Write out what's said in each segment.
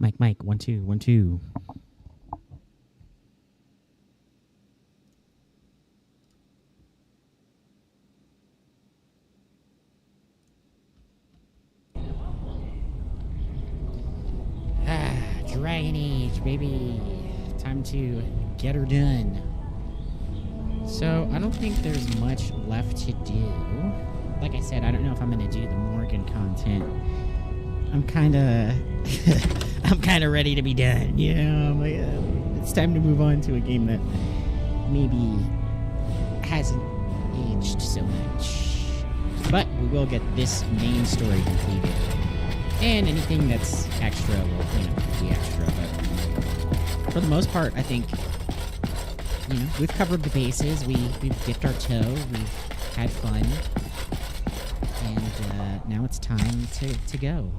Mike, 1 2 1 2. Dragon Age, baby. Time to get her done. So, I don't think there's much left to do. Like I said, I don't know if I'm gonna do the Morgan content. I'm kinda... I'm kinda ready to be done, you know? I'm like, it's time to move on to a game that maybe hasn't aged so much. But we will get this main story completed. And anything that's extra will, be extra. But for the most part, I think, we've covered the bases. We've dipped our toe. We've had fun. And now it's time to go,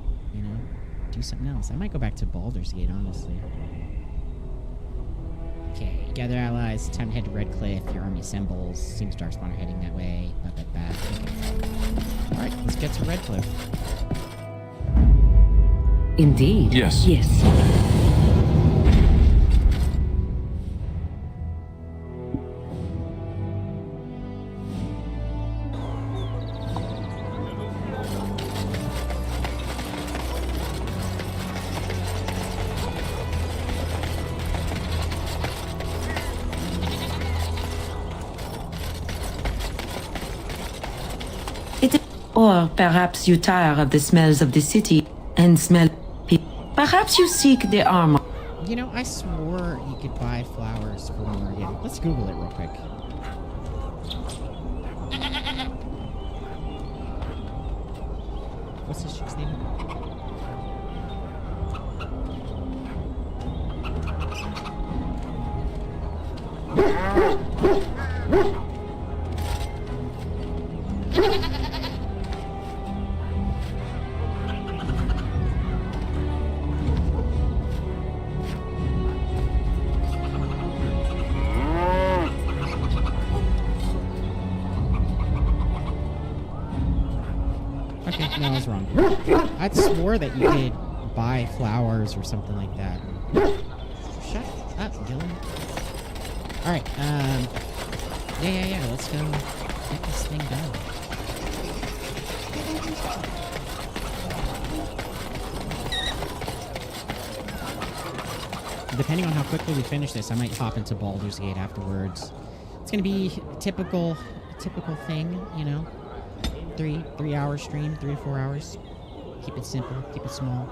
do something else. I might go back to Baldur's Gate, honestly. Okay, gather allies. Time to head to Red Cliff. Your army assembles. Seems Darkspawn are heading that way. Not that bad. Okay. Alright, let's get to Red Cliff. Indeed. Yes. Yes. Or perhaps you tire of the smells of the city and smell people. Perhaps you seek the armor. I swore you could buy flowers for Morgan. Let's Google it real quick. What's this chick's name? Okay, no, I was wrong. I swore that you could buy flowers or something like that. Shut up, Dylan. Alright, yeah, let's go get this thing done. Depending on how quickly we finish this, I might hop into Baldur's Gate afterwards. It's gonna be a typical thing, 3-hour stream, 3 or 4 hours. Keep it simple, keep it small.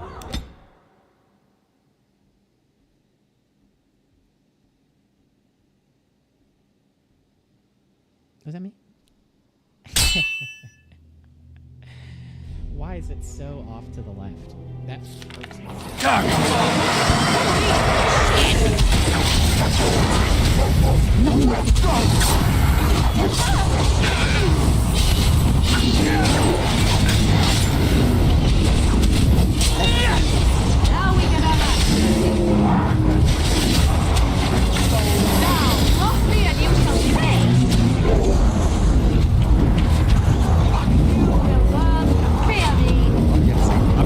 Was that me? Why is it so off to the left? That hurts me.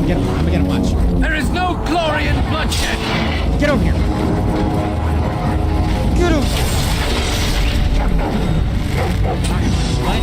I'm gonna watch. There is no glory in bloodshed. Get over here. Get over here. What?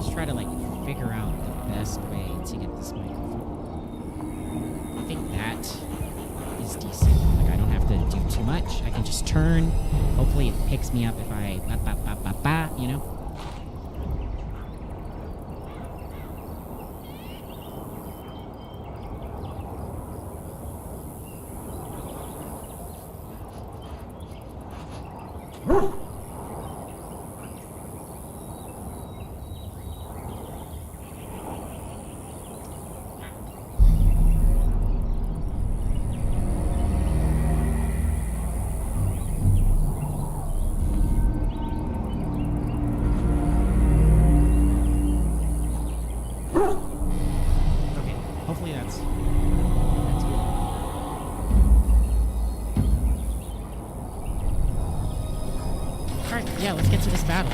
just try to like figure out the best way to get this microphone. I think that is decent. Like I don't have to do too much. I can just turn. Hopefully it picks me up if I you know. Hopefully that's good. Alright, yeah, let's get to this battle.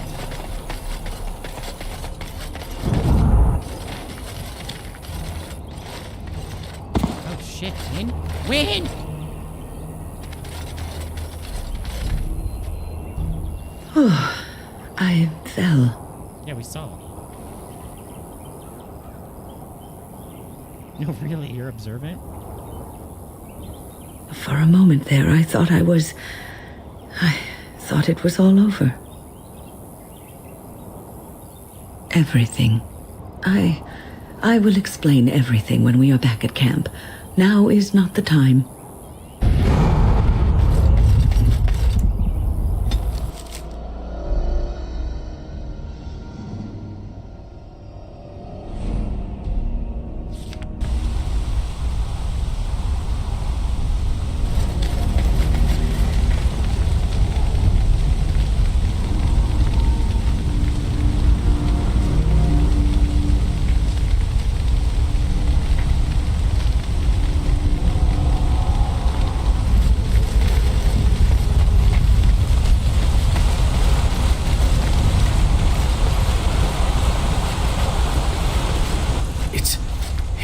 Oh shit, win? Win! I fell. Yeah, we saw. No, really, you're observant? For a moment there, I thought it was all over. Everything. I will explain everything when we are back at camp. Now is not the time.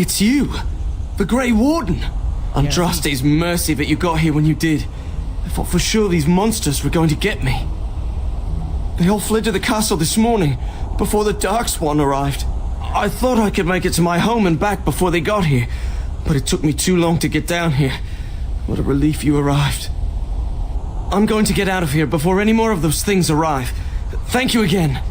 It's you, the Grey Warden. Andraste's mercy that you got here when you did. I thought for sure these monsters were going to get me. They all fled to the castle this morning, before the Darkspawn arrived. I thought I could make it to my home and back before they got here, but it took me too long to get down here. What a relief you arrived. I'm going to get out of here before any more of those things arrive. Thank you again.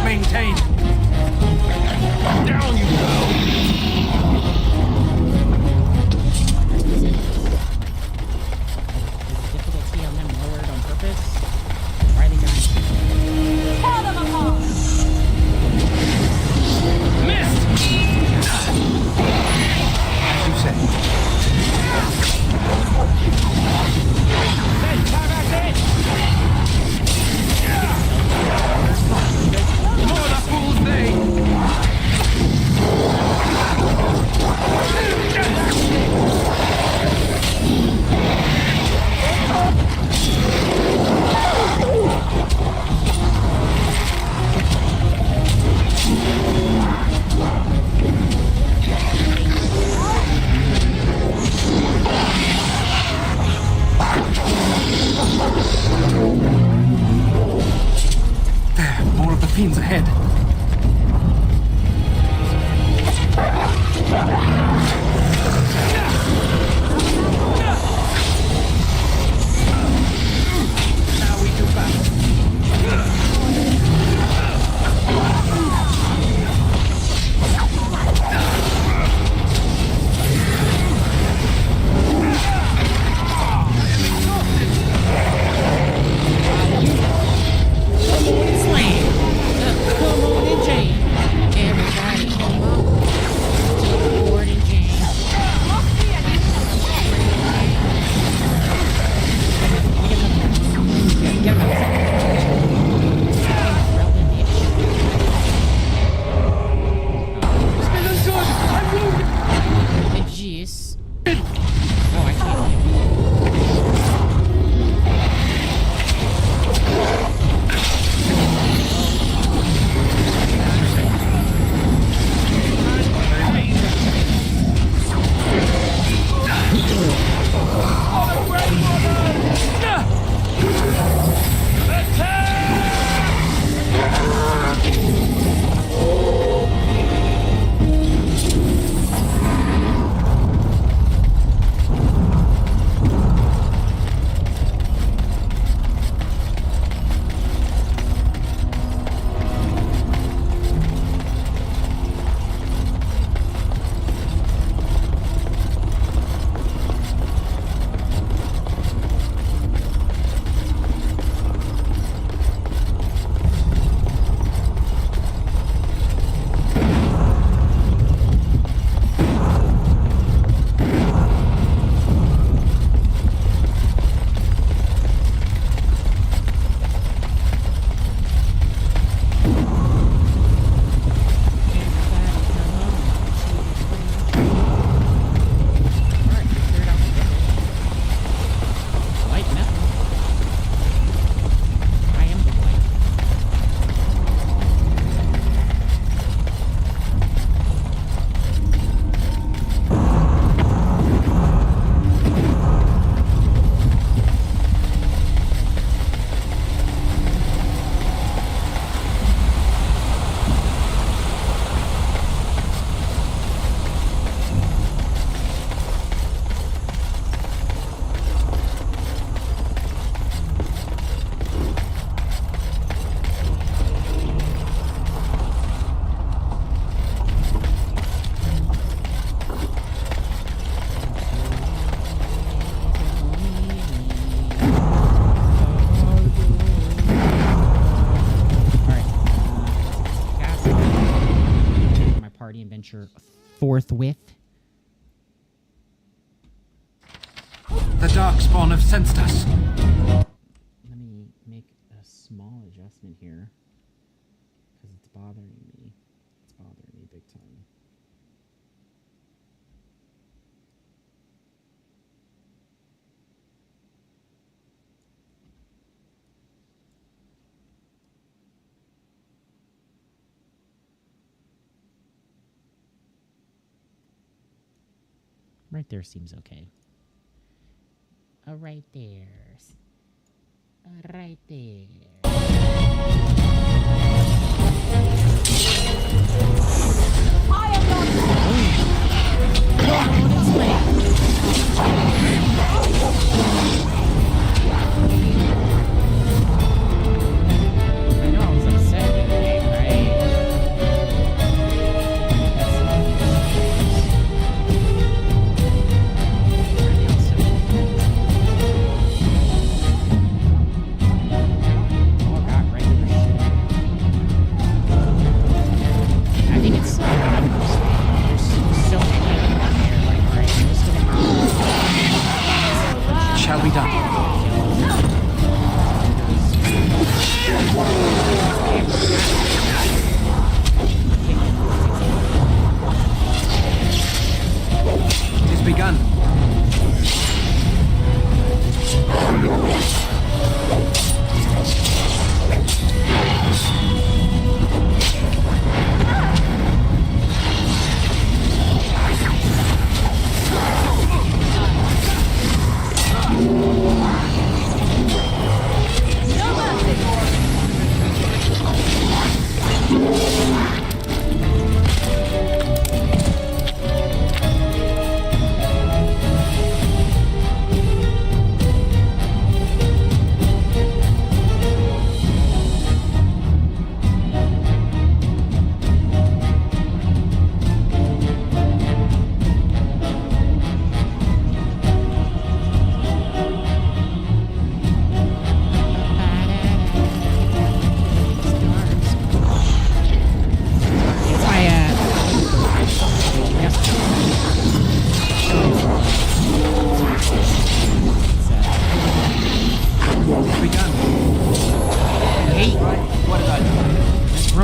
Maintain. Down you go. Is the difficulty on them lowered on purpose? Why are they dying? Tear them apart! Missed! As you say. Then, time back in! More the fools they! There, more of the fiends ahead. Now we do battle. Slam! Come on! party and venture forthwith. The Darkspawn have sensed us. Let me make a small adjustment here. Because it's bothering me. It's bothering me big time. Right there seems okay. Right there. Right there. I am I know I was upset with the game, right? Oh god, regular shit. I think it's there's so many of them out here, like, alright, I'm just gonna Shall be done. It has begun.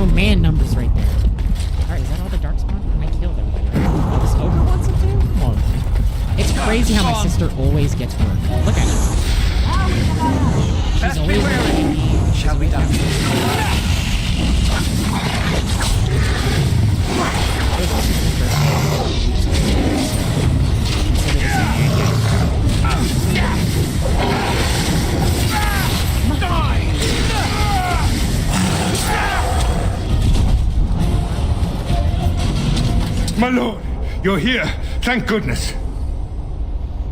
grown man numbers right there. Alright, is that all the Darkspawn? I killed everybody. Oh, this ogre wants it too? Come on. It's crazy how my sister always gets work. Look at her. She's Best be always wary. working me. Shall we done? My lord, you're here. Thank goodness.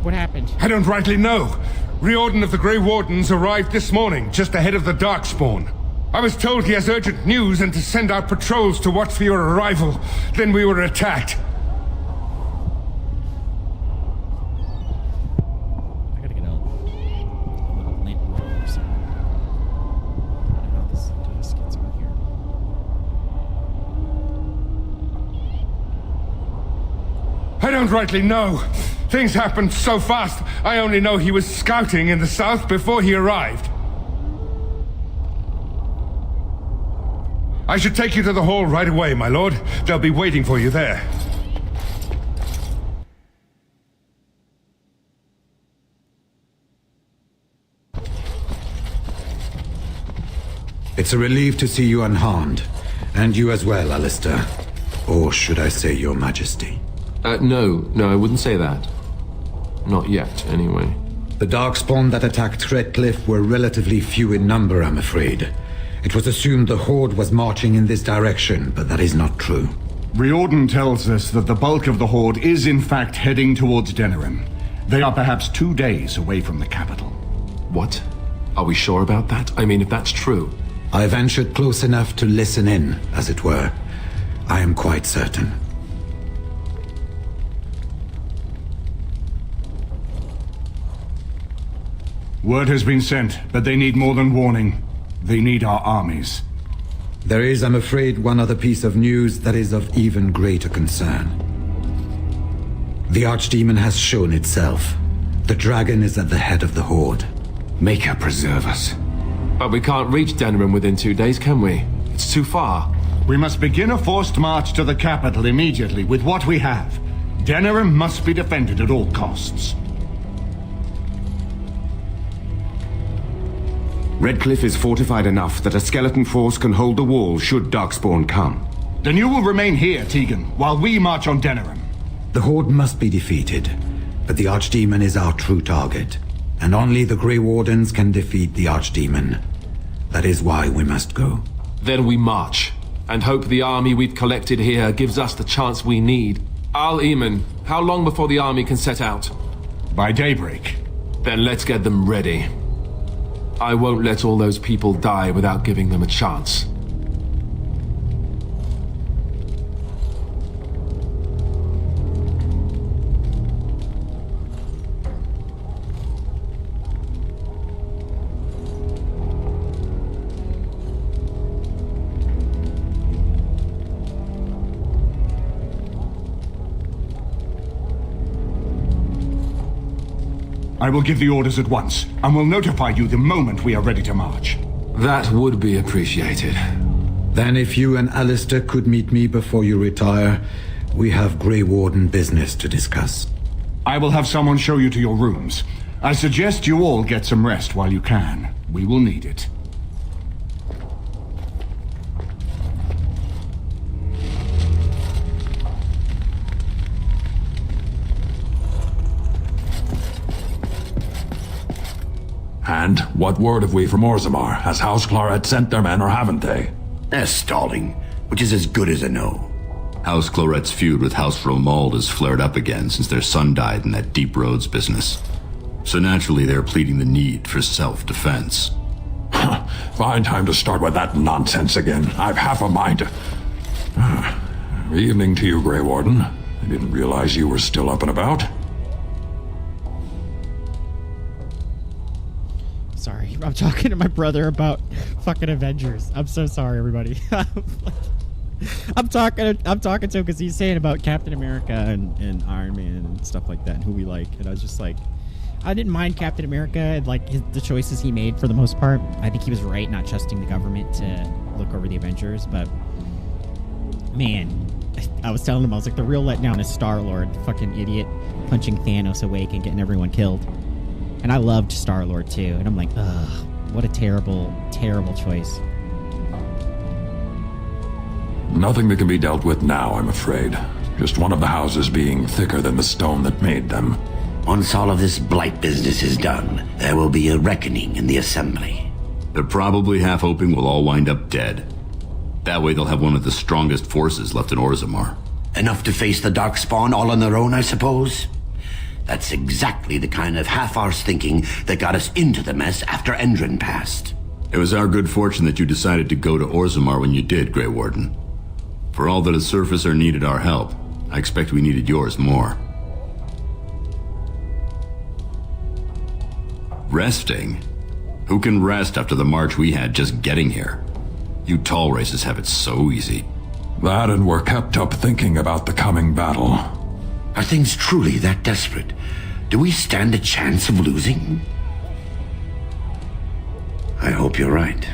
What happened? I don't rightly know. Riordan of the Grey Wardens arrived this morning, just ahead of the Darkspawn. I was told he has urgent news and to send out patrols to watch for your arrival. Then we were attacked. I gotta get a little lint roller or something. I don't know how this dust gets on here. I don't rightly know. Things happened so fast, I only know he was scouting in the south before he arrived. I should take you to the hall right away, my lord. They'll be waiting for you there. It's a relief to see you unharmed. And you as well, Alistair. Or should I say your majesty? No, I wouldn't say that. Not yet, anyway. The Darkspawn that attacked Threadcliffe were relatively few in number, I'm afraid. It was assumed the Horde was marching in this direction, but that is not true. Riordan tells us that the bulk of the Horde is in fact heading towards Denerim. They are perhaps 2 days away from the capital. What? Are we sure about that? I mean, if that's true. I ventured close enough to listen in, as it were. I am quite certain. Word has been sent, but they need more than warning. They need our armies. There is, I'm afraid, one other piece of news that is of even greater concern. The Archdemon has shown itself. The dragon is at the head of the Horde. May her preserve us. But we can't reach Denerim within 2 days, can we? It's too far. We must begin a forced march to the capital immediately with what we have. Denerim must be defended at all costs. Redcliffe is fortified enough that a skeleton force can hold the wall should Darkspawn come. Then you will remain here, Tegan, while we march on Denerim. The Horde must be defeated, but the Archdemon is our true target, and only the Grey Wardens can defeat the Archdemon. That is why we must go. Then we march, and hope the army we've collected here gives us the chance we need. Al-Eamon, how long before the army can set out? By daybreak. Then let's get them ready. I won't let all those people die without giving them a chance. I will give the orders at once, and will notify you the moment we are ready to march. That would be appreciated. Then if you and Alistair could meet me before you retire, we have Grey Warden business to discuss. I will have someone show you to your rooms. I suggest you all get some rest while you can. We will need it. And what word have we from Orzammar? Has House Claret sent their men or haven't they? They're stalling, which is as good as a no. House Claret's feud with House Romald has flared up again since their son died in that Deep Roads business. So naturally they're pleading the need for self-defense. Fine time to start with that nonsense again. I've half a mind to... Evening to you, Grey Warden. I didn't realize you were still up and about. Sorry, I'm talking to my brother about fucking Avengers. I'm so sorry, everybody. I'm talking to him because he's saying about Captain America and Iron Man and stuff like that and who we like. And I was just like, I didn't mind Captain America and like the choices he made for the most part. I think he was right not trusting the government to look over the Avengers. But man, I was telling him, I was like, the real letdown is Star-Lord, fucking idiot, punching Thanos awake and getting everyone killed. And I loved Star-Lord too, and I'm like, ugh, what a terrible, terrible choice. Nothing that can be dealt with now, I'm afraid. Just one of the houses being thicker than the stone that made them. Once all of this blight business is done, there will be a reckoning in the Assembly. They're probably half hoping we'll all wind up dead. That way they'll have one of the strongest forces left in Orzammar. Enough to face the Darkspawn all on their own, I suppose? That's exactly the kind of half-arsed thinking that got us into the mess after Endron passed. It was our good fortune that you decided to go to Orzammar when you did, Grey Warden. For all that a surfacer needed our help, I expect we needed yours more. Resting? Who can rest after the march we had just getting here? You tall races have it so easy. That and we're kept up thinking about the coming battle. Are things truly that desperate? Do we stand a chance of losing? I hope you're right.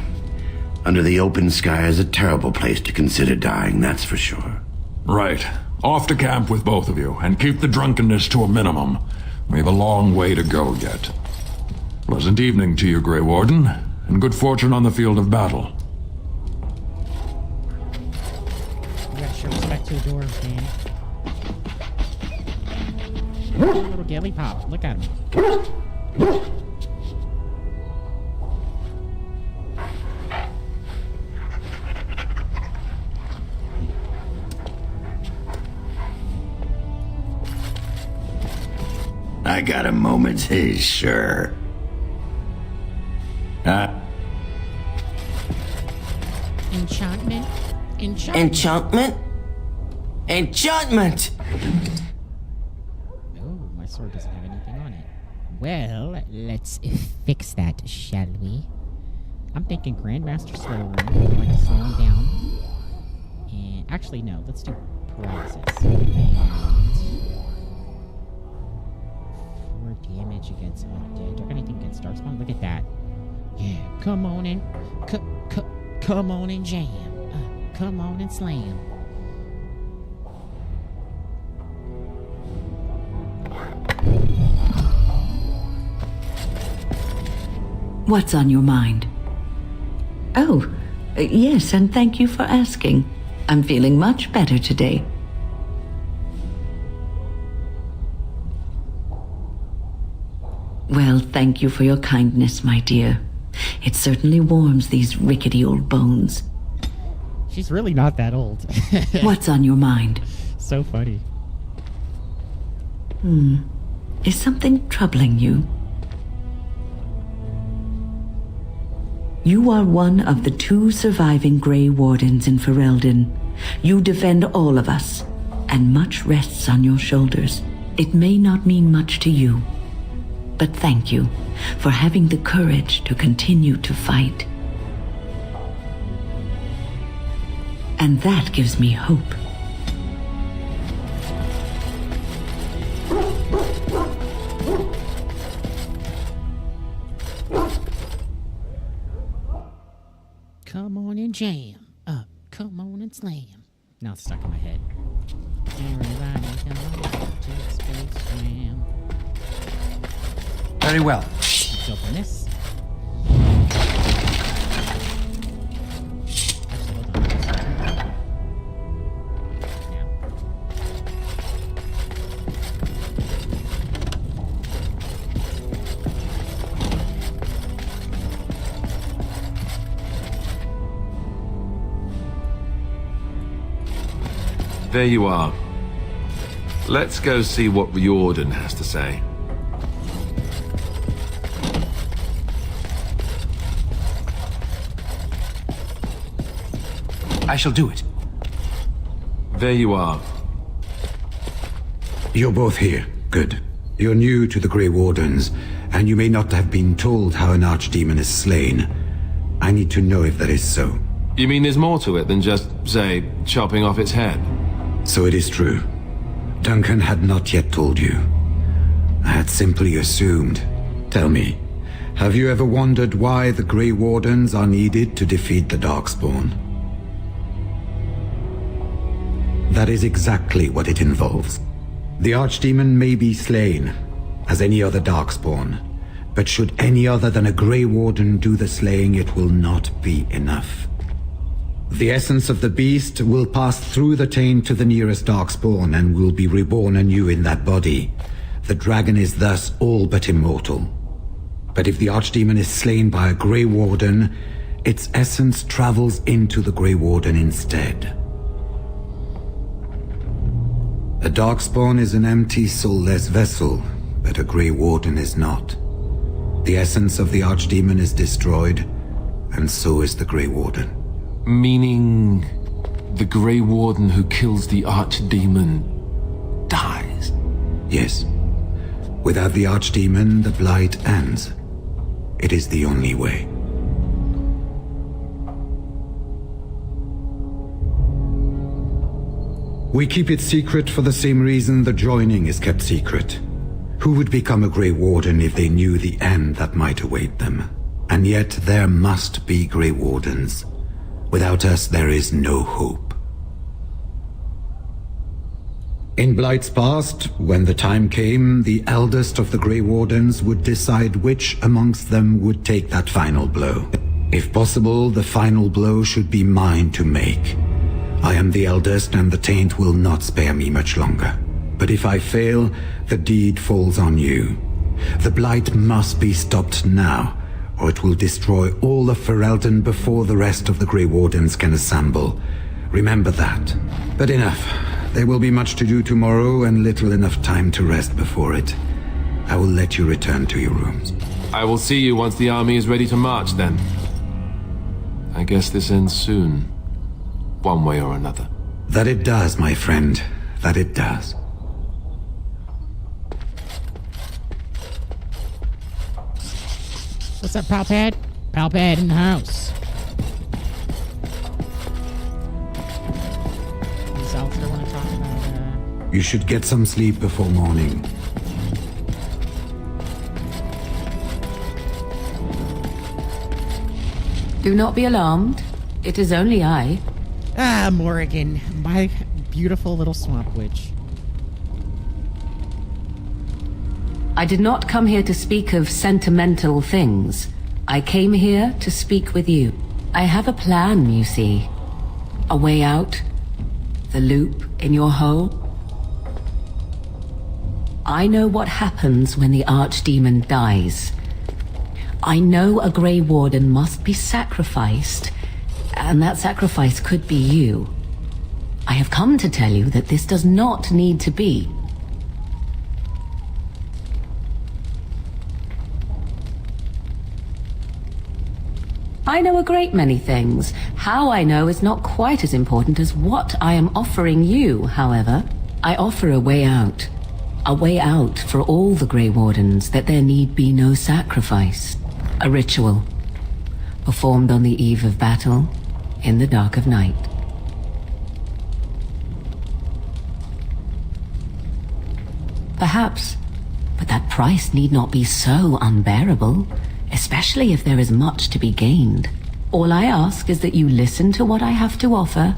Under the open sky is a terrible place to consider dying, that's for sure. Right. Off to camp with both of you, and keep the drunkenness to a minimum. We have a long way to go yet. Pleasant evening to you, Grey Warden, and good fortune on the field of battle. You gotta show respect to the dwarves, man. Little Gilly Pop, look at him. I got a moment's haze, sure. Enchantment? Enchantment? Enchantment! Oh, my sword doesn't have anything on it. Well, let's fix that, shall we? I'm thinking Grandmaster Slow Room. I'd like to slow him down. And actually, no. Let's do Paralysis. And 4 damage against Undead. Do I got anything against Darkspawn? Look at that. Yeah, come on in. Come on and jam. Come on and slam. What's on your mind? Oh, yes, and thank you for asking. I'm feeling much better today. Well, thank you for your kindness, my dear. It certainly warms these rickety old bones. She's really not that old. What's on your mind? So funny. Is something troubling you? You are one of the 2 surviving Grey Wardens in Ferelden. You defend all of us, and much rests on your shoulders. It may not mean much to you, but thank you for having the courage to continue to fight. And that gives me hope. Come on and jam. Come on and slam. Now it's stuck in my head. Everybody come on to Space Jam. Very well. Let's open this. Actually, hold on. There you are. Let's go see what Riordan has to say. I shall do it. There you are. You're both here. Good. You're new to the Grey Wardens, and you may not have been told how an Archdemon is slain. I need to know if that is so. You mean there's more to it than just, say, chopping off its head? So it is true. Duncan had not yet told you. I had simply assumed. Tell me, have you ever wondered why the Grey Wardens are needed to defeat the Darkspawn? That is exactly what it involves. The Archdemon may be slain, as any other Darkspawn, but should any other than a Grey Warden do the slaying, it will not be enough. The essence of the beast will pass through the taint to the nearest Darkspawn and will be reborn anew in that body. The dragon is thus all but immortal. But if the Archdemon is slain by a Grey Warden, its essence travels into the Grey Warden instead. A Darkspawn is an empty, soulless vessel, but a Grey Warden is not. The essence of the Archdemon is destroyed, and so is the Grey Warden. Meaning the Grey Warden who kills the Archdemon dies? Yes. Without the Archdemon, the Blight ends. It is the only way. We keep it secret for the same reason the joining is kept secret. Who would become a Grey Warden if they knew the end that might await them? And yet there must be Grey Wardens. Without us, there is no hope. In Blight's past, when the time came, the eldest of the Grey Wardens would decide which amongst them would take that final blow. If possible, the final blow should be mine to make. I am the eldest, and the taint will not spare me much longer. But if I fail, the deed falls on you. The Blight must be stopped now, or it will destroy all of Ferelden before the rest of the Grey Wardens can assemble. Remember that. But enough. There will be much to do tomorrow and little enough time to rest before it. I will let you return to your rooms. I will see you once the army is ready to march, then. I guess this ends soon. One way or another. That it does, my friend. That it does. What's up, pal pad? Palpad in the house. Does Alistair want to talk about, You should get some sleep before morning. Do not be alarmed. It is only I. Morrigan, my beautiful little swamp witch. I did not come here to speak of sentimental things. I came here to speak with you. I have a plan, you see. A way out. The loop in your hole. I know what happens when the Archdemon dies. I know a Grey Warden must be sacrificed, and that sacrifice could be you. I have come to tell you that this does not need to be. I know a great many things. How I know is not quite as important as what I am offering you, however. I offer a way out. A way out for all the Grey Wardens, that there need be no sacrifice. A ritual, performed on the eve of battle, in the dark of night. Perhaps, but that price need not be so unbearable, especially if there is much to be gained. All I ask is that you listen to what I have to offer,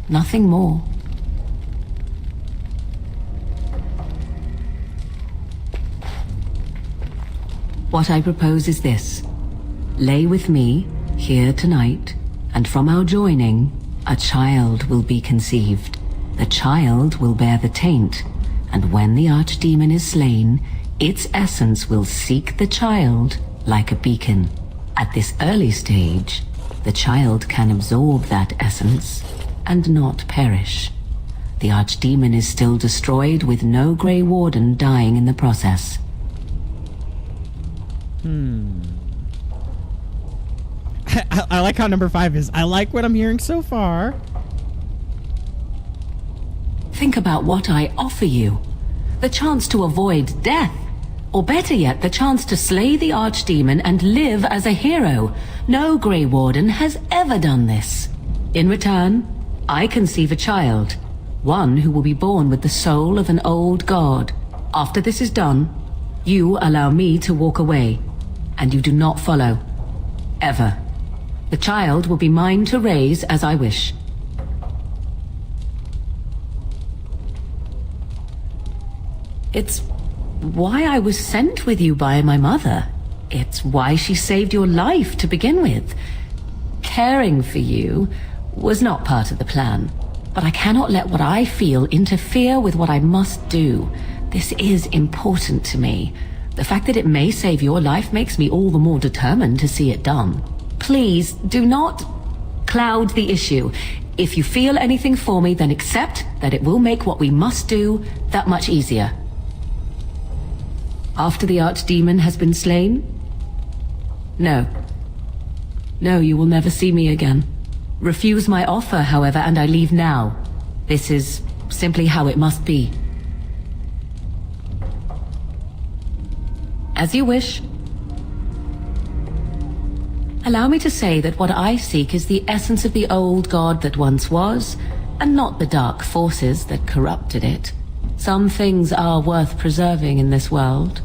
nothing more. What I propose is this. Lay with me, here tonight, and from our joining, a child will be conceived. The child will bear the taint, and when the Archdemon is slain, its essence will seek the child like a beacon. At this early stage, the child can absorb that essence and not perish. The Archdemon is still destroyed with no Grey Warden dying in the process. I like how number 5 is. I like what I'm hearing so far. Think about what I offer you. The chance to avoid death. Or better yet, the chance to slay the Archdemon and live as a hero. No Grey Warden has ever done this. In return, I conceive a child. One who will be born with the soul of an old god. After this is done, you allow me to walk away. And you do not follow. Ever. The child will be mine to raise as I wish. It's why I was sent with you by my mother. It's why she saved your life to begin with. Caring for you was not part of the plan. But I cannot let what I feel interfere with what I must do. This is important to me. The fact that it may save your life makes me all the more determined to see it done. Please, do not cloud the issue. If you feel anything for me, then accept that it will make what we must do that much easier. After the Archdemon has been slain? No. No, you will never see me again. Refuse my offer, however, and I leave now. This is simply how it must be. As you wish. Allow me to say that what I seek is the essence of the old god that once was, and not the dark forces that corrupted it. Some things are worth preserving in this world.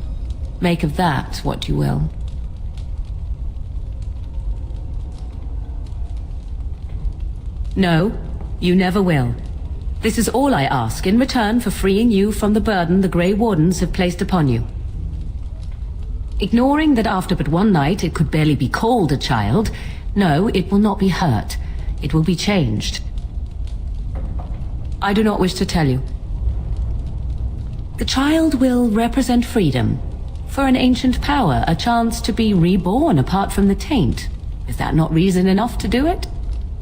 Make of that what you will. No, you never will. This is all I ask in return for freeing you from the burden the Grey Wardens have placed upon you. Ignoring that after but one night it could barely be called a child, no, it will not be hurt. It will be changed. I do not wish to tell you. The child will represent freedom. For an ancient power, a chance to be reborn apart from the taint. Is that not reason enough to do it?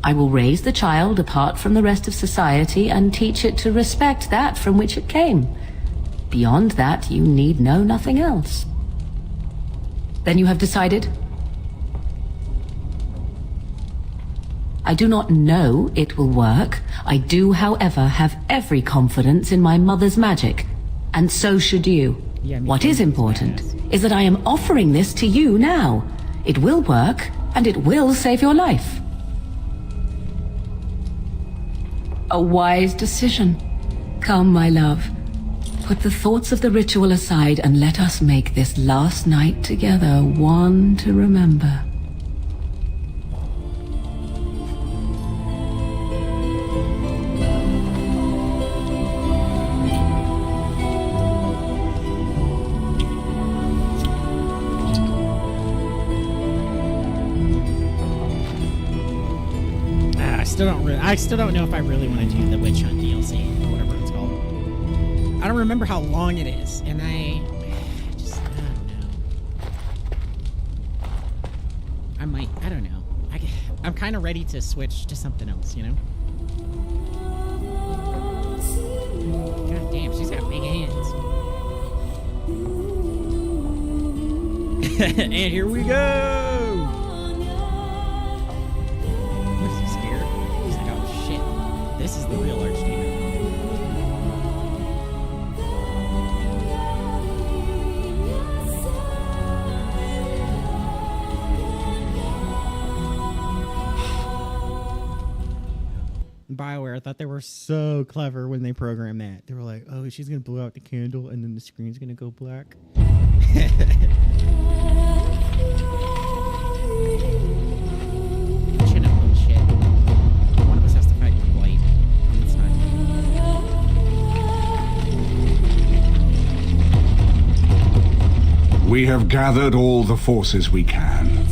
I will raise the child apart from the rest of society and teach it to respect that from which it came. Beyond that, you need know nothing else. Then you have decided? I do not know it will work. I do, however, have every confidence in my mother's magic. And so should you. What is important is that I am offering this to you now. It will work, and it will save your life. A wise decision. Come, my love. Put the thoughts of the ritual aside and let us make this last night together one to remember. I still don't know if I really want to do the witch hunt DLC or whatever it's called. I don't remember how long it is, and I don't know. I don't know. I'm kind of ready to switch to something else, you know? God damn, she's got big hands. And here we go! This is the real Archdemon. BioWare, I thought they were so clever when they programmed that. They were like, oh, she's going to blow out the candle and then the screen's going to go black. We have gathered all the forces we can.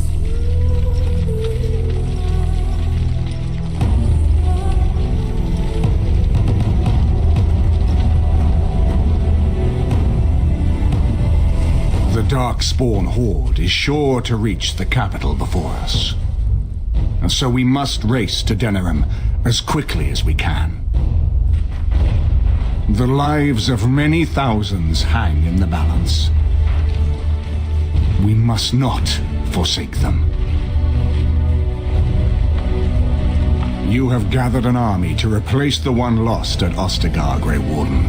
The Darkspawn Horde is sure to reach the capital before us. And so we must race to Denerim as quickly as we can. The lives of many thousands hang in the balance. We must not forsake them. You have gathered an army to replace the one lost at Ostagar, Grey Warden.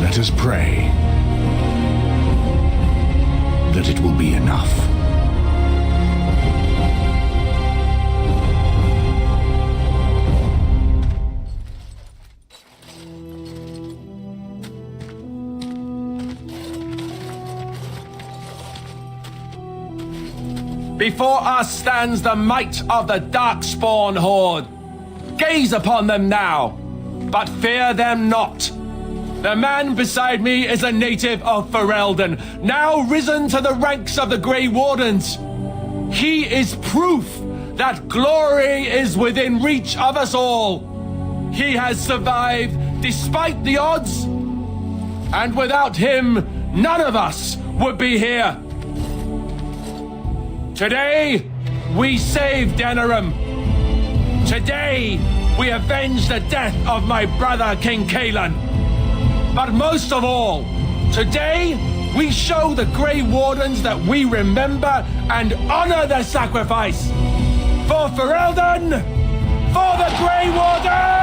Let us pray that it will be enough. Before us stands the might of the Darkspawn Horde. Gaze upon them now, but fear them not. The man beside me is a native of Ferelden, now risen to the ranks of the Grey Wardens. He is proof that glory is within reach of us all. He has survived despite the odds, and without him, none of us would be here. Today, we save Denerim. Today, we avenge the death of my brother King Kaelan. But most of all, today, we show the Grey Wardens that we remember and honor their sacrifice. For Ferelden, for the Grey Wardens!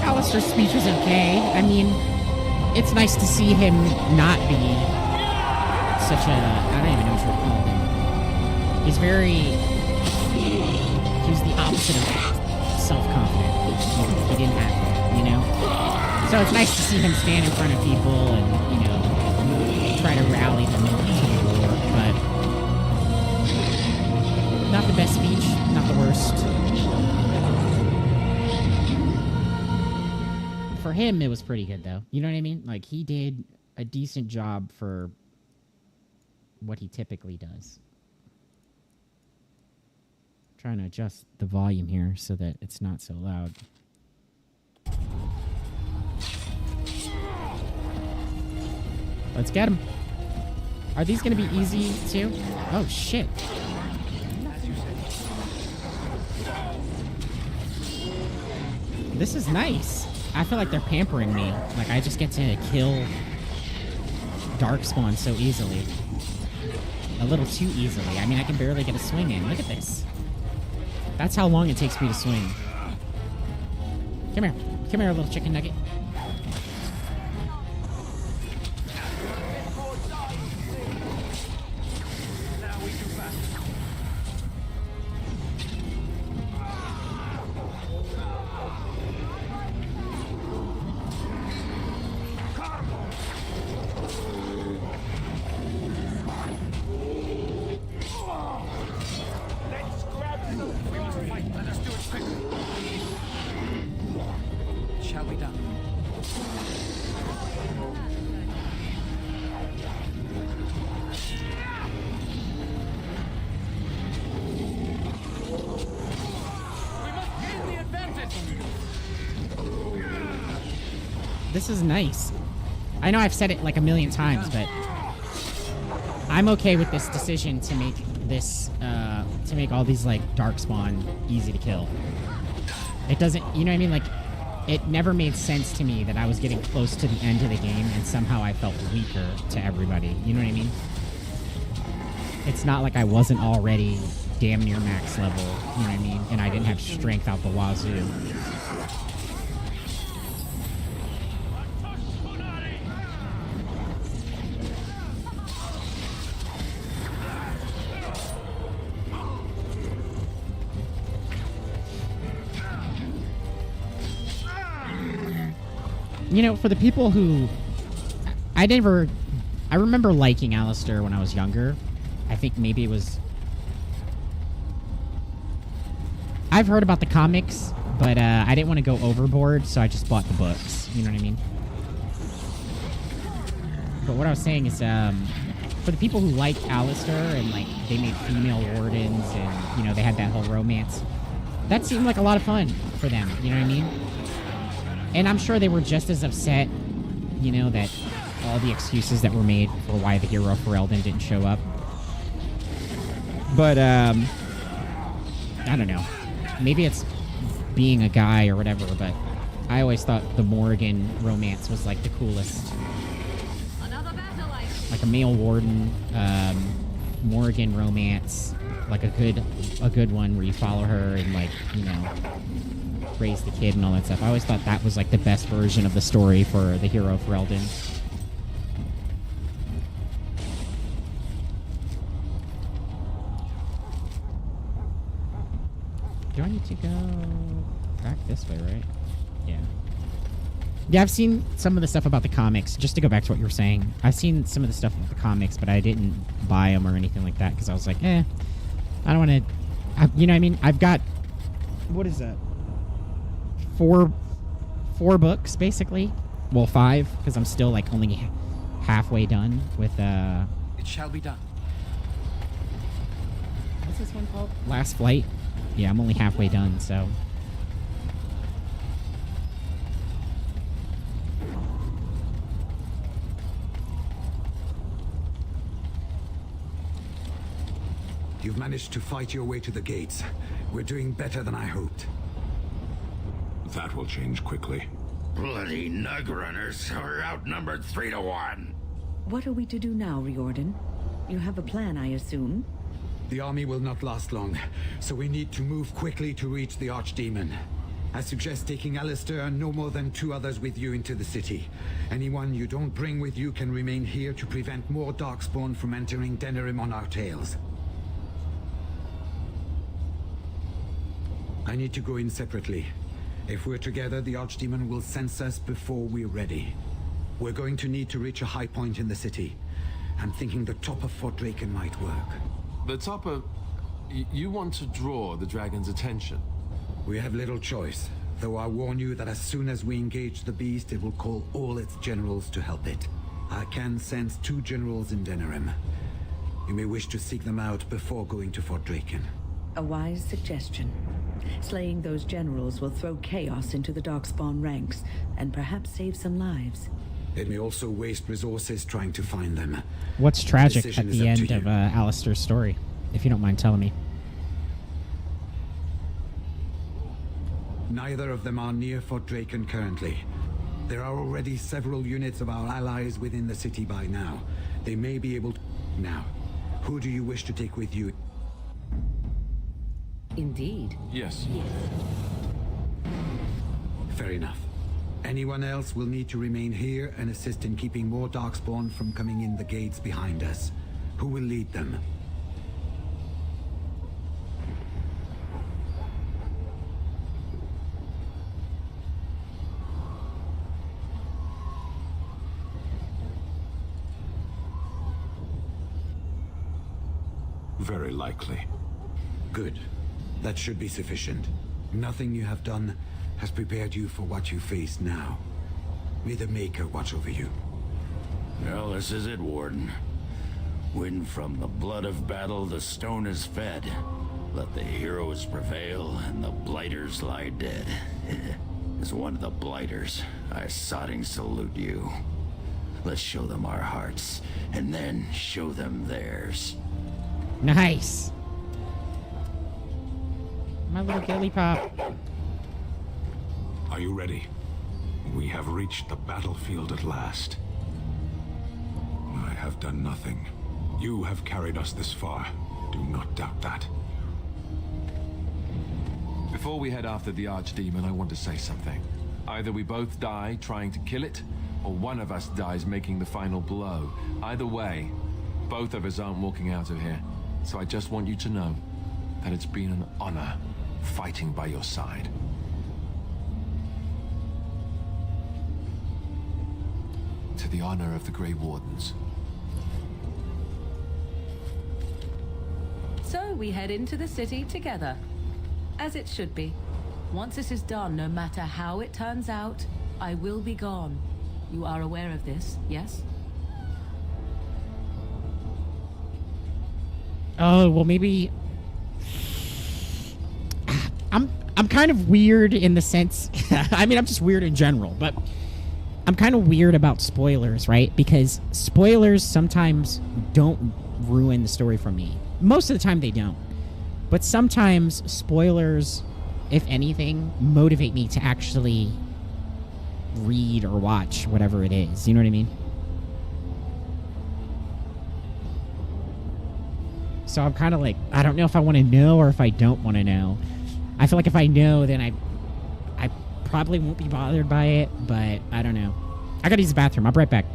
Alistair's speech was okay. I mean, it's nice to see him not be such a... I don't even know what you would call him. He's the opposite of self-confident. He didn't have that, you know? So it's nice to see him stand in front of people and, you know, try to rally them to the war, but not the best speech, not the worst. for him, it was pretty good, though. You know what I mean? Like, he did a decent job for what he typically does. Trying to adjust the volume here so that it's not so loud. Let's get him. Are these going to be easy, too? Oh, shit. This is nice. I feel like they're pampering me. Like, I just get to kill Darkspawn so easily. A little too easily. I mean, I can barely get a swing in. Look at this. That's how long it takes me to swing. Come here. Come here, little chicken nugget. This is nice. I know I've said it like a million times, but I'm okay with this decision to make this, to make all these, like, Darkspawn easy to kill. It doesn't, you know what I mean? Like, it never made sense to me that I was getting close to the end of the game and somehow I felt weaker to everybody. You know what I mean? It's not like I wasn't already damn near max level, you know what I mean? And I didn't have strength out the wazoo. You know, for the people who... I remember liking Alistair when I was younger. I think maybe it was... I've heard about the comics, but I didn't want to go overboard, so I just bought the books. You know what I mean? But what I was saying is, for the people who like Alistair and, like, they made female wardens and, you know, they had that whole romance, that seemed like a lot of fun for them. You know what I mean? And I'm sure they were just as upset, you know, that all the excuses that were made for why the hero Ferelden didn't show up. But, I don't know. Maybe it's being a guy or whatever, but I always thought the Morrigan romance was, like, the coolest. Like a male warden, Morrigan romance, like a good one where you follow her and, like, you know, raise the kid and all that stuff. I always thought that was, like, the best version of the story for the hero Ferelden. Do I need to go back this way, right? Yeah. Yeah, I've seen some of the stuff about the comics. Just to go back to what you were saying, I've seen some of the stuff about the comics, but I didn't buy them or anything like that because I was like, I don't want to... You know what I mean? I've got... What is that? Four books, basically. Well, 5, because I'm still, like, only halfway done with, It shall be done. What's this one called? Last Flight. Yeah, I'm only halfway done, so... You've managed to fight your way to the gates. We're doing better than I hoped. That will change quickly. Bloody nug runners are outnumbered 3 to 1. What are we to do now, Riordan? You have a plan, I assume? The army will not last long, so we need to move quickly to reach the Archdemon. I suggest taking Alistair and no more than 2 others with you into the city. Anyone you don't bring with you can remain here to prevent more Darkspawn from entering Denerim on our tails. I need to go in separately. If we're together, the Archdemon will sense us before we're ready. We're going to need to reach a high point in the city. I'm thinking the top of Fort Draken might work. The top of... You want to draw the dragon's attention? We have little choice. Though I warn you that as soon as we engage the beast, it will call all its generals to help it. I can sense 2 generals in Denerim. You may wish to seek them out before going to Fort Draken. A wise suggestion. Slaying those generals will throw chaos into the Darkspawn ranks, and perhaps save some lives. It may also waste resources trying to find them. What's tragic The at decision is the up end to of you. Alistair's story, if you don't mind telling me? Neither of them are near Fort Draken currently. There are already several units of our allies within the city by now. They may be able to... Now, who do you wish to take with you? Indeed. Yes. Fair enough. Anyone else will need to remain here and assist in keeping more Darkspawn from coming in the gates behind us. Who will lead them? Very likely. Good. That should be sufficient. Nothing you have done has prepared you for what you face now. May the Maker watch over you. Well, this is it, Warden. When from the blood of battle the stone is fed, let the heroes prevail and the blighters lie dead. As one of the blighters, I sodding salute you. Let's show them our hearts, and then show them theirs. Nice. My little gilly pop. Are you ready? We have reached the battlefield at last. I have done nothing. You have carried us this far. Do not doubt that. Before we head after the Archdemon, I want to say something. Either we both die trying to kill it, or one of us dies making the final blow. Either way, both of us aren't walking out of here. So I just want you to know that it's been an honor fighting by your side. To the honor of the Grey Wardens. So we head into the city together. As it should be. Once this is done, no matter how it turns out, I will be gone. You are aware of this, yes? Oh, well, maybe... I'm kind of weird in the sense... I mean, I'm just weird in general, but... I'm kind of weird about spoilers, right? Because spoilers sometimes don't ruin the story for me. Most of the time, they don't. But sometimes spoilers, if anything, motivate me to actually read or watch whatever it is. You know what I mean? So I'm kind of like, I don't know if I want to know or if I don't want to know. I feel like if I know, then I probably won't be bothered by it, but I don't know. I gotta use the bathroom. I'll be right back.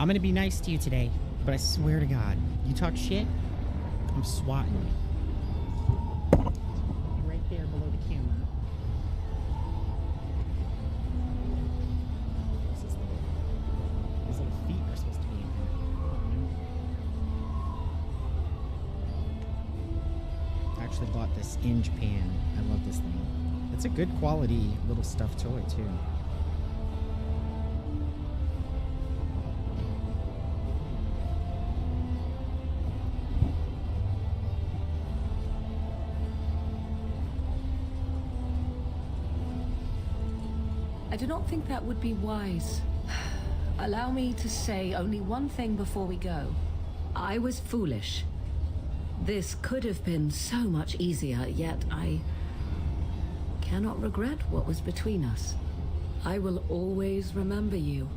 I'm gonna be nice to you today, but I swear to God, you talk shit, I'm swatting you. Right there below the camera. These little feet are supposed to be in here. I actually bought this Inge pan. I love this thing. It's a good quality little stuffed toy, too. I do not think that would be wise. Allow me to say only one thing before we go. I was foolish. This could have been so much easier, yet I cannot regret what was between us. I will always remember you,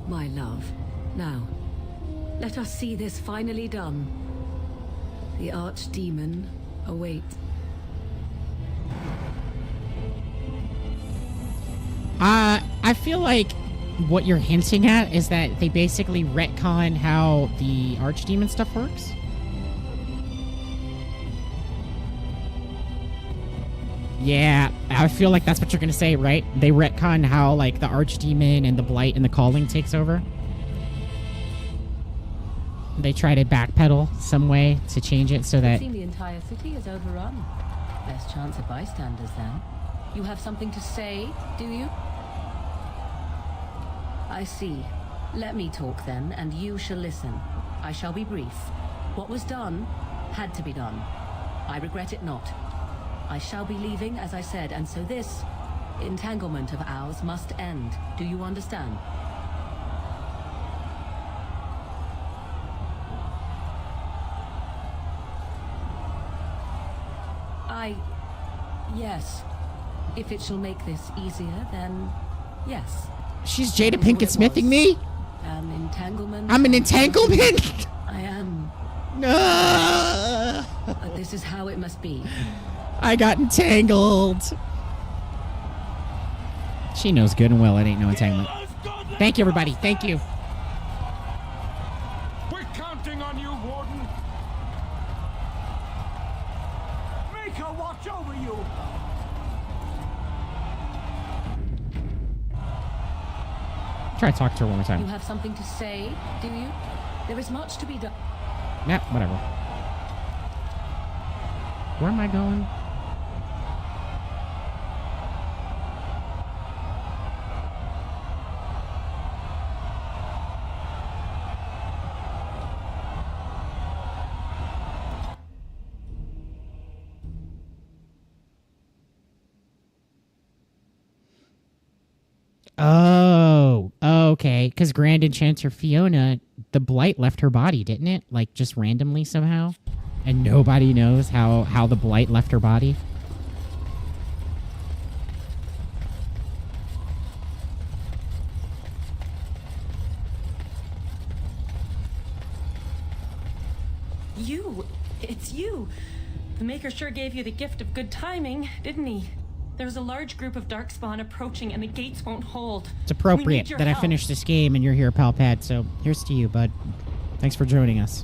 my love. Now, let us see this finally done. The Archdemon awaits. I feel like what you're hinting at is that they basically retcon how the Archdemon stuff works. Yeah, I feel like that's what you're gonna say, right? They retcon how, like, the Archdemon and the Blight and the Calling takes over. They try to backpedal some way to change it so that... It seems the entire city is overrun. Best chance of bystanders, then. You have something to say, do you? I see. Let me talk then, and you shall listen. I shall be brief. What was done had to be done. I regret it not. I shall be leaving, as I said, and so this entanglement of ours must end. Do you understand? Yes. If it shall make this easier, then yes. She's Jada Pinkett Smithing me? An entanglement. I'm an entanglement? I am. No. But this is how it must be. I got entangled. She knows good and well it ain't no entanglement. Thank you, everybody. Thank you. We're counting on you, Warden. Make her watch over you. Try to talk to her one more time. You have something to say, do you? There is much to be done. Nah, whatever. Where am I going? Oh, okay. Because Grand Enchanter Fiona, the Blight left her body, didn't it? Like, just randomly somehow? And nobody knows how the Blight left her body? It's you. The Maker sure gave you the gift of good timing, didn't he? There's a large group of Darkspawn approaching and the gates won't hold. It's appropriate that I finished this game and you're here, Palpad, so here's to you, bud. Thanks for joining us.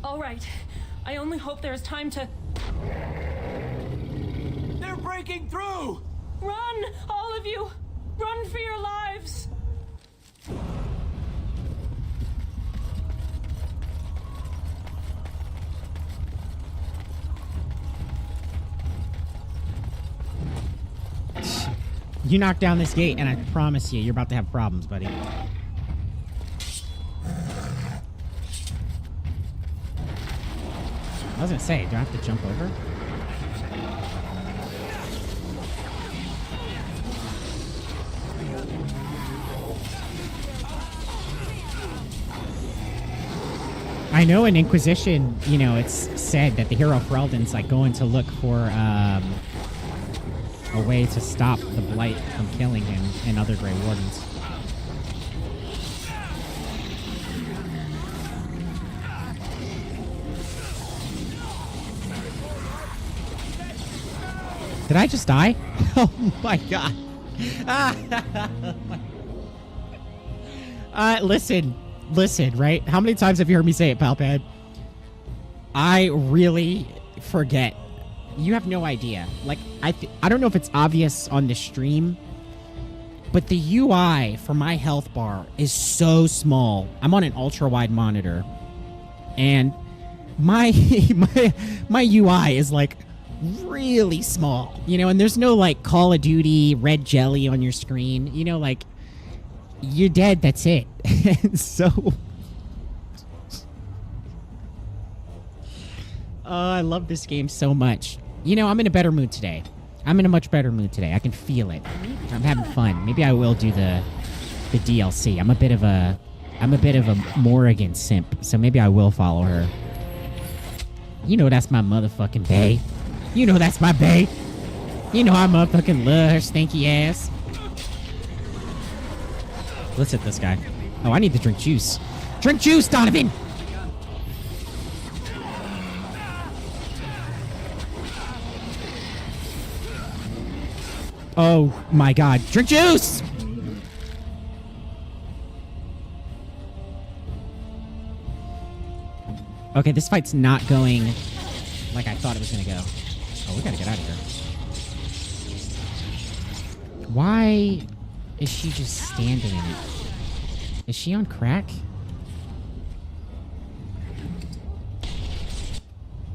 All right. I only hope there is time to... They're breaking through! Run, all of you! Run for your lives! You knock down this gate, and I promise you, you're about to have problems, buddy. I was gonna say, do I have to jump over? I know in Inquisition, you know, it's said that the hero Ferelden's like going to look for a way to stop the Blight from killing him and other Grey Wardens. Did I just die? Oh my god. Listen, right? How many times have you heard me say it, Palpad? I really forget. You have no idea. Like, I don't know if it's obvious on the stream, but the UI for my health bar is so small. I'm on an ultra-wide monitor, and my UI is, like, really small, you know, and there's no, like, Call of Duty red jelly on your screen. You know, like, you're dead, that's it. So... I love this game so much. You know, I'm in a better mood today. I'm in a much better mood today. I can feel it. I'm having fun. Maybe I will do the DLC. I'm a bit of a Morrigan simp, so maybe I will follow her. You know that's my motherfucking bae. You know that's my bae. You know I motherfucking love her stinky ass. Let's hit this guy. Oh, I need to drink juice. Drink juice, Donovan! Oh my god. Drink juice! Okay, this fight's not going like I thought it was gonna go. Oh, we gotta get out of here. Why is she just standing in it? Is she on crack?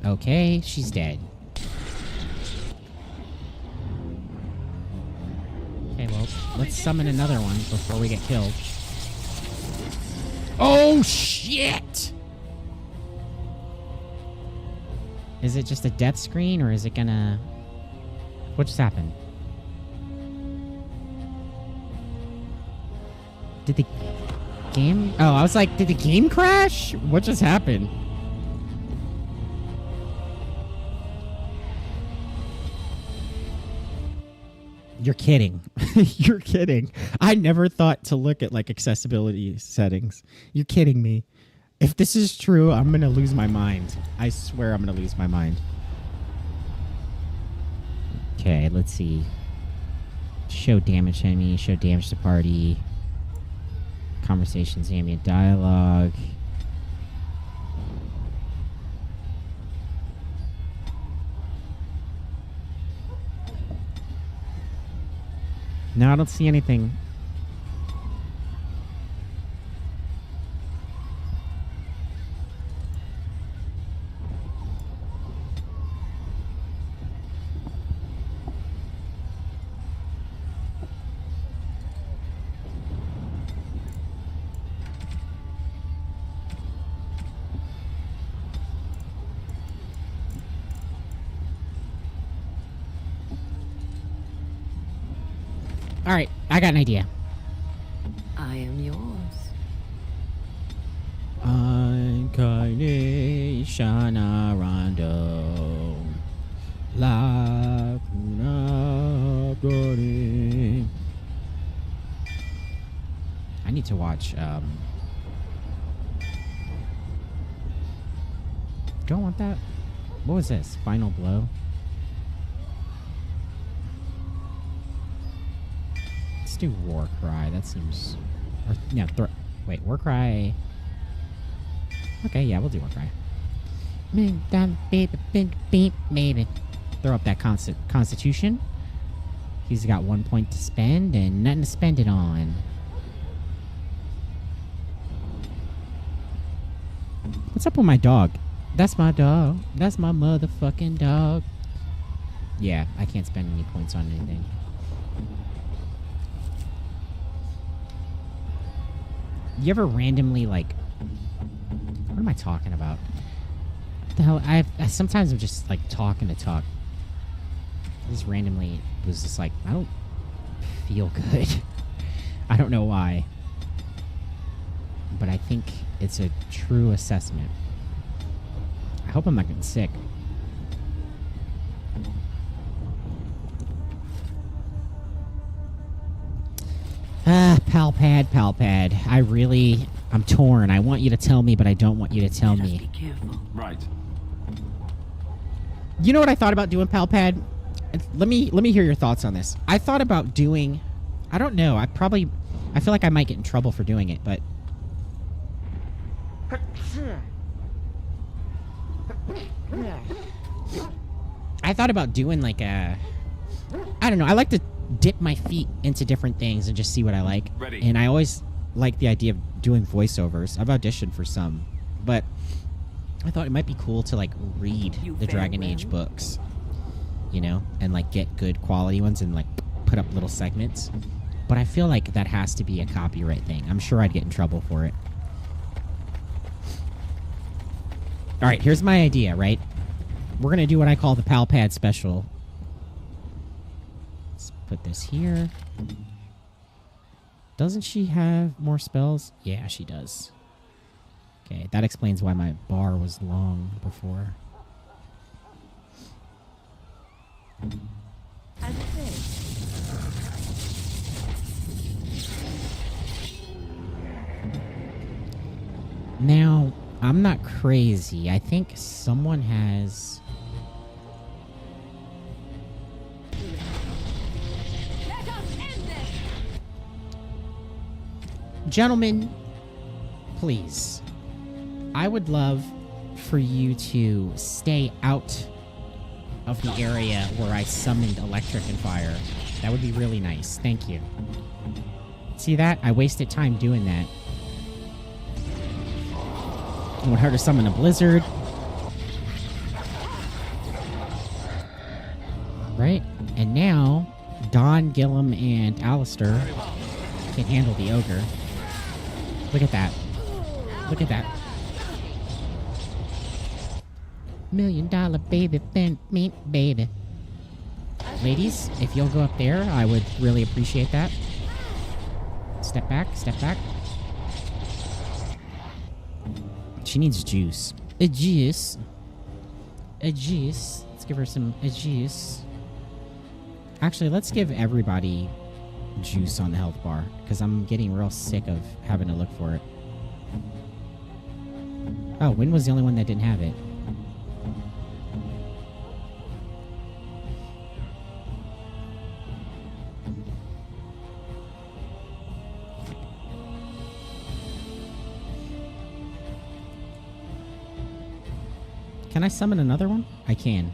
Okay, she's dead. Okay, well, let's summon another one before we get killed. Oh, shit! Is it just a death screen, or is it gonna... What just happened? Did the game... Oh, I was like, did the game crash? What just happened? You're kidding. You're kidding. I never thought to look at, like, accessibility settings. You're kidding me. If this is true, I'm gonna lose my mind. I swear I'm gonna lose my mind. Okay, let's see. Show damage to enemy, show damage to party. Conversations, ambient dialogue. No, I don't see anything. All right, I got an idea. I am yours. Incarnation Rondo. La I need to watch, don't want that. What was this? Final Blow? Let's do War Cry. That seems... Or, no, wait, War Cry... Okay, yeah, we'll do War Cry. Throw up that Constitution. He's got 1 point to spend and nothing to spend it on. What's up with my dog? That's my dog. That's my motherfucking dog. Yeah, I can't spend any points on anything. You ever randomly, like... What am I talking about? What the hell? I sometimes I'm just, like, talking to talk. Just randomly was just like, I don't feel good. I don't know why. But I think it's a true assessment. I hope I'm not getting sick. Palpad. I'm torn. I want you to tell me, but I don't want you to tell me. Be careful. Right. You know what I thought about doing, Palpad? let me hear your thoughts on this. I thought about doing, I don't know, I feel like I might get in trouble for doing it, but I thought about doing like a, I don't know, I like to dip my feet into different things and just see what I like. Ready. And I always like the idea of doing voiceovers. I've auditioned for some, but I thought it might be cool to like read the Dragon Age books, you know, and like get good quality ones and like put up little segments. But I feel like that has to be a copyright thing. I'm sure I'd get in trouble for it. All right, here's my idea, right? We're going to do what I call the Pal Pad special. Let's put this here. Doesn't she have more spells? Yeah, she does. Okay, that explains why my bar was long before. As it is. Now, I'm not crazy. I think someone has... Let us end this. Gentlemen, please. I would love for you to stay out of the area where I summoned electric and fire. That would be really nice. Thank you. See that? I wasted time doing that. I want her to summon a blizzard. Right? And now, Don, Gillum, and Alistair can handle the ogre. Look at that. Look at that. $1 million baby, me, baby. Ladies, if you'll go up there, I would really appreciate that. Step back, step back. She needs juice. A juice. A juice. Let's give her some juice. Actually, let's give everybody juice on the health bar, because I'm getting real sick of having to look for it. Oh, Wynn was the only one that didn't have it. Can I summon another one? I can.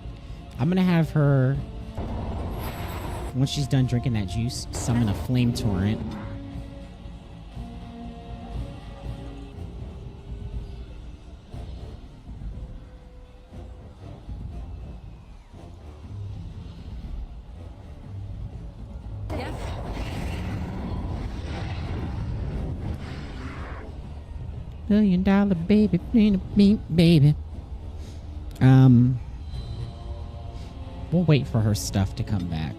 I'm gonna have her, once she's done drinking that juice, summon a flame torrent. Yes. $1 million baby, baby. We'll wait for her stuff to come back.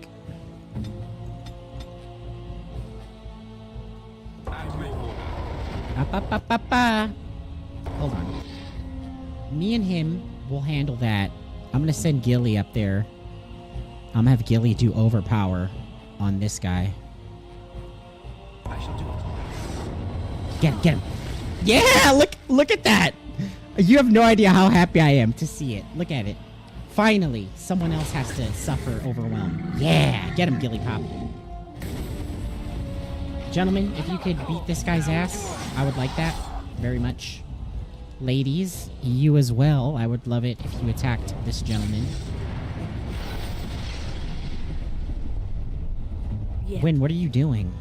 Hold on. Me and him will handle that. I'm gonna send Gilly up there. I'm gonna have Gilly do overpower on this guy. I shall do it. Get him, get him. Yeah, look at that. You have no idea how happy I am to see it. Look at it. Finally, someone else has to suffer overwhelm. Yeah, get him, Gilly Pop. Gentlemen, if you could beat this guy's ass, I would like that very much. Ladies, you as well. I would love it if you attacked this gentleman. Yeah. Wynn, what are you doing?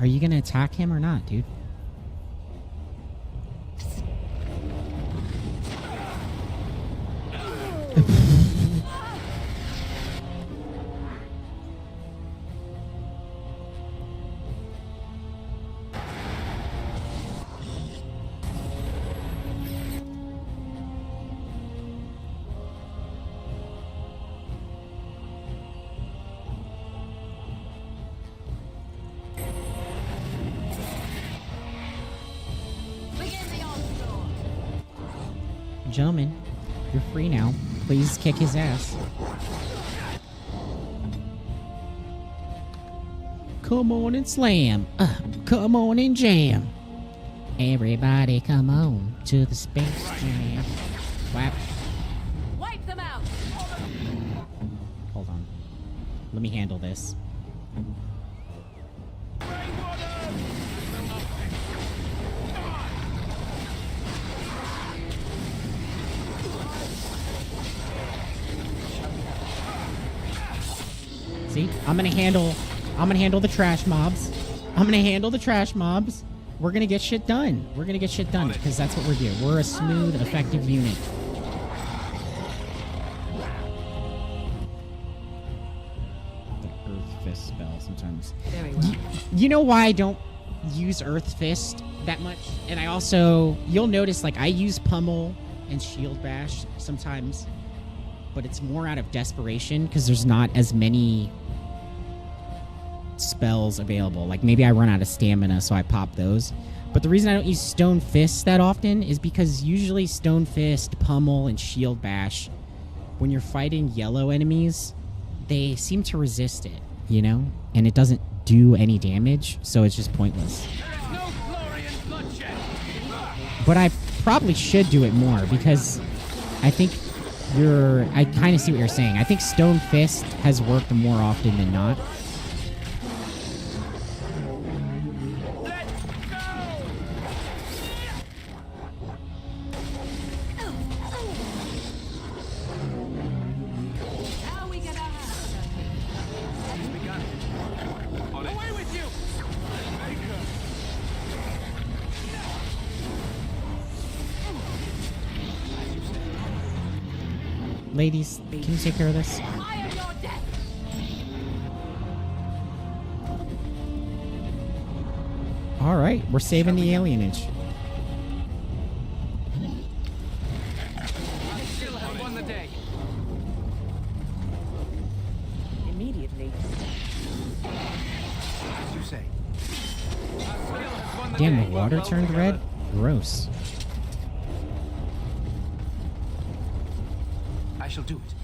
Are you gonna attack him or not, dude? Gentlemen, you're free now. Please kick his ass. Come on and slam. Come on and jam. Everybody come on to the Space Jam. Whap. Wipe them out. Hold on. Let me handle this. See, I'm gonna handle the trash mobs. We're gonna get shit done. Because that's what we're doing. We're a smooth, effective unit. The Earth Fist spell sometimes. Very well. You know why I don't use Earth Fist that much? And I also, you'll notice, like, I use Pummel and Shield Bash sometimes, but it's more out of desperation because there's not as many spells available. Like, maybe I run out of stamina, so I pop those. But the reason I don't use Stone Fist that often is because usually Stone Fist, Pummel, and Shield Bash, when you're fighting yellow enemies, they seem to resist it, you know? And it doesn't do any damage, so it's just pointless. But I probably should do it more because I think I kind of see what you're saying. I think Stone Fist has worked more often than not. Ladies, can you take care of this? Alright, we're saving the alienage. Immediately. As you say. Damn, the water turned red? Gross. I shall do it.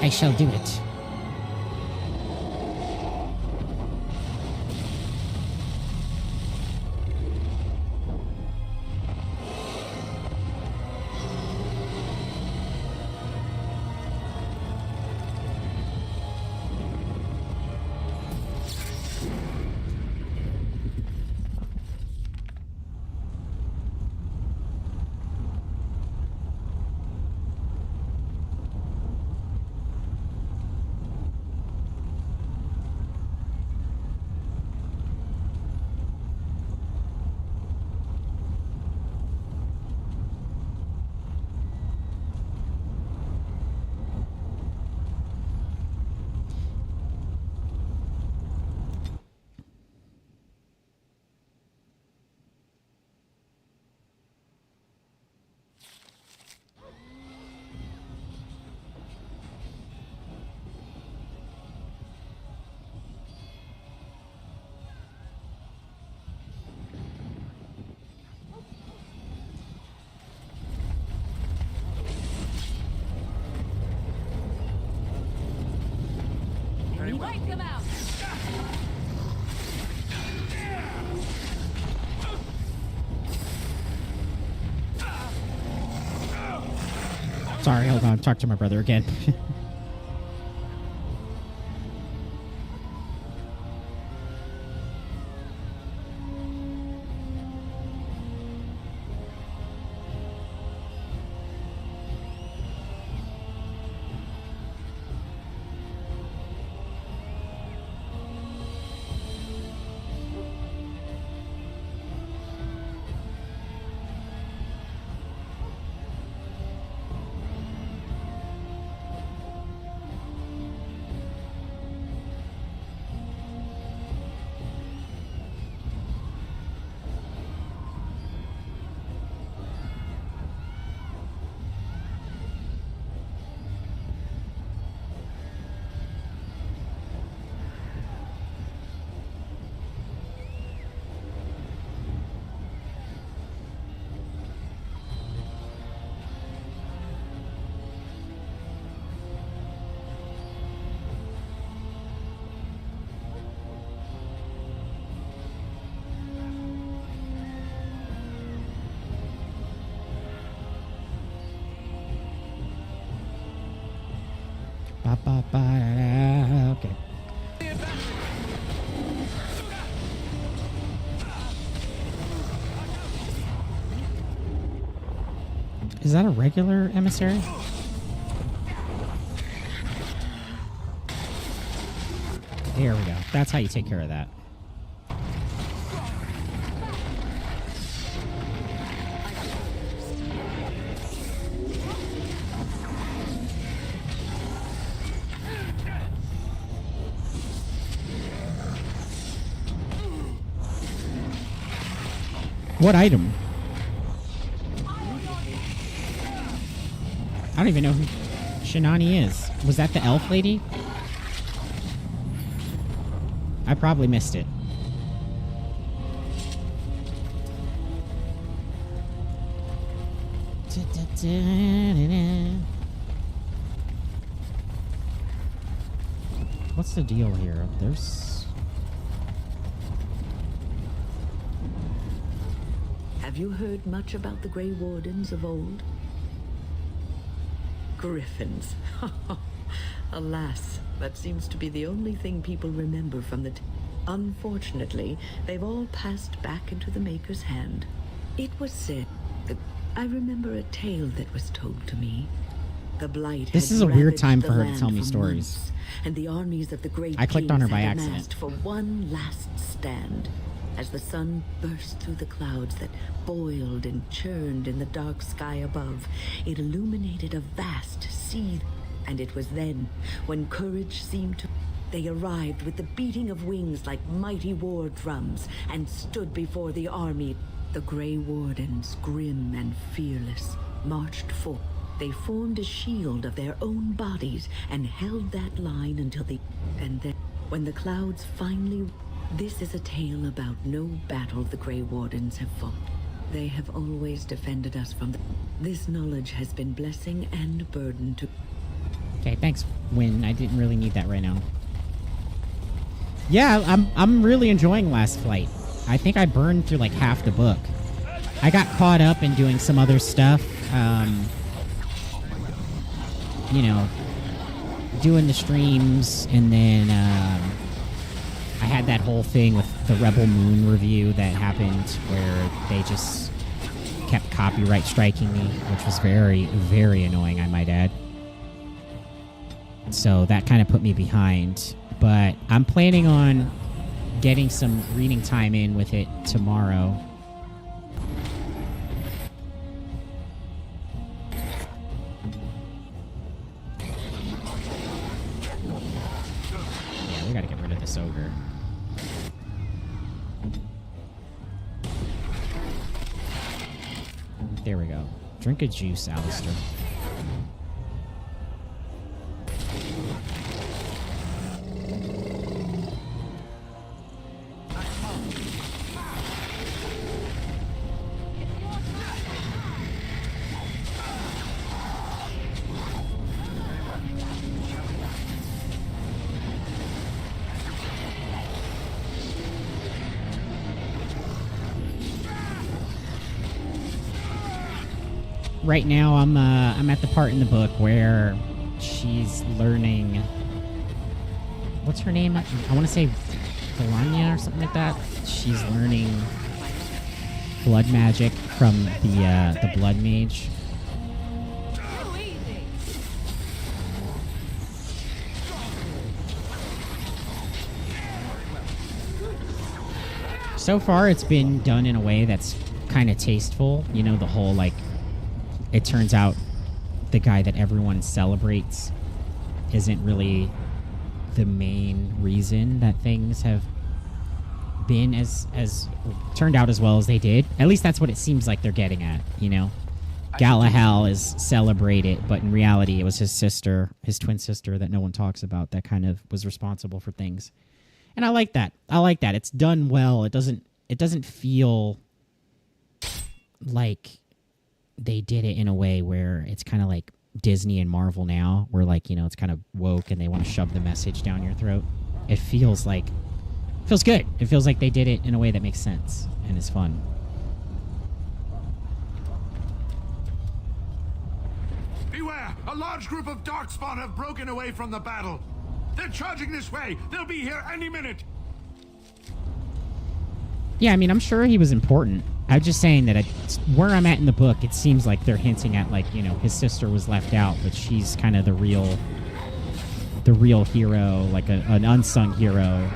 I shall do it. Wipe them out. Sorry, hold on. Talk to my brother again. Ba, ba, ba, da, da. Okay. Is that a regular emissary? There we go. That's how you take care of that. What item? I don't even know who Shinani is. Was that the elf lady? I probably missed it. What's the deal here? There's... Have you heard much about the Grey Wardens of old? Griffins. Alas, that seems to be the only thing people remember from the... Unfortunately, they've all passed back into the Maker's hand. It was said that... I remember a tale that was told to me. The blight. This is a weird time for her to tell me stories. Months, and the armies of the great I clicked on her by kings had accident. amassed for one last stand. As the sun burst through the clouds that boiled and churned in the dark sky above, it illuminated a vast sea. And it was then, when courage seemed to... They arrived with the beating of wings like mighty war drums and stood before the army. The Grey Wardens, grim and fearless, marched forth. They formed a shield of their own bodies and held that line until the... And then, when the clouds finally... This is a tale about no battle the Grey Wardens have fought. They have always defended us from the... This knowledge has been blessing and burden to... Okay, thanks, Win. I didn't really need that right now. Yeah, I'm really enjoying Last Flight. I think I burned through like half the book. I got caught up in doing some other stuff. You know, doing the streams, and then I had that whole thing with the Rebel Moon review that happened where they just kept copyright striking me, which was very, very annoying, I might add. So that kind of put me behind. But I'm planning on getting some reading time in with it tomorrow. Yeah, we gotta get rid of this ogre. There we go. Drink a juice, Alistair. Right now, I'm at the part in the book where she's learning. What's her name? I want to say Valanya or something like that. She's learning blood magic from the blood mage. So far, it's been done in a way that's kind of tasteful. You know, the whole like. It turns out the guy that everyone celebrates isn't really the main reason that things have been as turned out as well as they did. At least that's what it seems like they're getting at, you know. Galahal is celebrated, but in reality it was his sister, his twin sister that no one talks about, that kind of was responsible for things. And I like that. I like that. It's done well. It doesn't feel like they did it in a way where it's kind of like Disney and Marvel now, where like, you know, it's kind of woke and they want to shove the message down your throat. It feels good. It feels like they did it in a way that makes sense and is fun. Beware! A large group of Darkspawn have broken away from the battle. They're charging this way. They'll be here any minute. Yeah, I mean, I'm sure he was important. I'm just saying that where I'm at in the book, it seems like they're hinting at, like, you know, his sister was left out, but she's kind of the real hero, like an unsung hero.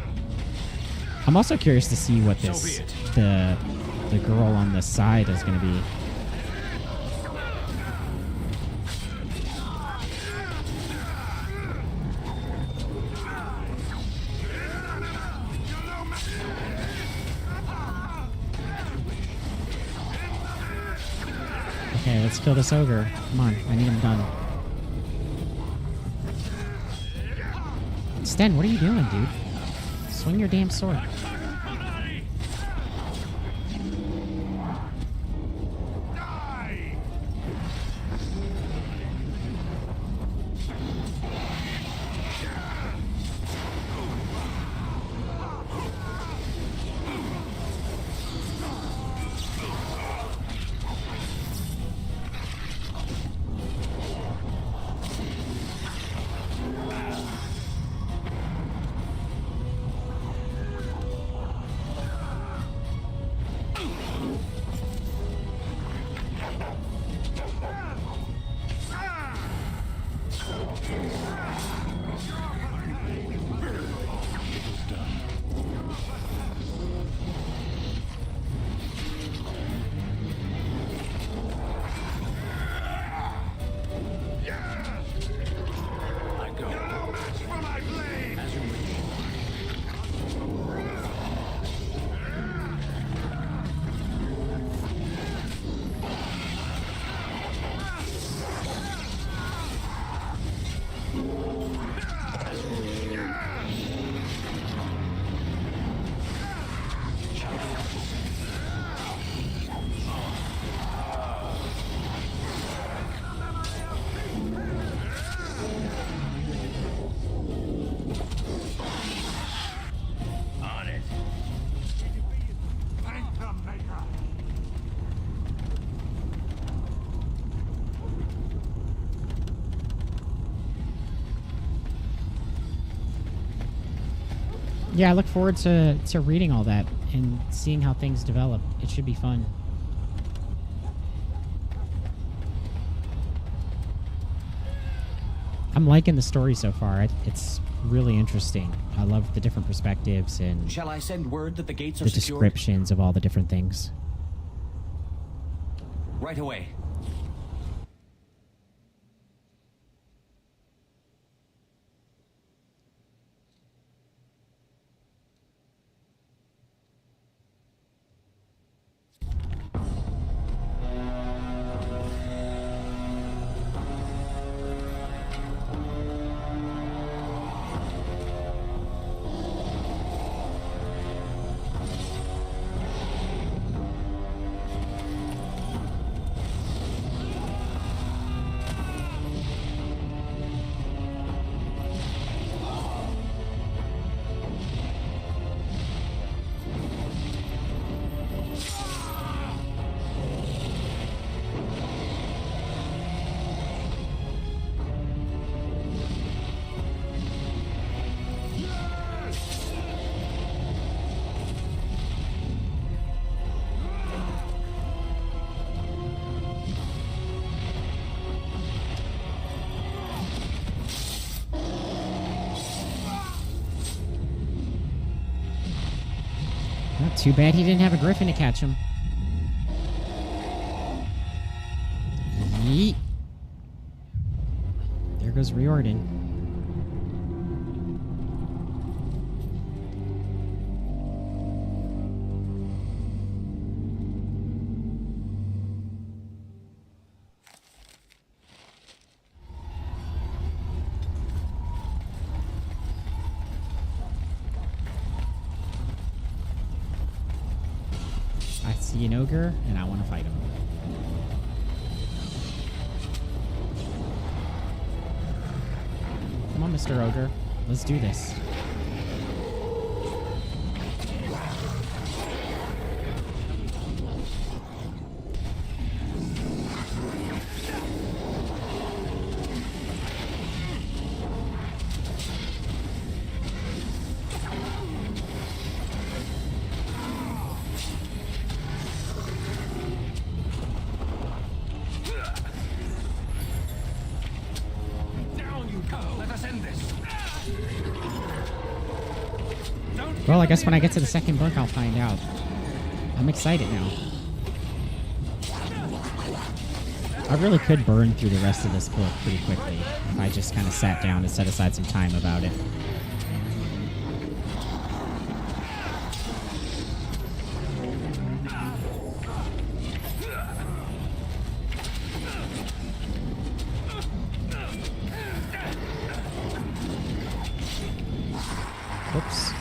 I'm also curious to see what this the girl on the side is going to be. Okay, let's kill this ogre. Come on, I need him done. Sten, what are you doing, dude? Swing your damn sword. Yeah, I look forward to reading all that and seeing how things develop. It should be fun. I'm liking the story so far. It's really interesting. I love the different perspectives and shall I send word that the gates are the secured? descriptions of all the different things. Right away. Well, too bad he didn't have a griffin to catch him. Yeet. There goes Riordan. I see an ogre, and I want to fight him. Come on, Mr. Ogre. Let's do this. Well, I guess when I get to the second book, I'll find out. I'm excited now. I really could burn through the rest of this book pretty quickly if I just kind of sat down and set aside some time about it. Oops.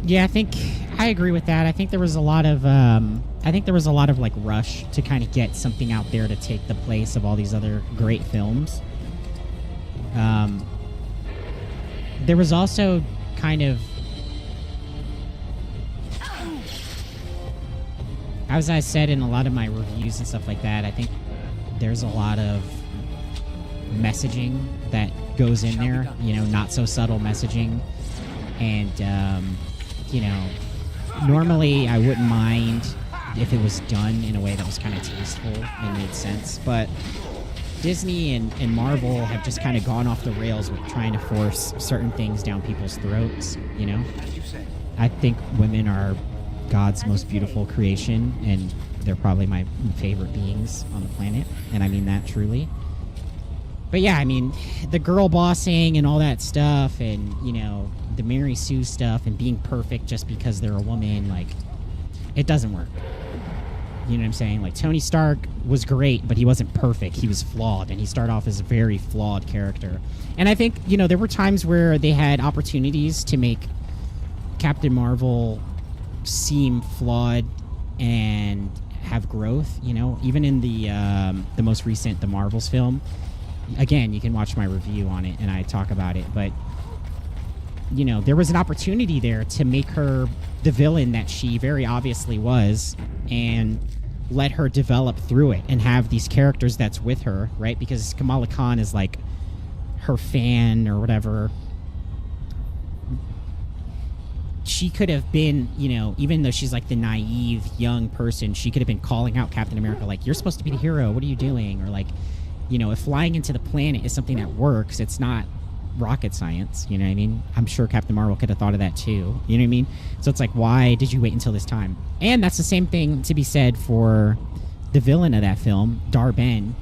Yeah, I agree with that. I think there was a lot of like rush to kind of get something out there to take the place of all these other great films. There was also kind of, as I said in a lot of my reviews and stuff like that, I think there's a lot of messaging that goes in there, you know, not so subtle messaging. And, you know, normally I wouldn't mind if it was done in a way that was kind of tasteful and made sense. But Disney and Marvel have just kind of gone off the rails with trying to force certain things down people's throats, you know? I think women are God's most beautiful creation, and they're probably my favorite beings on the planet, and I mean that truly. But yeah, I mean, the girl bossing and all that stuff, and, you know, the Mary Sue stuff and being perfect just because they're a woman, like, it doesn't work. You know what I'm saying? Like, Tony Stark was great, but he wasn't perfect. He was flawed, and he started off as a very flawed character. And I think, you know, there were times where they had opportunities to make Captain Marvel seem flawed and have growth, you know, even in the most recent The Marvels film. Again, you can watch my review on it, and I talk about it, but, you know, there was an opportunity there to make her the villain that she very obviously was, and let her develop through it and have these characters that's with her, right? Because Kamala Khan is like her fan or whatever. she could have been, you know, even though she's like the naive young person, she could have been calling out Captain America like, you're supposed to be the hero, what are you doing? Or like, you know, if flying into the planet is something that works, it's not rocket science, you know what I mean? I'm sure Captain Marvel could have thought of that too, you know what I mean? So it's like, why did you wait until this time? And that's the same thing to be said for the villain of that film, Dar-Ben.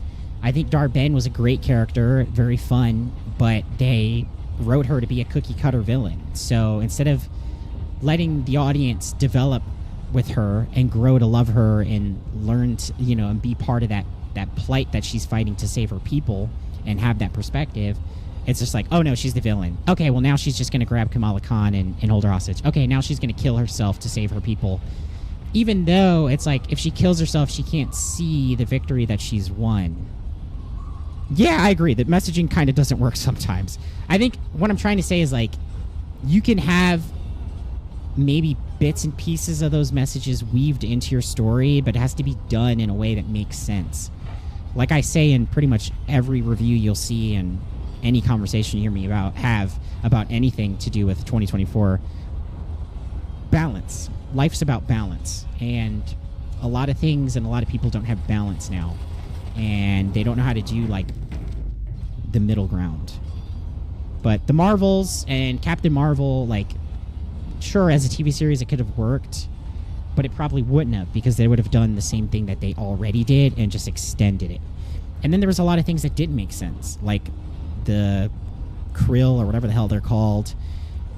I think Dar-Ben was a great character, very fun, but they wrote her to be a cookie cutter villain. So instead of letting the audience develop with her and grow to love her and learn to, you know, and be part of that plight that she's fighting to save her people and have that perspective, it's just like, oh no, she's the villain. Okay, well now she's just going to grab Kamala Khan and hold her hostage. Okay, now she's going to kill herself to save her people. Even though it's like, if she kills herself, she can't see the victory that she's won. Yeah, I agree. The messaging kind of doesn't work sometimes. I think what I'm trying to say is like, you can have maybe bits and pieces of those messages weaved into your story, but it has to be done in a way that makes sense. Like I say in pretty much every review you'll see and any conversation you hear me have about anything to do with 2024, balance. Life's about balance. And a lot of things and a lot of people don't have balance now. And they don't know how to do like the middle ground. But the Marvels and Captain Marvel, like, sure, as a TV series it could have worked, but it probably wouldn't have, because they would have done the same thing that they already did and just extended it. And then there was a lot of things that didn't make sense, like the Krill or whatever the hell they're called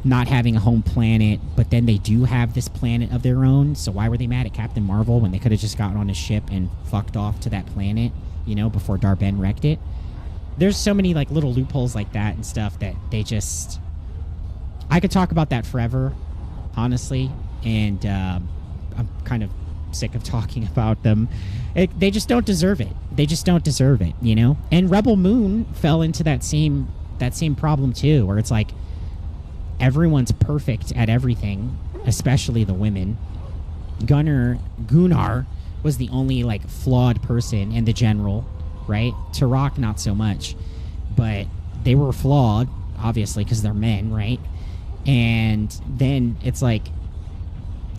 not having a home planet, but then they do have this planet of their own. So why were they mad at Captain Marvel when they could have just gotten on a ship and fucked off to that planet, you know, before Dar-Ben wrecked it? There's so many like little loopholes like that and stuff that they just... I could talk about that forever, honestly, and I'm kind of sick of talking about them. They just don't deserve it. They just don't deserve it, you know? And Rebel Moon fell into that same problem too, where it's like everyone's perfect at everything, especially the women. Gunnar was the only like flawed person, and the general, right? Turok not so much, but they were flawed, obviously, because they're men, right? And then it's like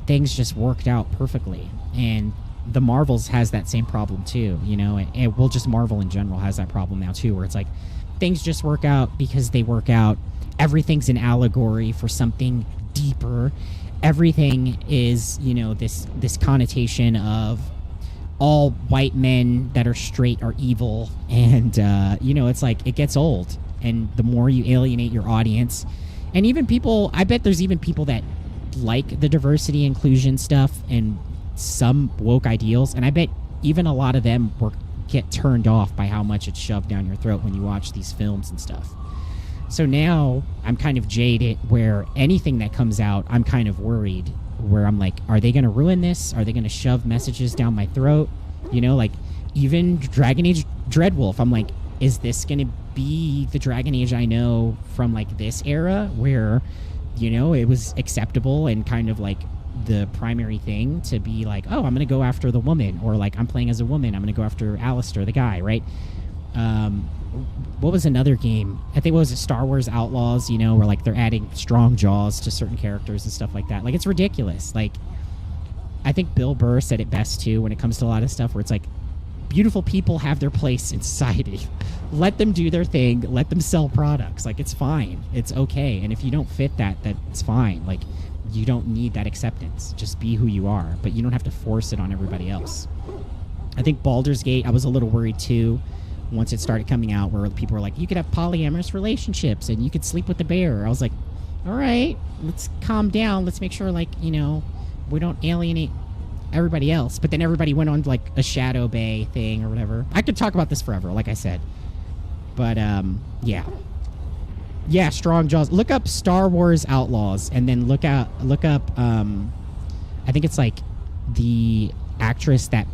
things just worked out perfectly. And the Marvels has that same problem too, you know, and well, just Marvel in general has that problem now too, where it's like things just work out because they work out. Everything's an allegory for something deeper. Everything is, you know, this connotation of all white men that are straight are evil. And, you know, it's like, it gets old. And the more you alienate your audience, and even people, I bet there's even people that like the diversity inclusion stuff and some woke ideals, and I bet even a lot of them get turned off by how much it's shoved down your throat when you watch these films and stuff. So now I'm kind of jaded, where anything that comes out, I'm kind of worried, where I'm like, are they going to ruin this? Are they going to shove messages down my throat? You know, like even Dragon Age Dreadwolf, I'm like, is this going to be the Dragon Age I know from like this era, where, you know, it was acceptable and kind of like the primary thing to be like, oh, I'm going to go after the woman, or like I'm playing as a woman, I'm going to go after Alistair, the guy, right? What was another game? I think, what was it, Star Wars Outlaws, you know, where like they're adding strong jaws to certain characters and stuff like that. Like, it's ridiculous. Like, I think Bill Burr said it best too when it comes to a lot of stuff, where it's like, beautiful people have their place in society. Let them do their thing. Let them sell products. Like, it's fine. It's okay. And if you don't fit that, that's fine. Like, you don't need that acceptance. Just be who you are. But you don't have to force it on everybody else. I think Baldur's Gate, I was a little worried too once it started coming out, where people were like, you could have polyamorous relationships and you could sleep with the bear. I was like, all right, let's calm down. Let's make sure, like, you know, we don't alienate everybody else. But then everybody went on like a Shadow Bay thing or whatever. I could talk about this forever, like I said. But yeah, strong jaws. Look up Star Wars Outlaws, and then look up I think it's like the actress that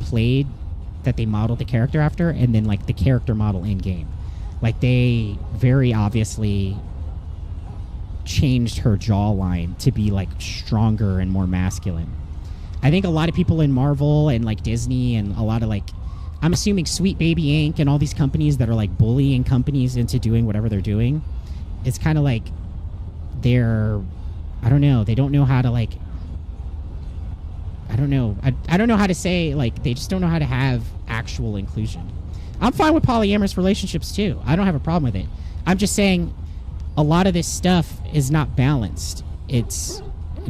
they modeled the character after, and then like the character model in game. Like, they very obviously changed her jawline to be like stronger and more masculine. I think a lot of people in Marvel and like Disney and a lot of like, I'm assuming Sweet Baby Inc. and all these companies that are like bullying companies into doing whatever they're doing, it's kind of like they're I don't know. They don't know how to, like, I don't know. I don't know how to say, like, they just don't know how to have actual inclusion. I'm fine with polyamorous relationships, too. I don't have a problem with it. I'm just saying a lot of this stuff is not balanced. It's,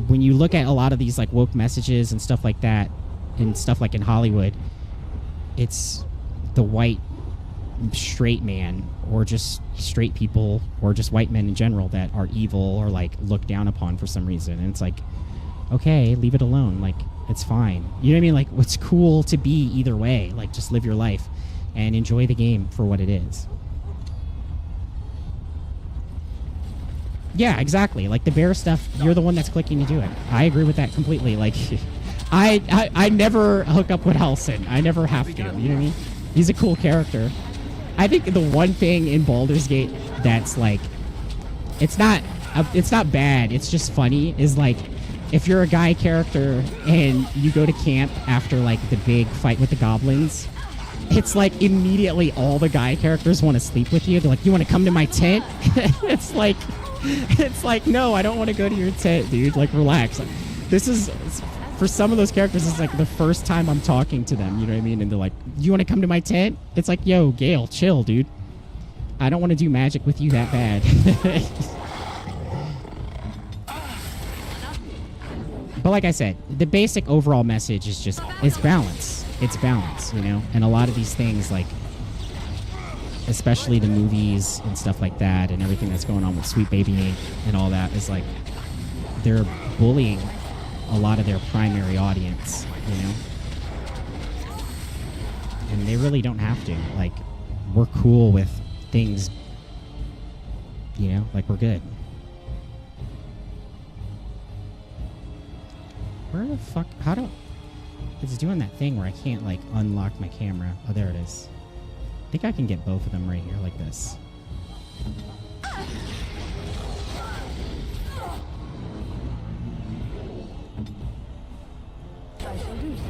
when you look at a lot of these, like, woke messages and stuff like that, and stuff like in Hollywood, it's the white straight man, or just straight people, or just white men in general that are evil or, like, looked down upon for some reason. And it's like, okay, leave it alone. Like, it's fine. You know what I mean? Like, it's cool to be either way. Like, just live your life and enjoy the game for what it is. Yeah, exactly. Like, the bear stuff, you're the one that's clicking to do it. I agree with that completely. Like, I never hook up with Halsin. I never have to. You know what I mean? He's a cool character. I think the one thing in Baldur's Gate that's, like, it's not bad, it's just funny, is, like, if you're a guy character and you go to camp after, like, the big fight with the goblins, it's like immediately all the guy characters want to sleep with you. They're like, you want to come to my tent? It's like, no, I don't want to go to your tent, dude. Like, relax. This is, for some of those characters, it's like the first time I'm talking to them, you know what I mean? And they're like, you want to come to my tent? It's like, yo, Gale, chill, dude. I don't want to do magic with you that bad. But like I said, the basic overall message is just, it's balance. It's balance, you know? And a lot of these things, like, especially the movies and stuff like that, and everything that's going on with Sweet Baby Inc. and all that, is like, they're bullying a lot of their primary audience, you know? And they really don't have to. Like, we're cool with things, you know? Like, we're good. Where the fuck? How do... It's doing that thing where I can't, like, unlock my camera. Oh, there it is. I think I can get both of them right here, like this. I shall do so.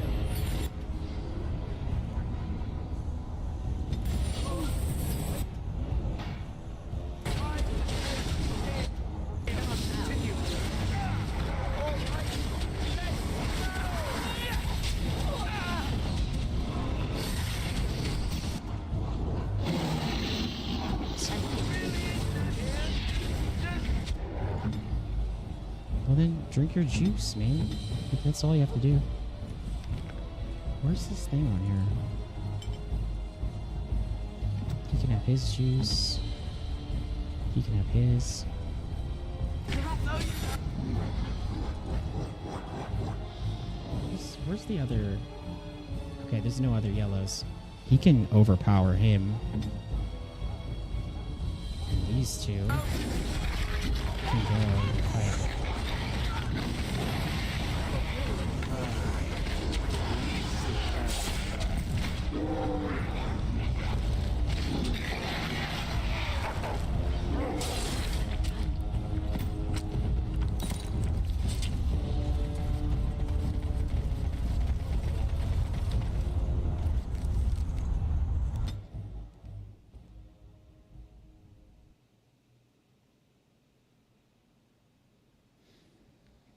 Well then, drink your juice, man. Like, that's all you have to do. Where's this thing on here? He can have his juice. He can have his. Where's the other... Okay, there's no other yellows. He can overpower him. And these two can go fight.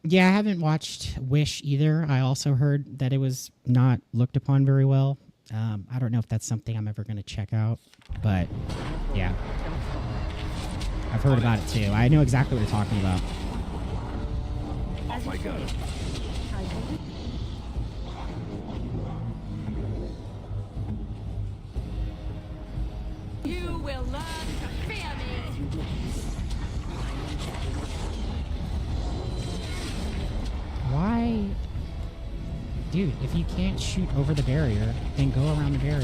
Yeah, I haven't watched Wish either. I also heard that it was not looked upon very well. I don't know if that's something I'm ever going to check out, but yeah. I've heard about it too. I know exactly what you're talking about. Oh my god. You will learn to fear me. Why? Dude, if you can't shoot over the barrier, then go around the barrier.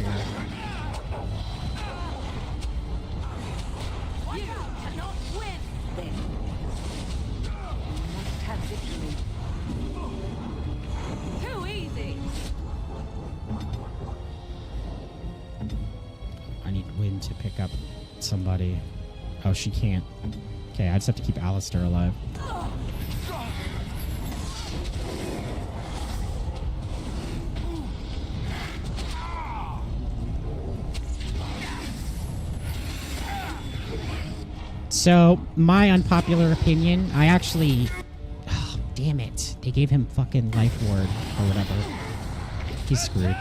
You cannot win. Then you must have victory. Too easy. I need Wynn to pick up somebody. Oh, she can't. Okay, I just have to keep Alistair alive. So, my unpopular opinion, I actually damn it. They gave him fucking life ward or whatever. He's screwed.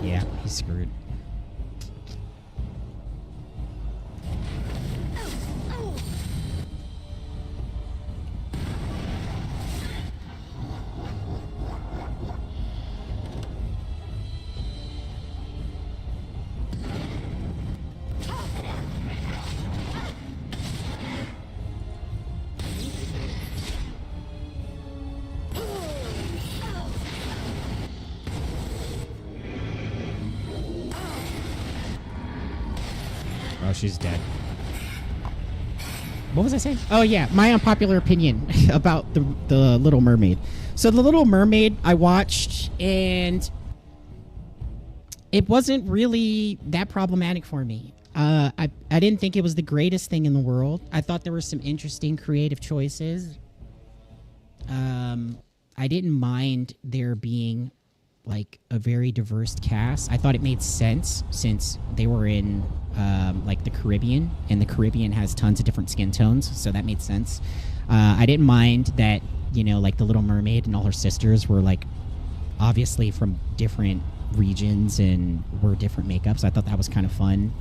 Yeah, he's screwed. Oh, she's dead. What was I saying? Oh, yeah, my unpopular opinion about the Little Mermaid. So the Little Mermaid I watched, and it wasn't really that problematic for me. I didn't think it was the greatest thing in the world. I thought there were some interesting creative choices. I didn't mind there being like a very diverse cast. I thought it made sense since they were in like the Caribbean, and the Caribbean has tons of different skin tones, so that made sense. I didn't mind that, you know, like the Little Mermaid and all her sisters were like obviously from different regions and were different makeups. I thought that was kind of fun.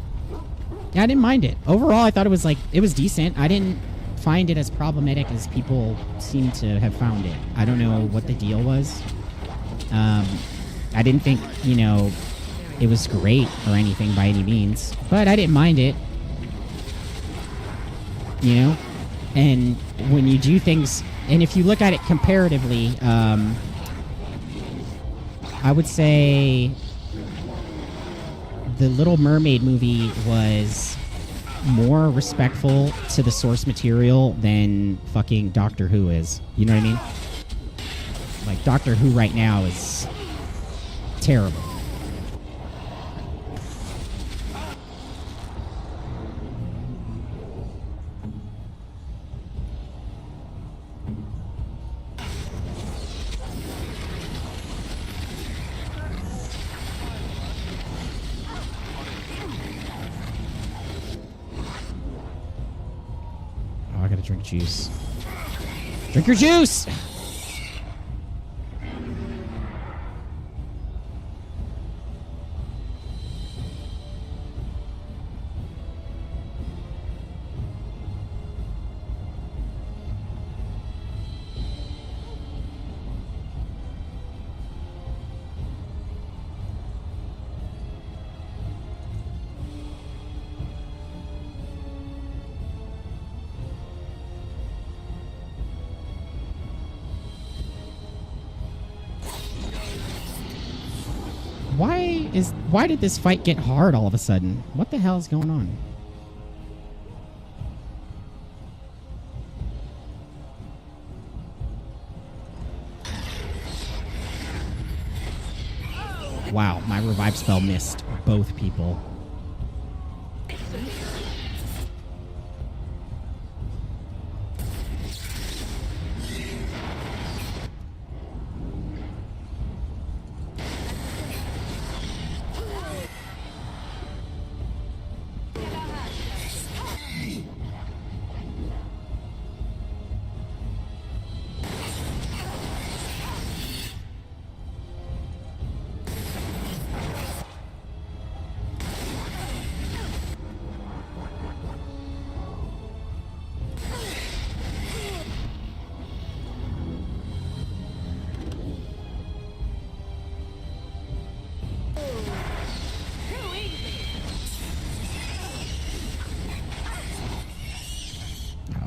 Yeah, I didn't mind it. Overall, I thought it was decent. I didn't find it as problematic as people seem to have found it. I don't know what the deal was. I didn't think, you know, it was great or anything by any means, but I didn't mind it. You know? And when you do things, and if you look at it comparatively, I would say the Little Mermaid movie was more respectful to the source material than fucking Doctor Who is. You know what I mean? Like, Doctor Who right now is terrible. Oh, I gotta drink juice. Drink your juice! Why did this fight get hard all of a sudden? What the hell is going on? Wow, my revive spell missed both people.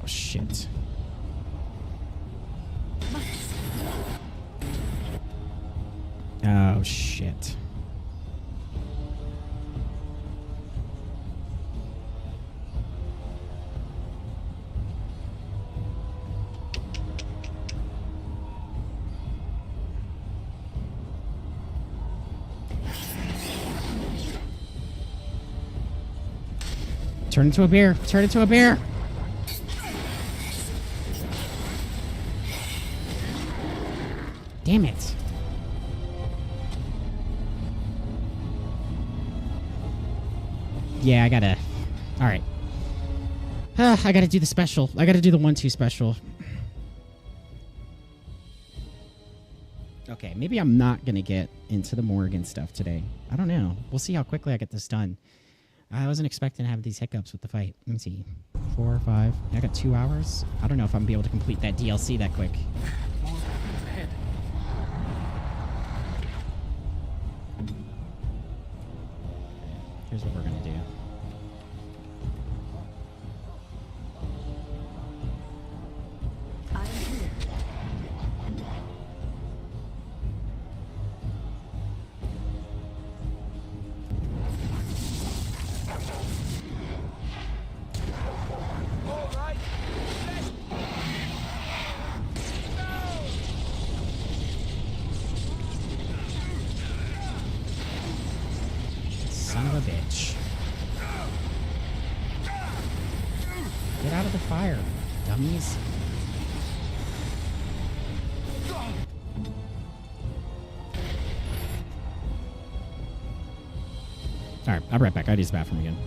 Shit. Oh, shit. Turn into a bear. Turn into a bear. Damn it. Yeah, I gotta... Alright. I gotta do the special. I gotta do the 1-2 special. Okay, maybe I'm not gonna get into the Morrigan stuff today. I don't know. We'll see how quickly I get this done. I wasn't expecting to have these hiccups with the fight. Let me see. 4 or 5. I got 2 hours. I don't know if I'm gonna be able to complete that DLC that quick. Ahead. Here's what we're gonna do. Son of a bitch. Get out of the fire, dummies. Alright, I'll be right back. I use the bathroom again.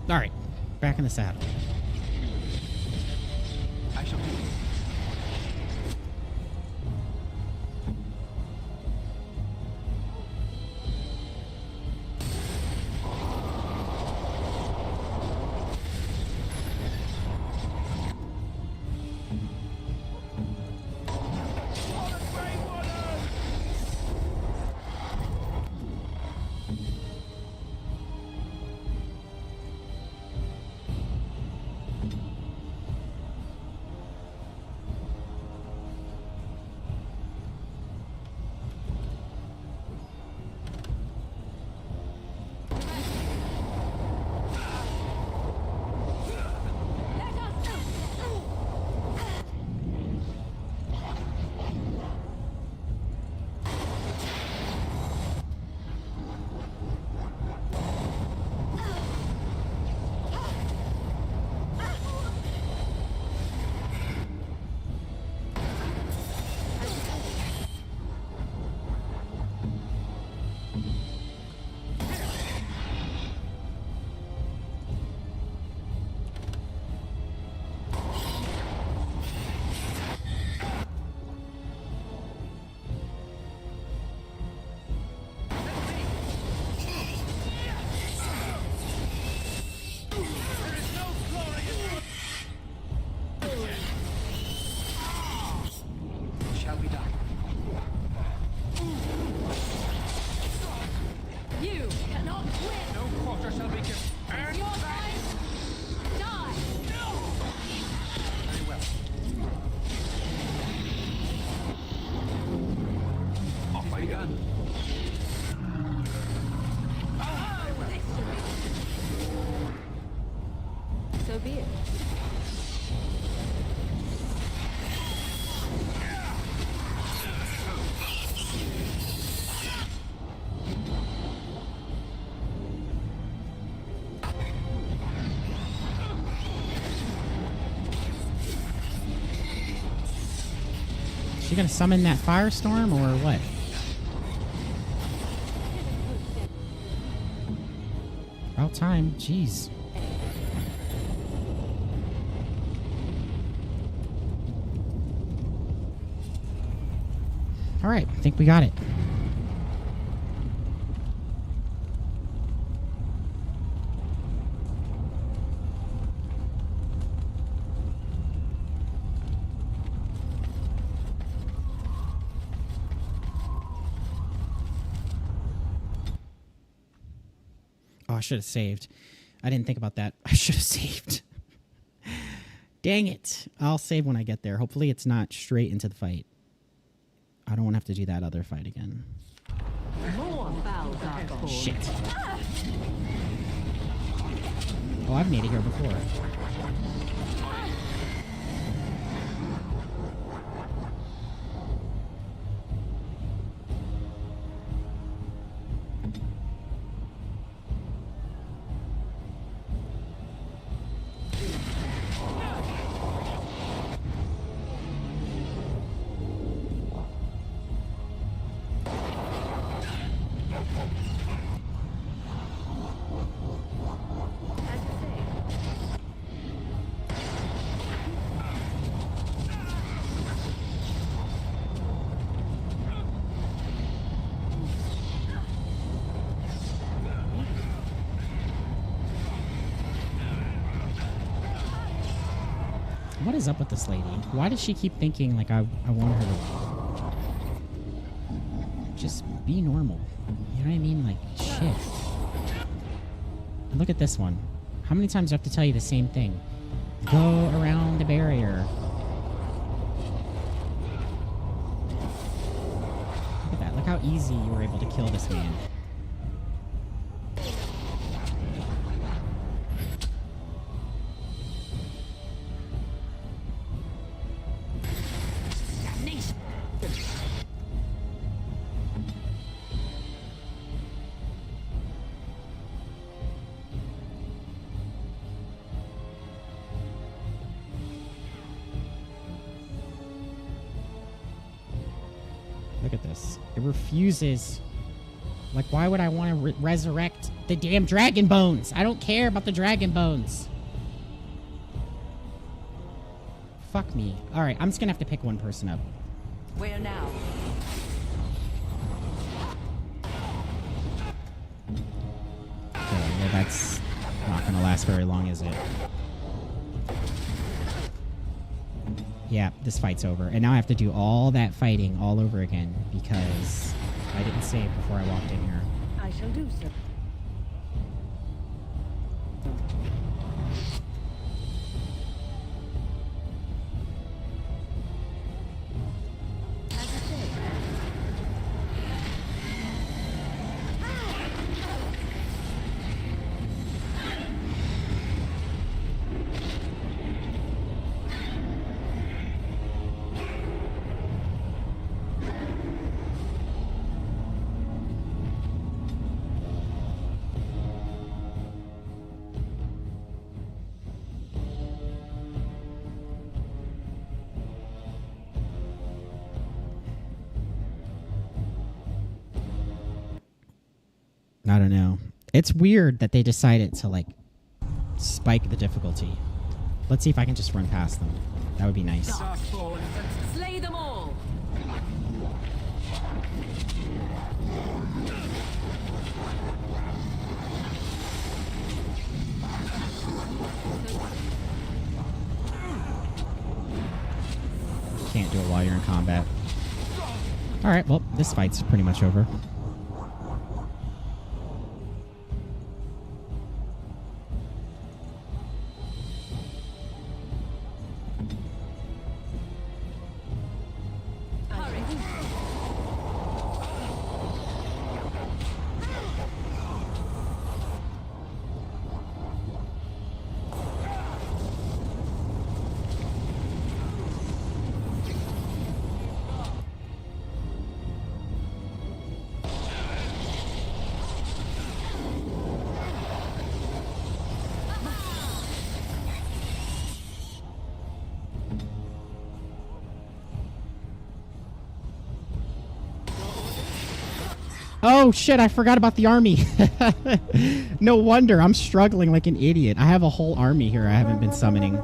Alright, back in the saddle. I shall do it. shall be done. You cannot win! No quarter shall be given. It's your time! Die! Very well. Off I go. So be it. She gonna summon that firestorm or what? About time, jeez. All right, I think we got it. Oh, I should have saved. I didn't think about that. I should have saved. Dang it. I'll save when I get there. Hopefully it's not straight into the fight. I don't want to have to do that other fight again. More foul darkspawn. Shit. Oh, I've made it here before. What is up with this lady? Why does she keep thinking like I want her to just be normal? You know what I mean? Like, shit. And look at this one. How many times do I have to tell you the same thing? Go around the barrier. Look at that. Look how easy you were able to kill this man. Look at this. It refuses. Like, why would I want to resurrect the damn dragon bones? I don't care about the dragon bones. Fuck me. Alright, I'm just gonna have to pick one person up. Where now? Okay, well, that's not gonna last very long, is it? Yeah, this fight's over. And now I have to do all that fighting all over again because I didn't save before I walked in here. I shall do so. I don't know. It's weird that they decided to, like, spike the difficulty. Let's see if I can just run past them. That would be nice. Slay them all! Can't do it while you're in combat. Alright, well, this fight's pretty much over. Oh shit, I forgot about the army. No wonder, I'm struggling like an idiot. I have a whole army here I haven't been summoning.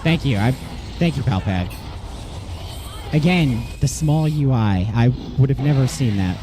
Thank you, thank you, Palpad. Again, the small UI. I would have never seen that.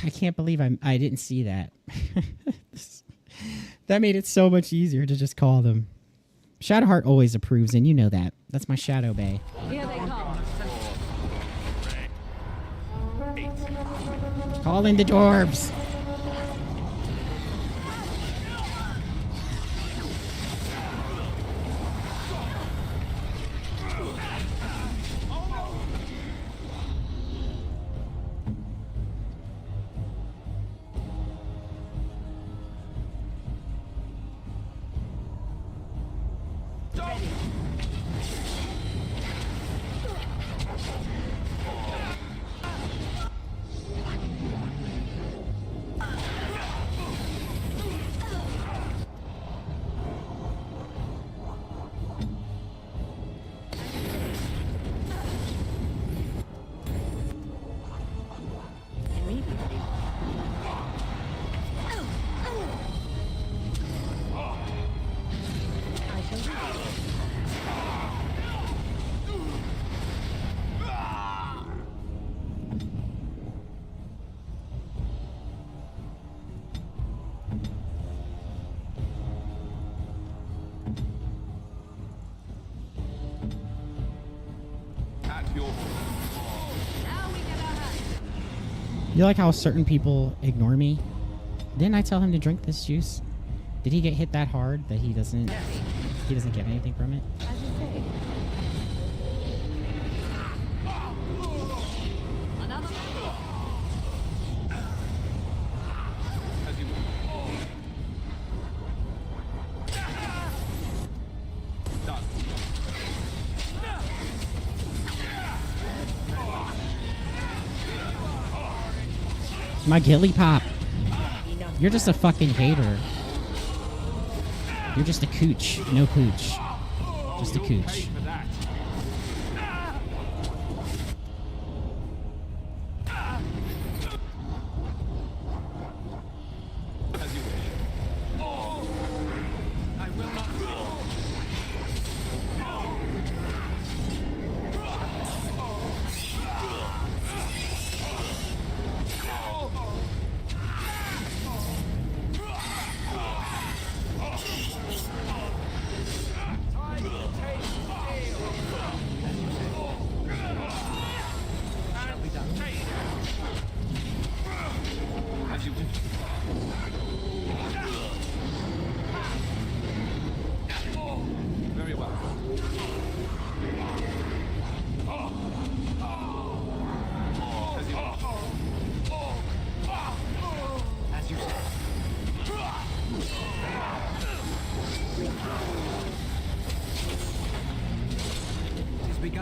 I can't believe I didn't see that. That made it so much easier to just call them. Shadowheart always approves, and you know that. That's my Shadow Bay. Here they come. Call in the dwarves. You like how certain people ignore me? Didn't I tell him to drink this juice? Did he get hit that hard that he doesn't get anything from it? As you say. My Gilly Pop. You're just a fucking hater. You're just a cooch. No pooch. Just a cooch.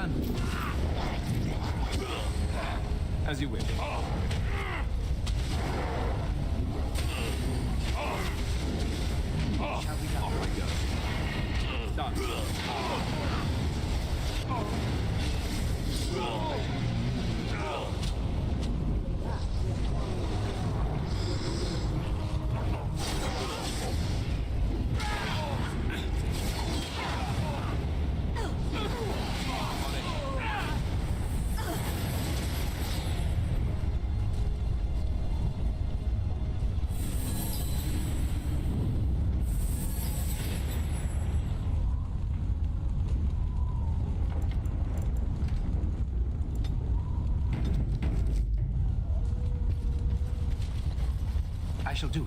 begun. As you wish. Shall we go? Done. I shall do it.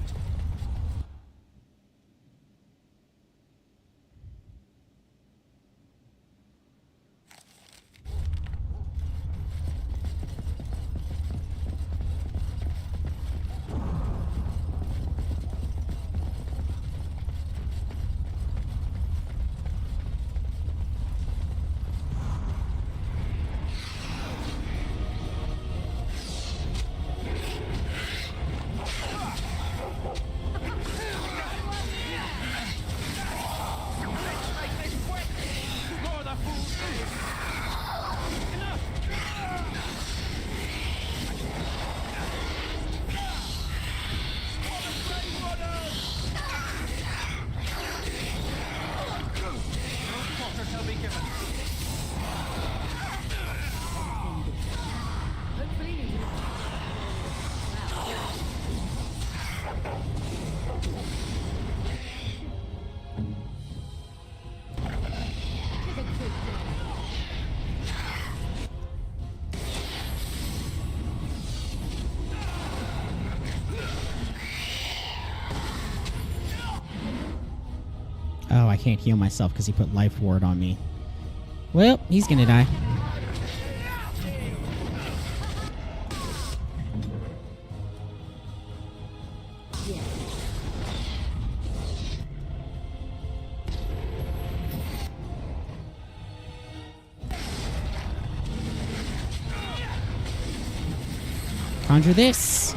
Oh, I can't heal myself because he put life ward on me. Well, he's gonna die. Conjure this.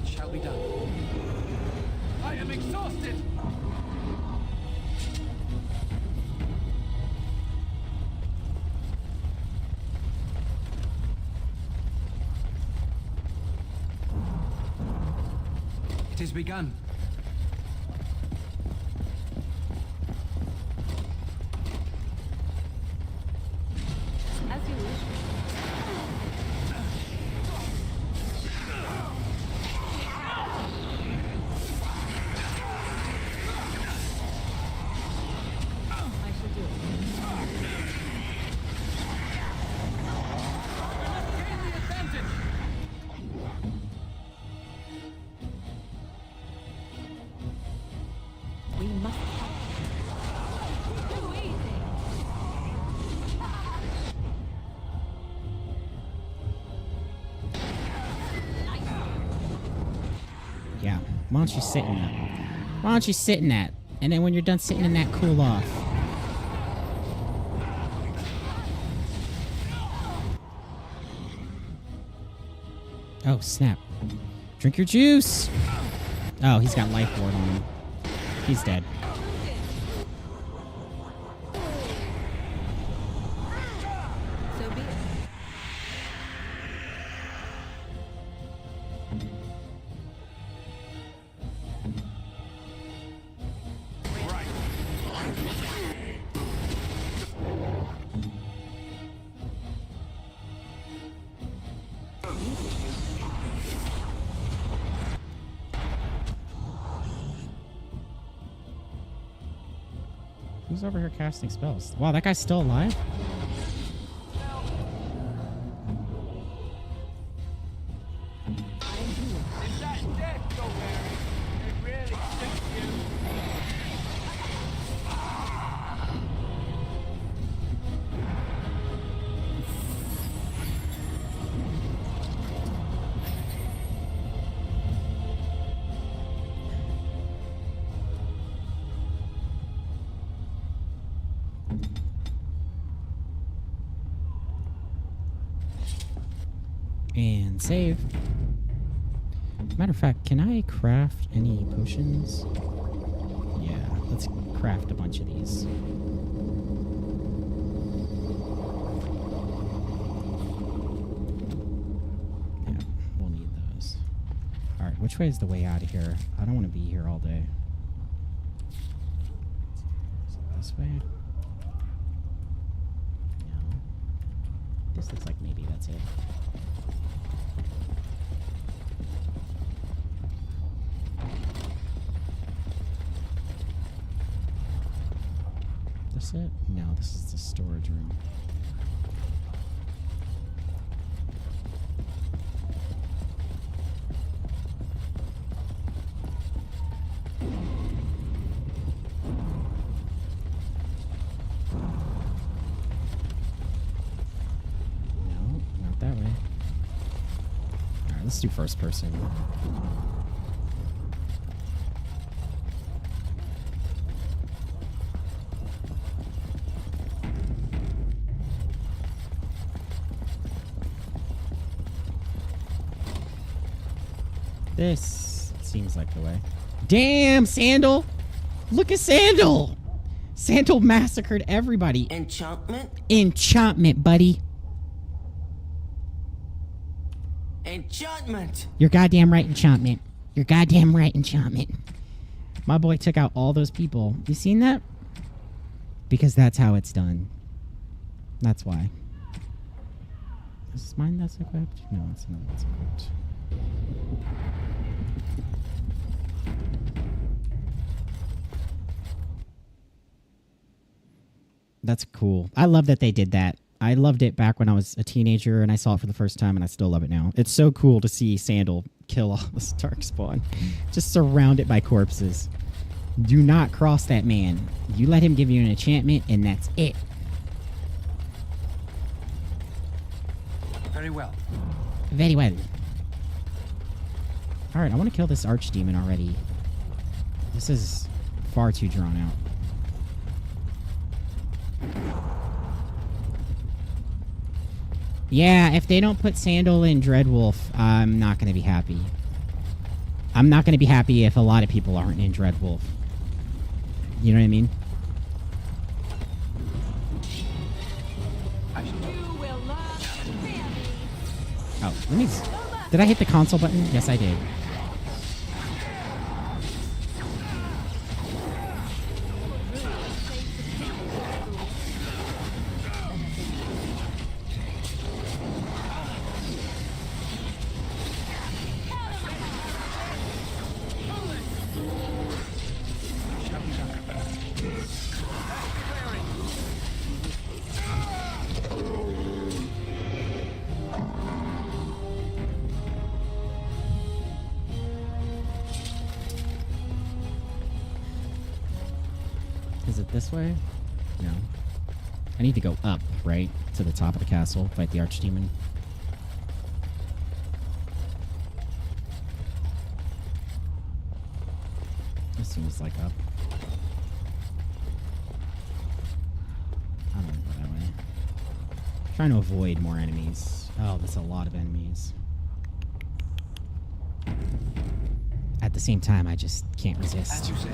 It shall be done. I am exhausted. It is begun. As you wish. I shall do it. We must too easy. Yeah. Why don't you sit in that? Why don't you sit in that? And then when you're done sitting in that, cool off. Oh, snap. Drink your juice! Oh, he's got life ward on him. He's dead. So be it. Who's over here casting spells? Wow, that guy's still alive? Is that dead, though, Mary? It really suits you. And save. Matter of fact, can I craft any potions? Yeah, let's craft a bunch of these. Yeah, we'll need those. Alright, which way is the way out of here? I don't want to be here all day. Is it this way? No. This looks like maybe that's it. This it? No, this is the storage room. No, not that way. Alright, let's do first person. This seems like the way. Damn, Sandal! Look at Sandal! Sandal massacred everybody. Enchantment? Enchantment, buddy. Enchantment! You're goddamn right, enchantment. You're goddamn right, enchantment. My boy took out all those people. You seen that? Because that's how it's done. That's why. Is this mine that's equipped? No, it's not. It's equipped. That's cool. I love that they did that. I loved it back when I was a teenager and I saw it for the first time and I still love it now. It's so cool to see Sandal kill all this darkspawn. Just surrounded by corpses. Do not cross that man. You let him give you an enchantment and that's it. Very well. Very well. Alright, I want to kill this Archdemon already. This is far too drawn out. Yeah, if they don't put Sandal in Dreadwolf, I'm not going to be happy. I'm not going to be happy if a lot of people aren't in Dreadwolf. You know what I mean? Oh, let me... Did I hit the console button? Yes, I did. Is it this way? No. I need to go up, right? To the top of the castle, fight the Archdemon. This seems like up. I don't want to go that way. Trying to avoid more enemies. Oh, there's a lot of enemies. At the same time, I just can't resist. As you say.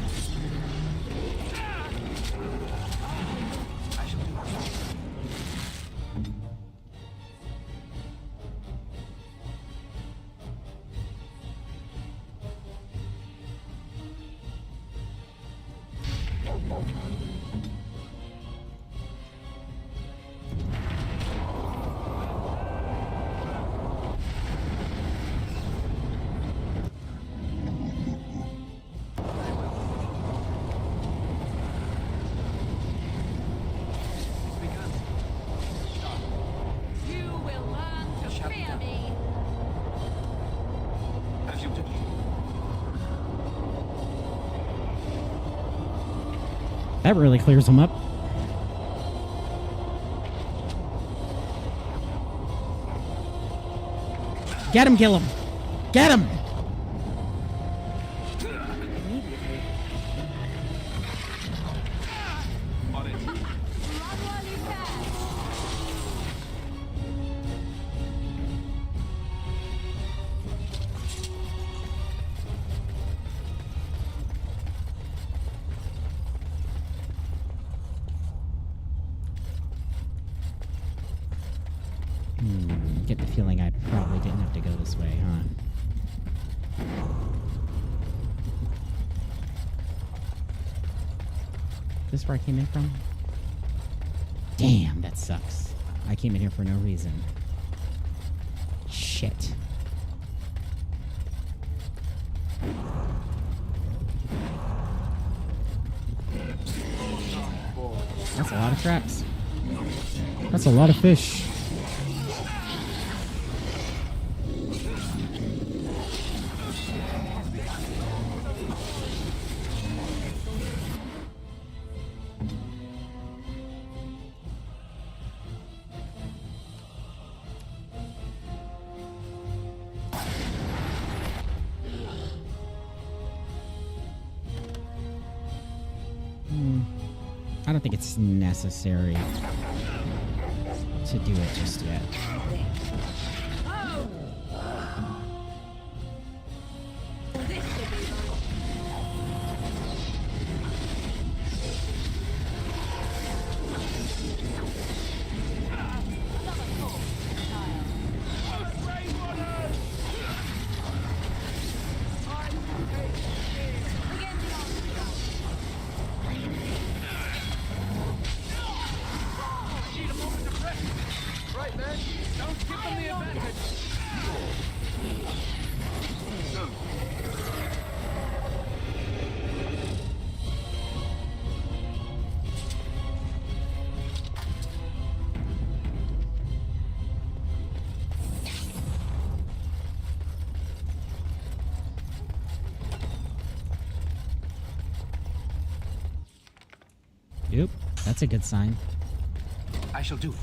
That really clears them up. Get him, Gillum. Get him! get the feeling I probably didn't have to go this way, huh? This is where I came in from? Damn, that sucks. I came in here for no reason. Shit. That's a lot of traps. That's a lot of fish. I don't think it's necessary to do it just yet. Yep, that's a good sign. I shall do it.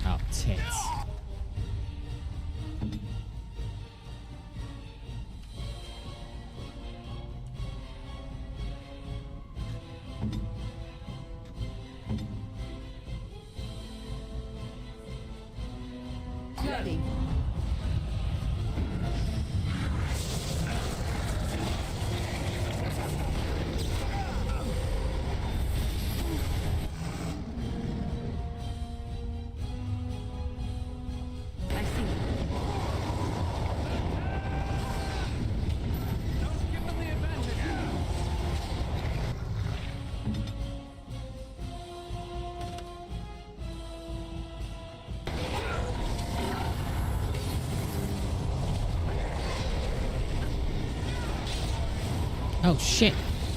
Oh, tits. Ready. Oh shit!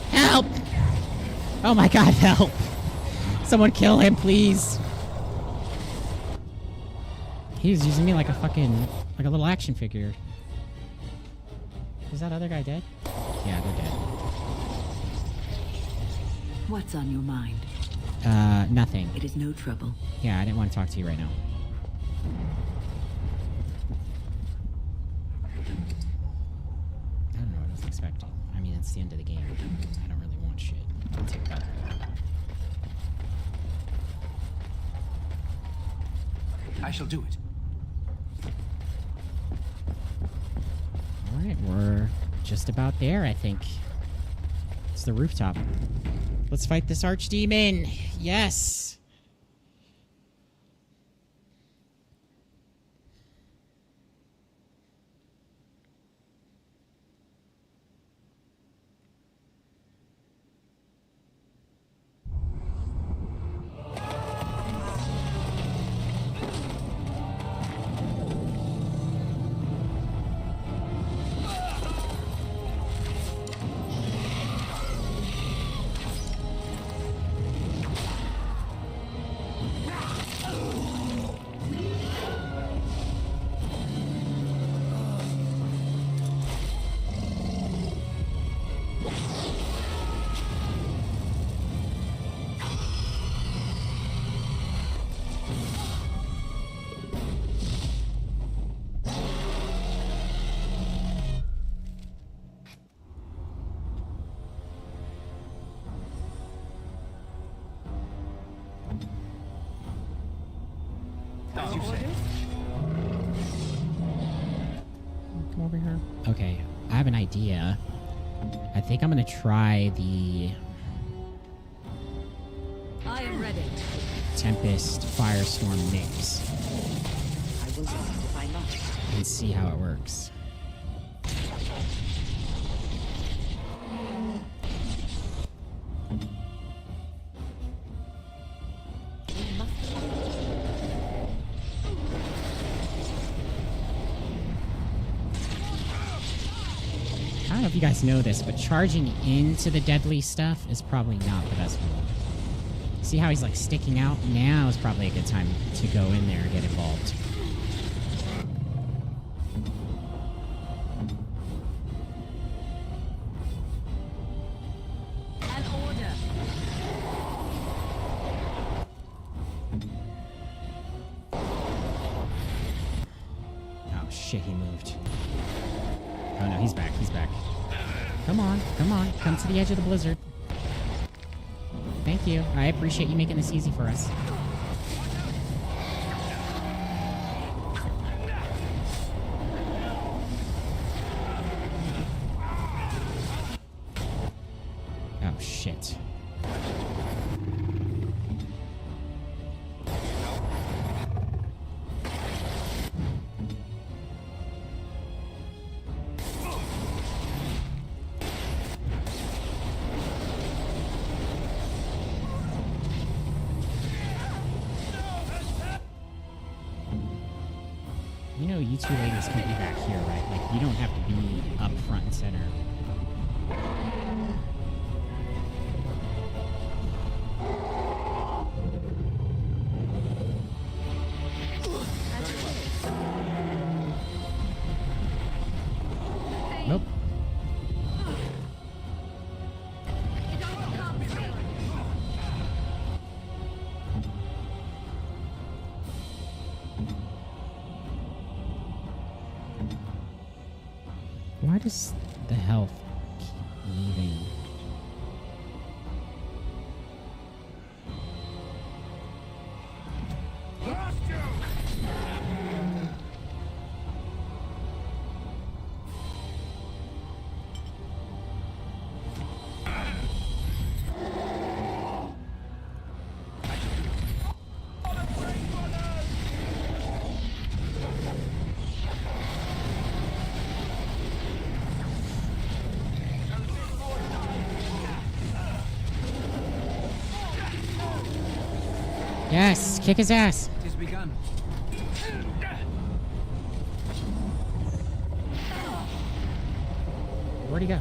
Help! Oh my god, help! Someone kill him, please! He's using me like a fucking, like a little action figure. Is that other guy dead? Yeah, they're dead. What's on your mind? Nothing. It is no trouble. Yeah, I didn't want to talk to you right now. I don't know what I was expecting. I mean, it's the end of the game. I don't really want shit. I'll take that. I shall do it. Alright, we're just about there, I think. It's the rooftop. Let's fight this Archdemon! Yes! As you say. Come over here. Okay, I have an idea. I think I'm gonna try the I am ready. Tempest Firestorm mix I will listen if I must. and see how it works. I don't know if you guys know this, but charging into the deadly stuff is probably not the best move. See how he's like sticking out? Now is probably a good time to go in there and get involved. An order. Oh shit, he moved. Oh no, he's back, he's back. Come on, come to the edge of the blizzard. Thank you. I appreciate you making this easy for us. Oh shit. You know you two ladies can be back here, right? Like, you don't have to be up front and center. Nope. Why does the health keep leaving? Yes, kick his ass. It has begun. Where'd he go?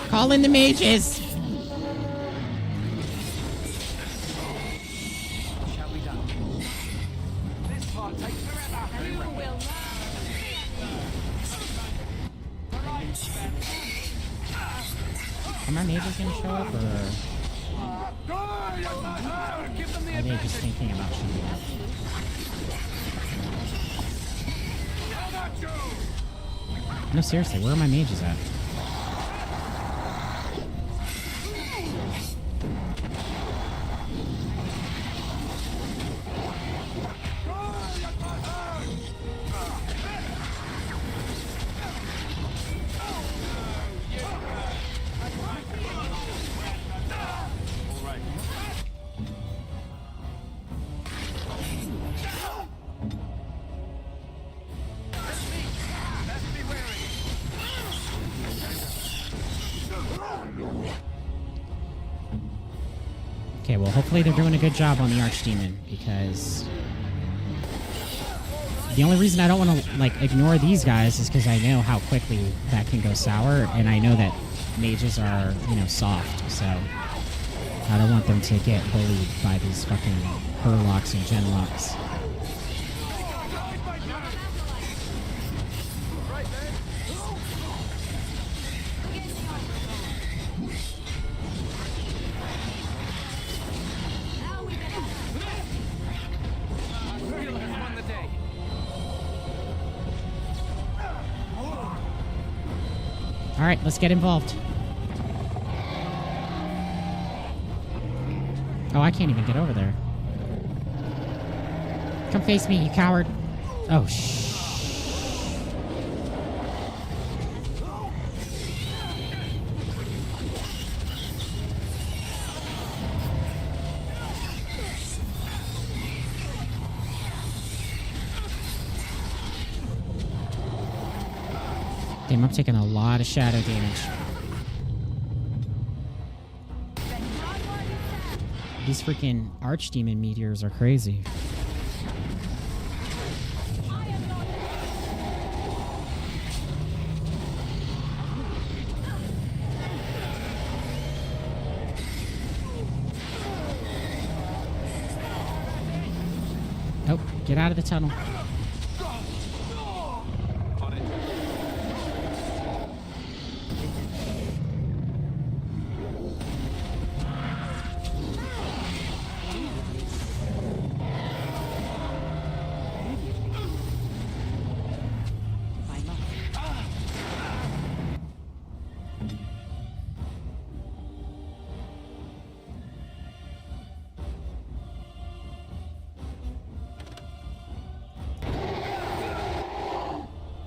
Call in the mages! Shall be done. This part takes forever. You will Are my mages gonna show up, or are they just thinking about showing up? No, seriously, where are my mages at? Okay, well, hopefully they're doing a good job on the Archdemon, because the only reason I don't want to, like, ignore these guys is because I know how quickly that can go sour, and I know that mages are, you know, soft, so I don't want them to get bullied by these fucking Hurlocks and Genlocks. Alright, let's get involved. Oh, I can't even get over there. Come face me, you coward. Oh, shh. Damn, I'm taking a lot of shadow damage. These freaking Archdemon meteors are crazy. Oh, get out of the tunnel.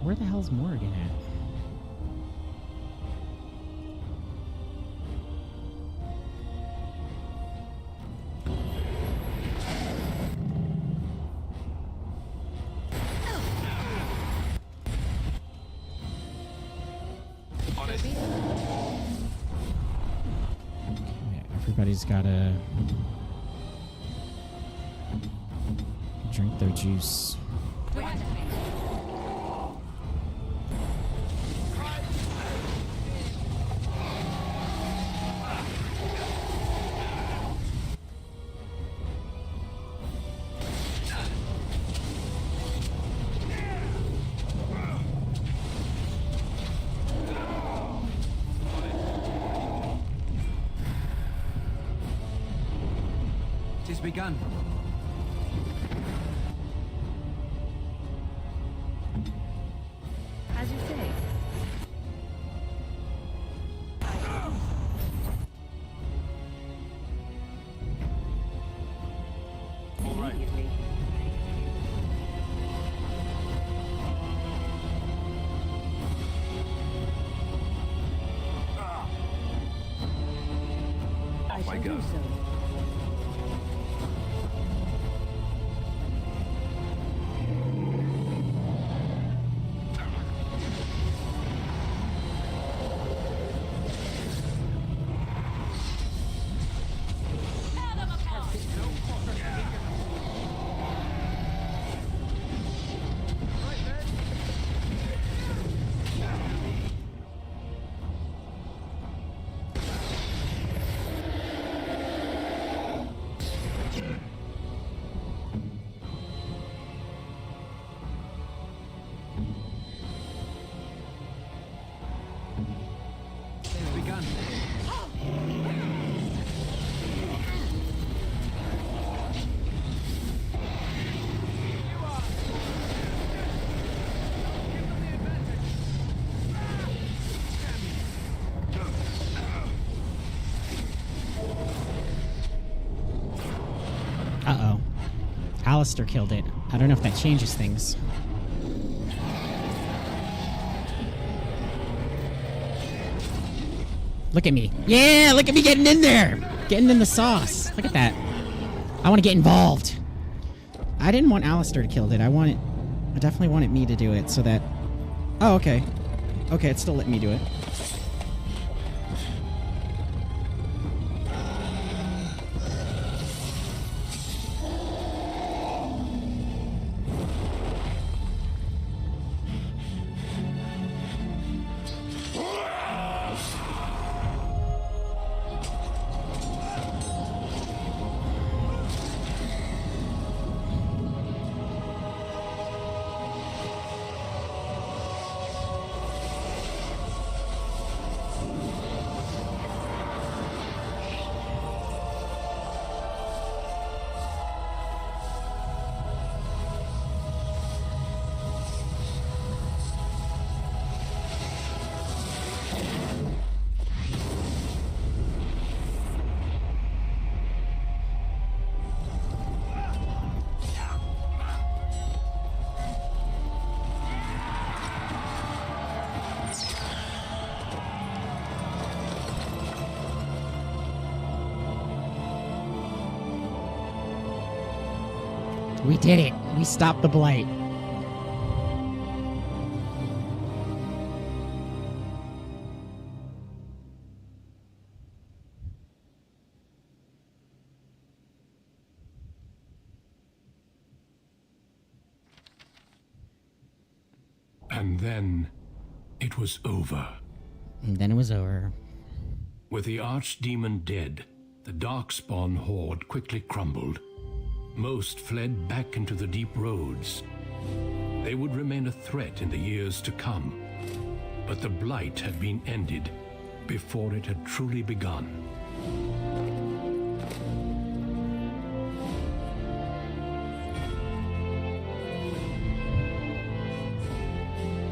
Where the hell's Morrigan at? Yeah, everybody's gotta drink their juice. Tis begun. As you say. Immediately. I shall do so. Uh-oh. Alistair killed it. I don't know if that changes things. Look at me. Yeah, look at me getting in there. Getting in the sauce. Look at that. I want to get involved. I didn't want Alistair to kill it. I definitely wanted me to do it so that... Oh, okay. Okay, it's still letting me do it. We did it. We stopped the blight. And then it was over. And then it was over. With the Archdemon dead, the Darkspawn horde quickly crumbled. Most fled back into the deep roads. They would remain a threat in the years to come. But the blight had been ended before it had truly begun.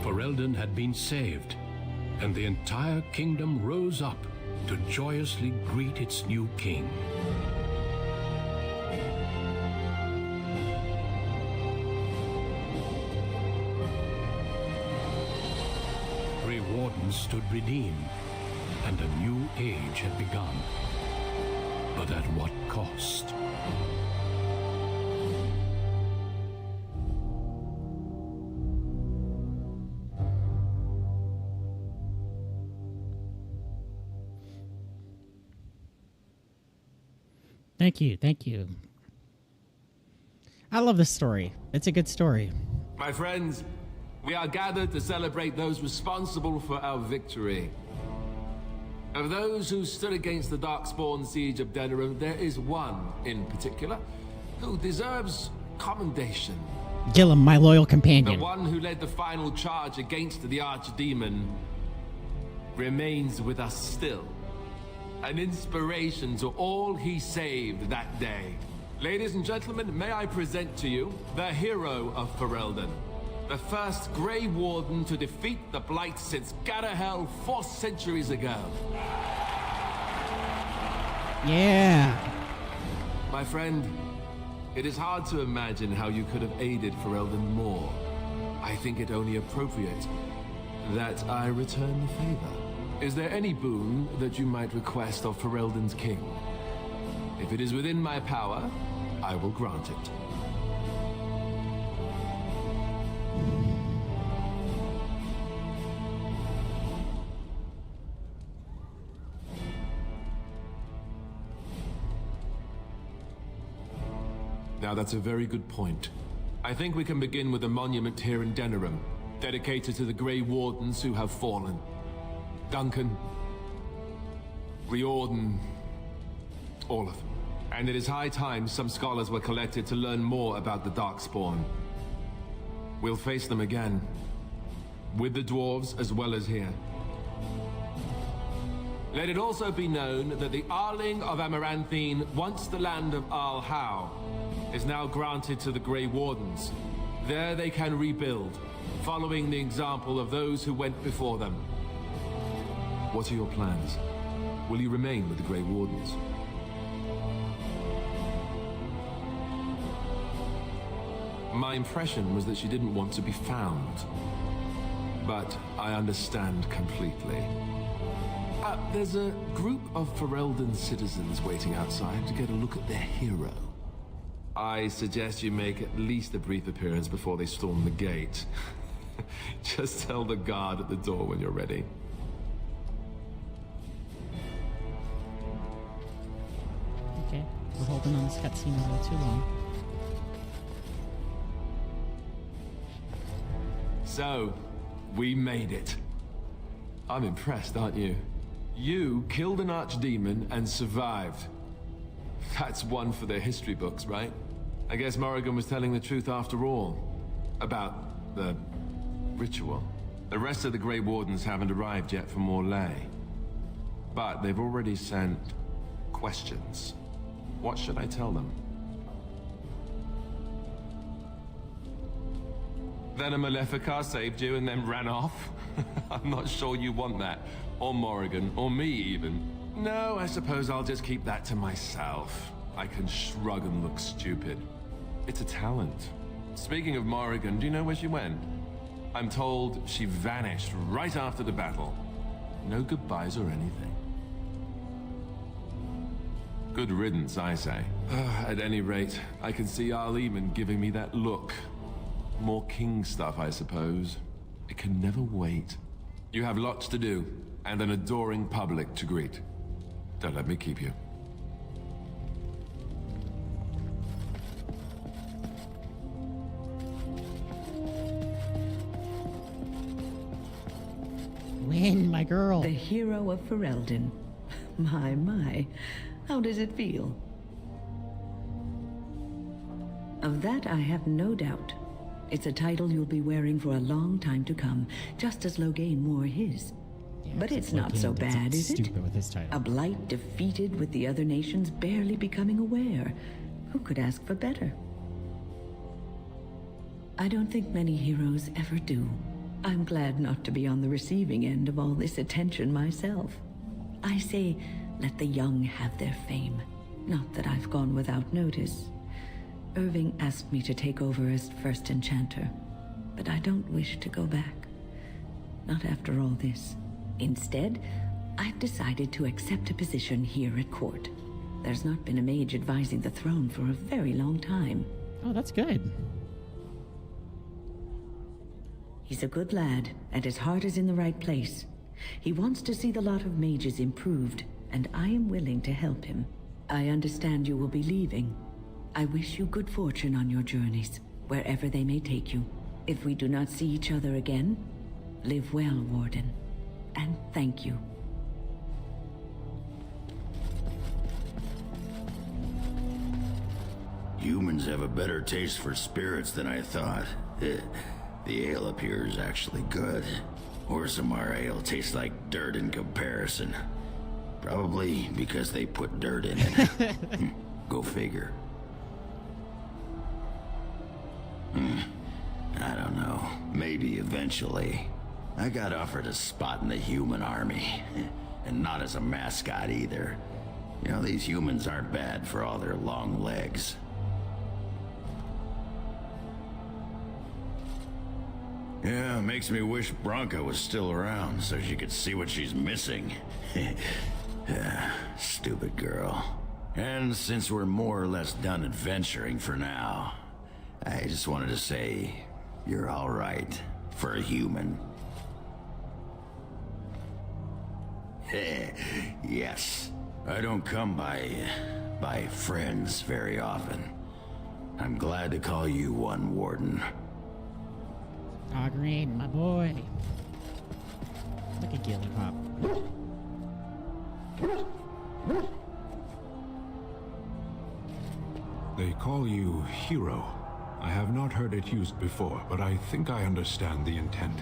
Ferelden had been saved, and the entire kingdom rose up to joyously greet its new king. Grey Wardens stood redeemed, and a new age had begun. But at what cost? Thank you, thank you. I love this story. It's a good story. My friends, we are gathered to celebrate those responsible for our victory. Of those who stood against the Darkspawn siege of Denerim, there is one in particular who deserves commendation. Gillum, my loyal companion. The one who led the final charge against the Archdemon remains with us still. An inspiration to all he saved that day. Ladies and gentlemen, may I present to you the hero of Ferelden, the first Grey Warden to defeat the Blight since Garahel 4 centuries ago. Yeah. My friend, it is hard to imagine how you could have aided Ferelden more. I think it only appropriate that I return the favor. Is there any boon that you might request of Ferelden's king? If it is within my power, I will grant it. Now that's a very good point. I think we can begin with a monument here in Denerim, dedicated to the Grey Wardens who have fallen. Duncan, Riordan, all of them. And it is high time some scholars were collected to learn more about the Darkspawn. We'll face them again, with the dwarves as well as here. Let it also be known that the Arling of Amaranthine, once the land of Arlhow, is now granted to the Grey Wardens. There they can rebuild, following the example of those who went before them. What are your plans? Will you remain with the Grey Wardens? My impression was that she didn't want to be found. But I understand completely. There's a group of Ferelden citizens waiting outside to get a look at their hero. I suggest you make at least a brief appearance before they storm the gate. Just tell the guard at the door when you're ready. Okay, we're holding on this cutscene a little too long. So, we made it. I'm impressed, aren't you? You killed an archdemon and survived. That's one for their history books, right? I guess Morrigan was telling the truth after all. About the ritual. The rest of the Grey Wardens haven't arrived yet from Morley. But they've already sent questions. What should I tell them? Then a Maleficar saved you and then ran off? I'm not sure you want that. Or Morrigan, or me even. No, I suppose I'll just keep that to myself. I can shrug and look stupid. It's a talent. Speaking of Morrigan, do you know where she went? I'm told she vanished right after the battle. No goodbyes or anything. Good riddance, I say. At any rate, I can see Arleman giving me that look. More king stuff, I suppose. I can never wait. You have lots to do, and an adoring public to greet. Don't let me keep you. Win, my girl. The hero of Ferelden. My. How does it feel? Of that I have no doubt. It's a title you'll be wearing for a long time to come, just as Loghain wore his. Yeah, but it's not so bad, is it? Stupid with his title. A blight defeated with the other nations barely becoming aware. Who could ask for better? I don't think many heroes ever do. I'm glad not to be on the receiving end of all this attention myself. I say, let the young have their fame. Not that I've gone without notice. Irving asked me to take over as first enchanter, but I don't wish to go back. Not after all this. Instead, I've decided to accept a position here at court. There's not been a mage advising the throne for a very long time. Oh, that's good. He's a good lad, and his heart is in the right place. He wants to see the lot of mages improved, and I am willing to help him. I understand you will be leaving. I wish you good fortune on your journeys, wherever they may take you. If we do not see each other again, live well, Warden, and thank you. Humans have a better taste for spirits than I thought. The ale up here is actually good. Orzammar ale tastes like dirt in comparison. Probably because they put dirt in it. Go figure. I don't know. Maybe eventually. I got offered a spot in the human army. And not as a mascot either. You know, these humans aren't bad for all their long legs. Yeah, makes me wish Bronca was still around so she could see what she's missing. Stupid girl. And since we're more or less done adventuring for now, I just wanted to say, you're all right for a human. Yes, I don't come by friends very often. I'm glad to call you one, Warden. Aw, Green, my boy. Look at Gilly Pop. They call you hero. I have not heard it used before, but I think I understand the intent.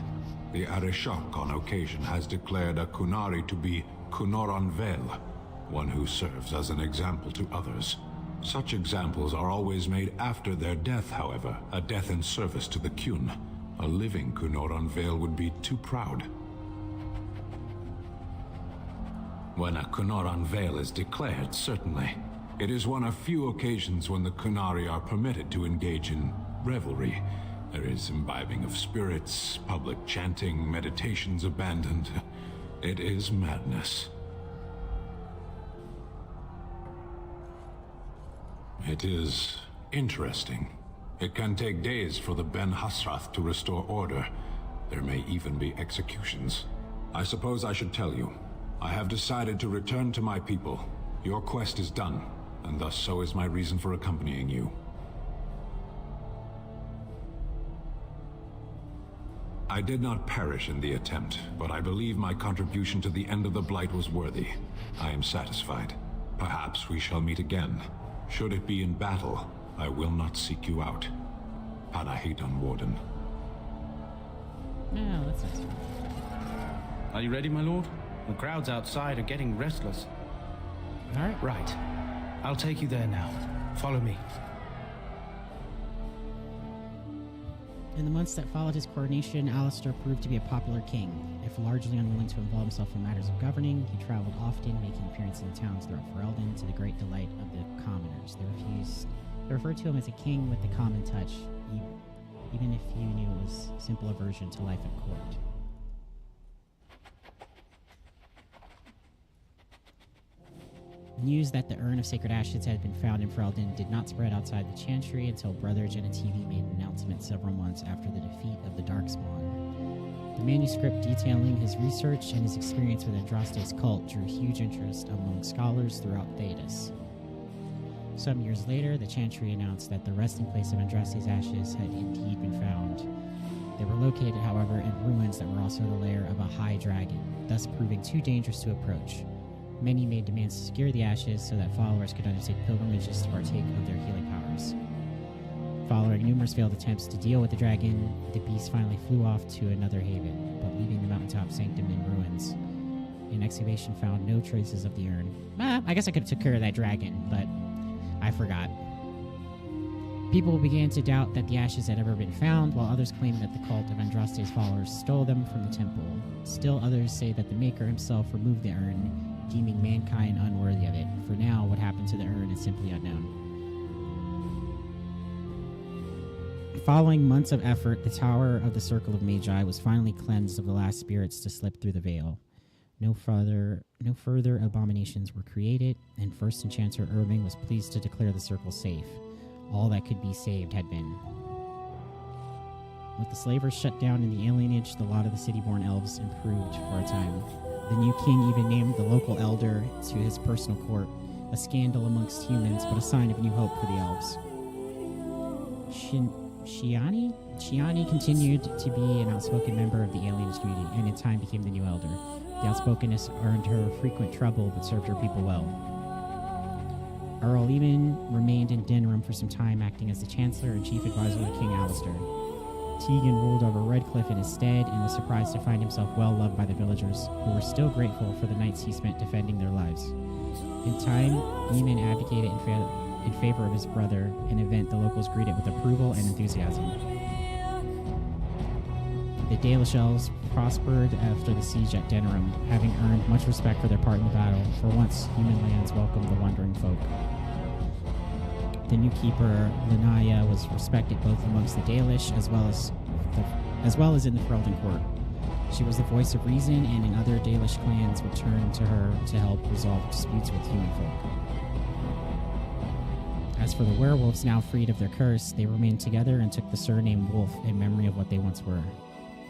The Arishok on occasion has declared a Kunari to be Kunoran Vel, one who serves as an example to others. Such examples are always made after their death, however, a death in service to the Kyun. A living Kunoran Vel would be too proud. When a Kunoran Vel is declared, certainly. It is one of few occasions when the Kunari are permitted to engage in revelry. There is imbibing of spirits, public chanting, meditations abandoned. It is madness. It is interesting. It can take days for the Ben Hasrath to restore order. There may even be executions. I suppose I should tell you. I have decided to return to my people. Your quest is done, and thus so is my reason for accompanying you. I did not perish in the attempt, but I believe my contribution to the end of the Blight was worthy. I am satisfied. Perhaps we shall meet again. Should it be in battle, I will not seek you out. Panahidon, Warden. No, that's nice. Are you ready, my lord? The crowds outside are getting restless. All right. Right. I'll take you there now. Follow me. In the months that followed his coronation, Alistair proved to be a popular king. If largely unwilling to involve himself in matters of governing, he traveled often, making appearances in towns throughout Ferelden to the great delight of the commoners. They referred to him as a king with the common touch, even if you knew it was a simple aversion to life at court. News that the urn of sacred ashes had been found in Ferelden did not spread outside the Chantry until Brother Genitivi made an announcement several months after the defeat of the Darkspawn. The manuscript detailing his research and his experience with Andraste's cult drew huge interest among scholars throughout Thedas. Some years later, the Chantry announced that the resting place of Andraste's ashes had indeed been found. They were located, however, in ruins that were also the lair of a high dragon, thus proving too dangerous to approach. Many made demands to secure the ashes so that followers could undertake pilgrimages to partake of their healing powers. Following numerous failed attempts to deal with the dragon, the beast finally flew off to another haven, but leaving the mountaintop sanctum in ruins. An excavation found no traces of the urn. I guess I could have took care of that dragon, but I forgot. People began to doubt that the ashes had ever been found, while others claimed that the cult of Andraste's followers stole them from the temple. Still others say that the Maker himself removed the urn, deeming mankind unworthy of it. For now, what happened to the urn is simply unknown. Following months of effort, the Tower of the Circle of Magi was finally cleansed of the last spirits to slip through the veil. No further abominations were created, and First Enchanter Irving was pleased to declare the circle safe. All that could be saved had been. With the slavers shut down in the alienage, the lot of the city-born elves improved for a time. The new king even named the local elder to his personal court, a scandal amongst humans, but a sign of new hope for the elves. Shiani continued to be an outspoken member of the alienage community, and in time became the new elder. The outspokenness earned her frequent trouble, but served her people well. Earl Eamon remained in Denram for some time, acting as the Chancellor and Chief Advisor to King Alistair. Tegan ruled over Redcliffe in his stead and was surprised to find himself well loved by the villagers, who were still grateful for the nights he spent defending their lives. In time, Eamon advocated in favor of his brother, an event the locals greeted with approval and enthusiasm. The Dalish elves prospered after the siege at Denram, having earned much respect for their part in the battle. For once, human lands welcomed the wandering folk. The new keeper, Linaya, was respected both amongst the Dalish as well as in the Ferelden court. She was the voice of reason, and in other Dalish clans would turn to her to help resolve disputes with human folk. As for the werewolves, now freed of their curse, they remained together and took the surname Wolf in memory of what they once were.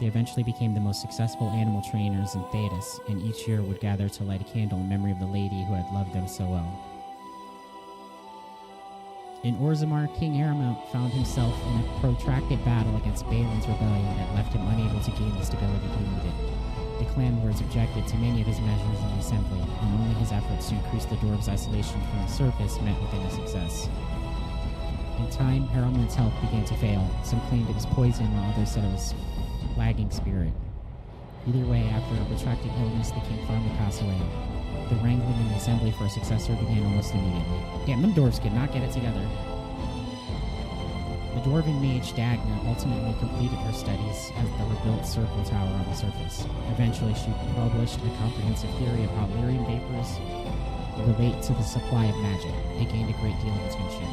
They eventually became the most successful animal trainers in Thedas, and each year would gather to light a candle in memory of the lady who had loved them so well. In Orzammar, King Aramount found himself in a protracted battle against Balin's rebellion that left him unable to gain the stability he needed. The clan lords objected to many of his measures in the assembly, and only his efforts to increase the dwarves' isolation from the surface met with any success. In time, Aramount's health began to fail. Some claimed it was poison, while others said it was lagging spirit. Either way, after a protracted illness, the king finally passed away. The wrangling in the assembly for a successor began almost immediately. Damn, them dwarves could not get it together. The dwarven mage Dagna ultimately completed her studies at the rebuilt circle tower on the surface. Eventually, she published a comprehensive theory of how lyrium vapors relate to the supply of magic. It gained a great deal of attention.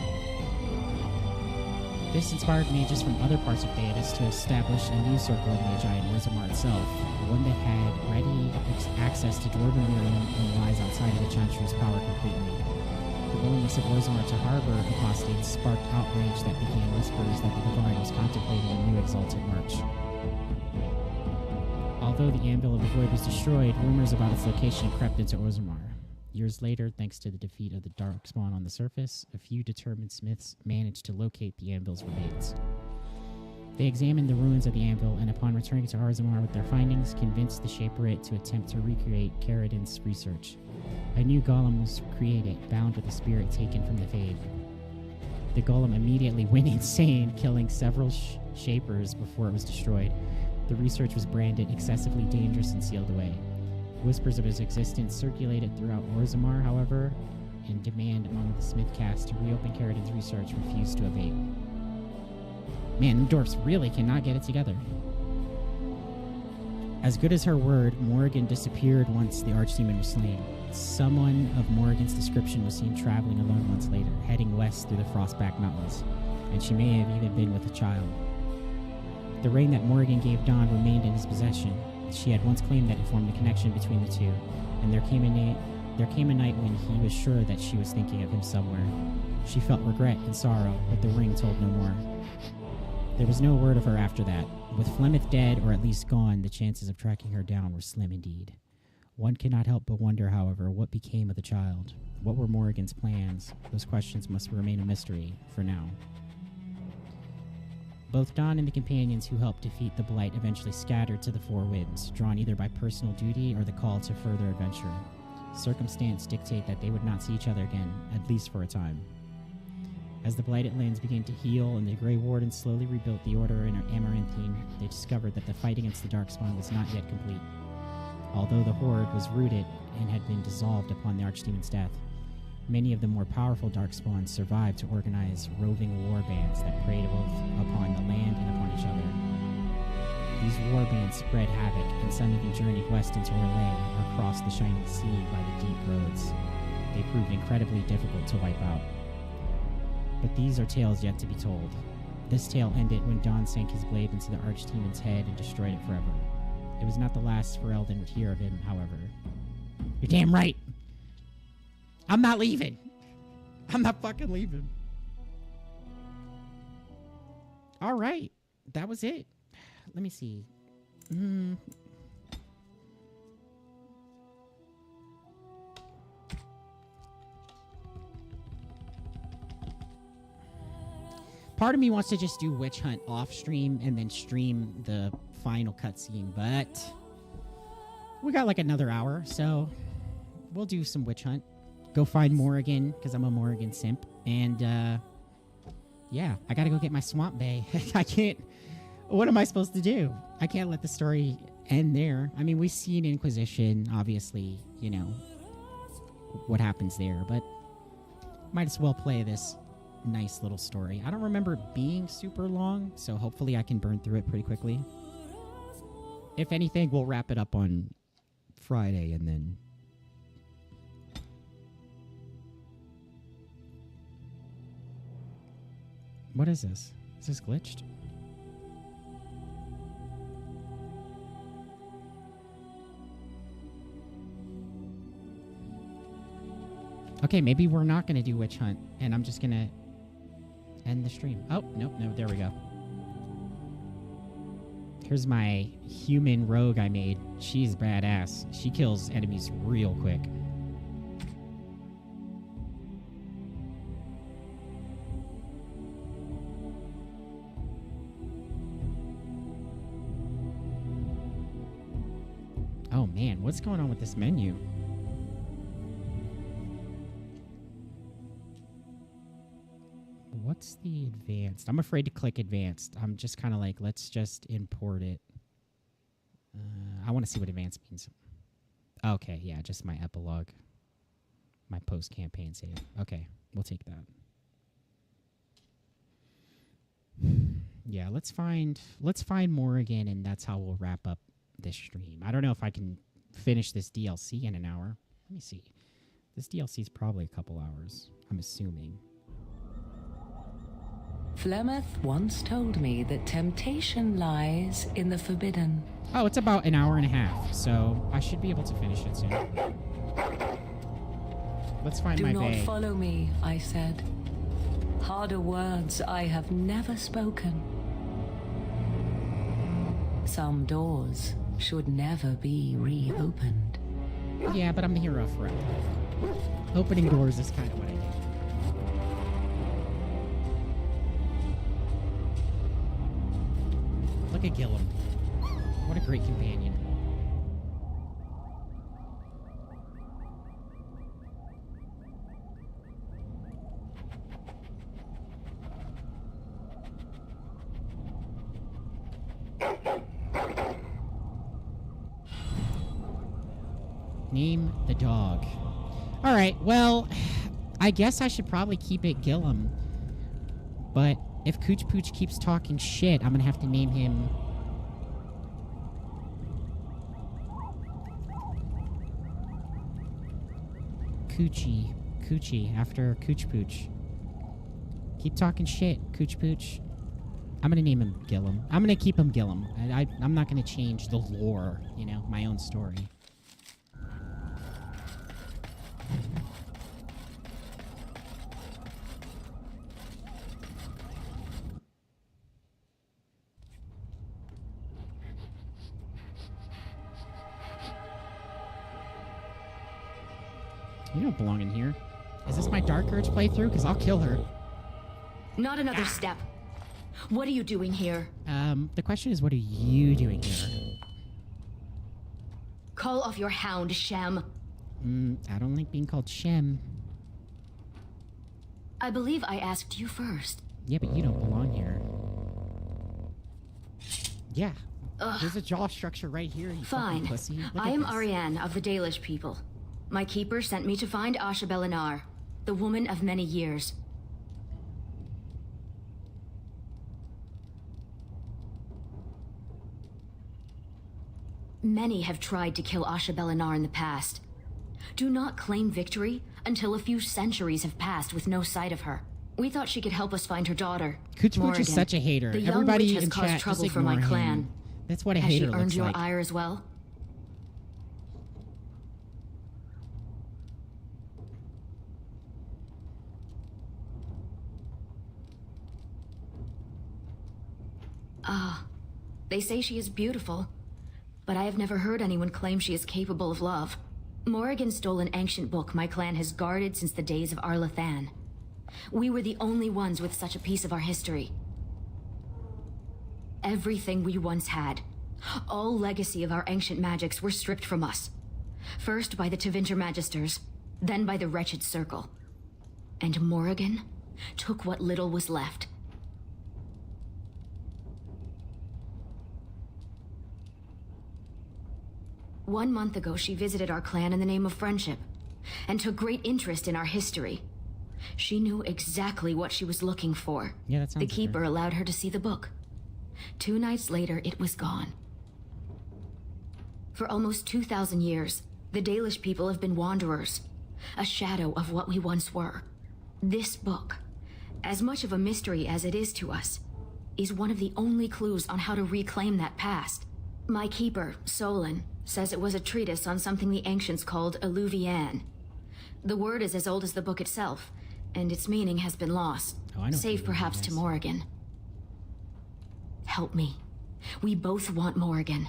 This inspired mages from other parts of Thedas to establish a new circle of magi in Orzammar itself, one that had ready access to dwarven lyrium and lies outside of the Chantry's power completely. The willingness of Orzammar to harbor apostates sparked outrage that began whispers that the Divine was contemplating a new exalted march. Although the Anvil of the Void was destroyed, rumors about its location crept into Orzammar. Years later, thanks to the defeat of the Darkspawn on the surface, a few determined smiths managed to locate the Anvil's remains. They examined the ruins of the Anvil, and upon returning to Orzammar with their findings, convinced the Shaperate to attempt to recreate Caridin's research. A new golem was created, bound with a spirit taken from the Fade. The golem immediately went insane, killing several Shapers before it was destroyed. The research was branded excessively dangerous and sealed away. Whispers of his existence circulated throughout Orzammar, however, and demand among the Smith caste to reopen Caridin's research refused to abate. Man, them dwarfs really cannot get it together. As good as her word, Morrigan disappeared once the Archdemon was slain. Someone of Morrigan's description was seen traveling alone months later, heading west through the Frostback Mountains, and she may have even been with a child. The ring that Morrigan gave Dawn remained in his possession. She had once claimed that it formed a connection between the two, and there came There came a night when he was sure that she was thinking of him somewhere. She felt regret and sorrow, but the ring told no more. There was no word of her after that. With Flemeth dead, or at least gone, the chances of tracking her down were slim indeed. One cannot help but wonder, however, what became of the child. What were Morrigan's plans? Those questions must remain a mystery for now. Both Don and the companions who helped defeat the Blight eventually scattered to the Four Winds, drawn either by personal duty or the call to further adventure. Circumstance dictate that they would not see each other again, at least for a time. As the Blighted Lands began to heal and the Grey Wardens slowly rebuilt the Order in Amaranthine, they discovered that the fight against the Darkspawn was not yet complete. Although the Horde was rooted and had been dissolved upon the Archdemon's death, many of the more powerful Darkspawns survived to organize roving war bands that preyed both upon the land and upon each other. These war bands spread havoc, and some even journeyed west into Orlais or crossed the Shining Sea by the deep roads. They proved incredibly difficult to wipe out. But these are tales yet to be told. This tale ended when Dawn sank his blade into the Archdemon's head and destroyed it forever. It was not the last Ferelden would hear of him, however. You're damn right! I'm not leaving! I'm not fucking leaving. Alright. That was it. Let me see. Part of me wants to just do Witch Hunt off stream and then stream the final cutscene, but we got like another hour, so we'll do some Witch Hunt. Go find Morrigan, because I'm a Morrigan simp. And, yeah, I gotta go get my Swamp Bay. I can't... What am I supposed to do? I can't let the story end there. I mean, we've seen Inquisition, obviously, you know, what happens there, but might as well play this nice little story. I don't remember it being super long, so hopefully I can burn through it pretty quickly. If anything, we'll wrap it up on Friday, and then... What is this? Is this glitched? Okay, maybe we're not going to do Witch Hunt, and I'm just going to end the stream. Oh, nope, no, there we go. Here's my human rogue I made. She's badass. She kills enemies real quick. Oh man, what's going on with this menu? What's the advanced? I'm afraid to click advanced. I'm just kind of like, let's just import it. I want to see what advanced means. Okay, yeah, just my epilogue. My post-campaign save. Okay, we'll take that. Yeah, let's find Morrigan, and that's how we'll wrap up this stream. I don't know if I can finish this DLC in an hour. Let me see. This DLC is probably a couple hours, I'm assuming. Flemeth once told me that temptation lies in the forbidden. Oh, it's about an hour and a half, so I should be able to finish it soon. Let's find my bay. Do not follow me, I said. Harder words I have never spoken. Some doors should never be reopened. Yeah, but I'm the hero forever. Opening doors is kind of what I do. Look at Gillum. What a great companion. Name the dog. Alright, well, I guess I should probably keep it Gillum. But if Cooch Pooch keeps talking shit, I'm gonna have to name him... Coochie. Coochie, after Cooch Pooch. Keep talking shit, Cooch Pooch. I'm gonna name him Gillum. I'm gonna keep him Gillum. I'm not gonna change the lore, you know, my own story. You don't belong in here. Is this my Dark Urge playthrough? Because I'll kill her. Not another step. What are you doing here? The question is, what are you doing here? Call off your hound, Shem. I don't like being called Shem. I believe I asked you first. Yeah, but you don't belong here. Yeah. Ugh. There's a jaw structure right here, you Fine. fucking pussy. Look I at am this. Ariane of the Dalish people. My keeper sent me to find Asha Belinar, the woman of many years. Many have tried to kill Asha Belinar in the past. Do not claim victory until a few centuries have passed with no sight of her. We thought she could help us find her daughter, Kuchmuch Morrigan. is such a hater. The young Everybody witch has in caused chat, trouble just for my ignore clan. him. That's what a Has hater she earned looks your like. ire as well? They say she is beautiful, but I have never heard anyone claim she is capable of love. Morrigan stole an ancient book my clan has guarded since the days of Arlathan. We were the only ones with such a piece of our history. Everything we once had, all legacy of our ancient magics, were stripped from us. First by the Tevinter Magisters, then by the Wretched Circle. And Morrigan took what little was left. One month ago, she visited our clan in the name of friendship, and took great interest in our history. She knew exactly what she was looking for. Yeah, that sounds The Keeper fair. allowed her to see the book. 2 nights later, it was gone. For almost 2,000 years, the Dalish people have been wanderers, a shadow of what we once were. This book, as much of a mystery as it is to us, is one of the only clues on how to reclaim that past. My keeper, Solon, says it was a treatise on something the ancients called Alluvian. The word is as old as the book itself, and its meaning has been lost, save perhaps to Morrigan. Help me. We both want Morrigan,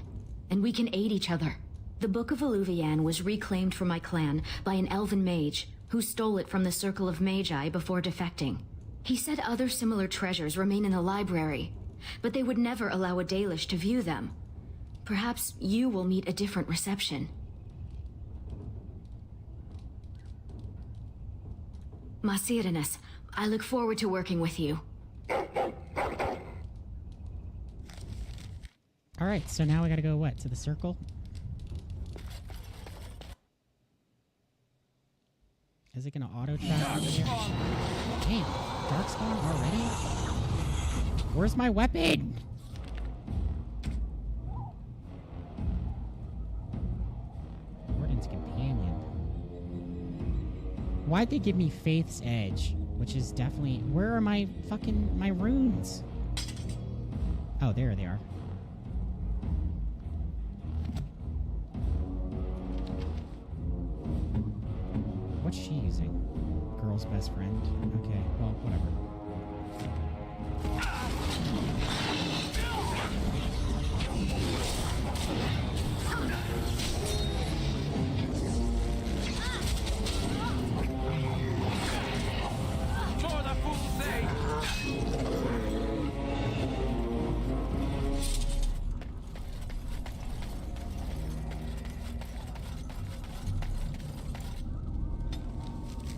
and we can aid each other. The Book of Alluvian was reclaimed for my clan by an elven mage who stole it from the Circle of Magi before defecting. He said other similar treasures remain in the library, but they would never allow a Dalish to view them. Perhaps you will meet a different reception. Masirinus, I look forward to working with you. Alright, so now we gotta go, what, to the circle? Is it gonna auto-track over there? Damn, Darkspawn already? Where's my weapon? Warden's Companion. Why'd they give me Faith's Edge? Which is definitely... Where are my runes? Oh, there they are. What's she using? Girl's best friend. Okay, well, whatever.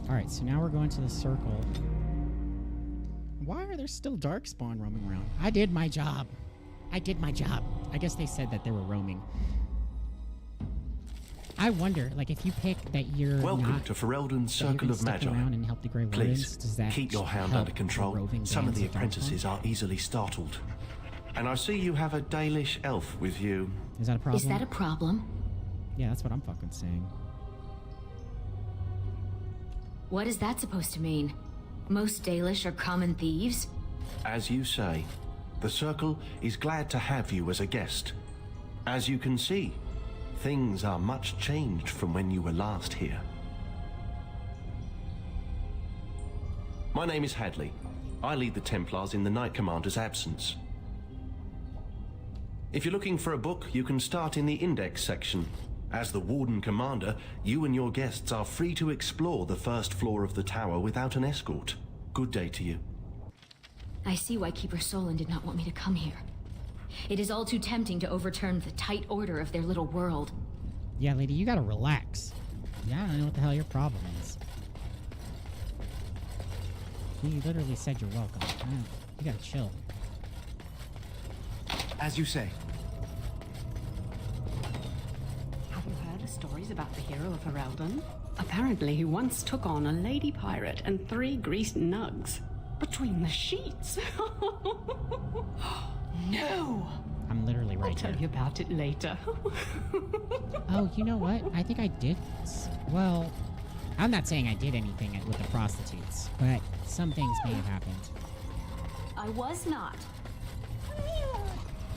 Alright, so now we're going to the circle. Why are there still Darkspawn roaming around? I did my job. I did my job. I guess they said that they were roaming. I wonder, like, if you pick that you're Welcome not, to Ferelden's that you're Circle gonna of stick Magi. around and help the Grey Please, Wardens, does that keep your hound help under control. the roving Some of bands the of Darkspawn? apprentices are easily startled. And I see you have a Dalish elf with you. Is that a problem? Is that a problem? Yeah, that's what I'm fucking saying. What is that supposed to mean? Most Dalish are common thieves? As you say, the Circle is glad to have you as a guest. As you can see, things are much changed from when you were last here. My name is Hadley. I lead the Templars in the Knight Commander's absence. If you're looking for a book, you can start in the index section. As the Warden Commander, you and your guests are free to explore the first floor of the tower without an escort. Good day to you. I see why Keeper Solon did not want me to come here. It is all too tempting to overturn the tight order of their little world. Yeah, lady, you gotta relax. Yeah, I don't know what the hell your problem is. You literally said you're welcome. You gotta chill. As you say. Have you heard the stories about the hero of Ferelden? Apparently he once took on a lady pirate and 3 greased nugs. Between the sheets. No! I'm literally right I'll tell you about it later. Oh, you know what? I think I did. Well, I'm not saying I did anything with the prostitutes, but some things may have happened. I was not.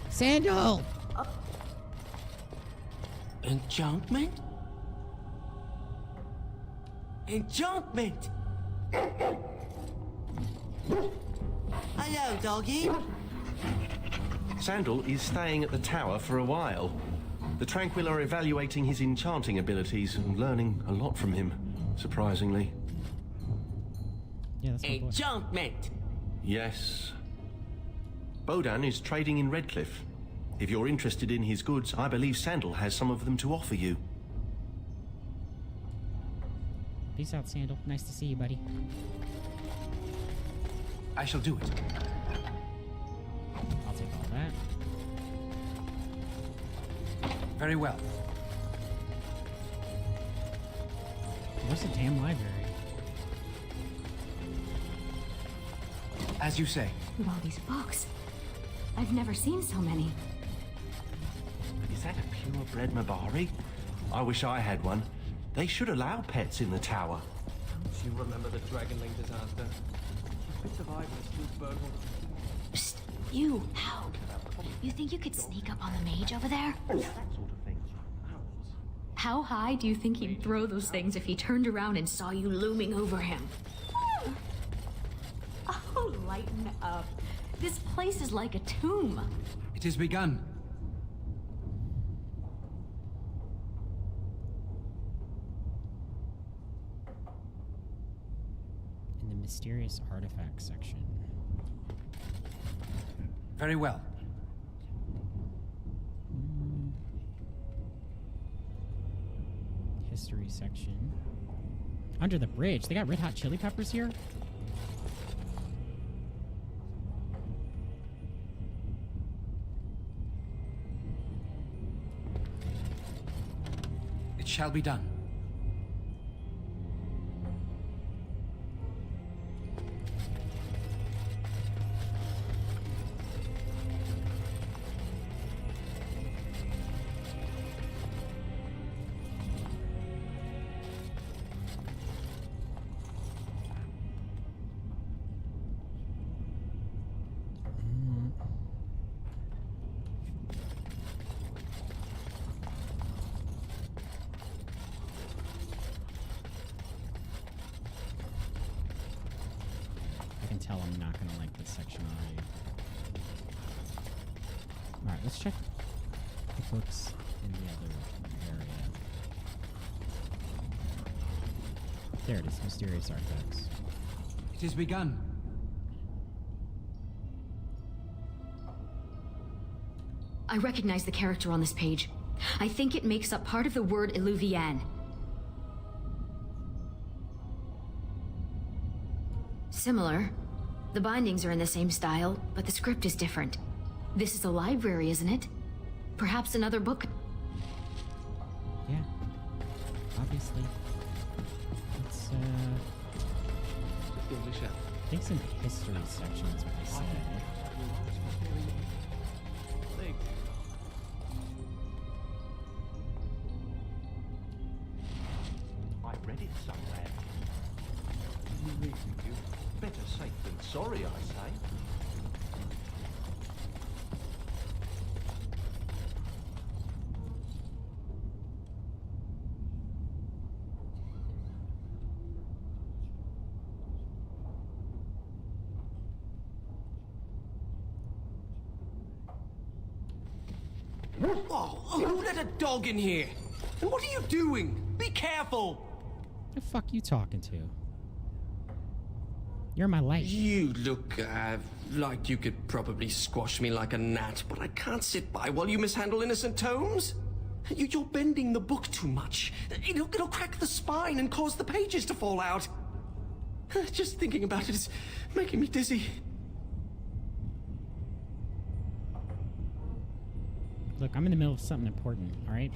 Sandal! Enchantment? Enchantment! Hello, doggy. Sandal is staying at the tower for a while. The Tranquil are evaluating his enchanting abilities and learning a lot from him, surprisingly. Yeah, that's my boy. Enchantment! Yes. Bodan is trading in Redcliffe. If you're interested in his goods, I believe Sandal has some of them to offer you. Peace out, Sandal. Nice to see you, buddy. I shall do it. I'll take all that. Very well. Where's the damn library? As you say. With all these books. I've never seen so many. Is that a purebred Mabari? I wish I had one. They should allow pets in the tower. Don't you remember the Dragonling disaster? The survivors too burgled. Psst, you, Hound. You think you could sneak up on the mage over there? That sort of thing. How high do you think he'd throw those things if he turned around and saw you looming over him? Oh, lighten up. This place is like a tomb. It has begun. In the mysterious artifact section. Very well. History section. Under the bridge. They got Red Hot Chili Peppers here? It shall be done. Tell I'm not gonna like this section already. Alright, let's check the books in the other area. There it is, mysterious artifacts. It has begun. I recognize the character on this page. I think it makes up part of the word Illuvian. Similar. The bindings are in the same style, but the script is different. This is a library, isn't it? Perhaps another book. Yeah. Obviously. It's, I think it's in the history section, is what they said. I read it somewhere. Better safe than sorry, I say. Oh, who let a dog in here? And what are you doing? Be careful! The fuck you talking to? You're my light. You look, like you could probably squash me like a gnat, but I can't sit by while you mishandle innocent tomes. You're bending the book too much. It'll crack the spine and cause the pages to fall out. Just thinking about it is making me dizzy. Look, I'm in the middle of something important, alright?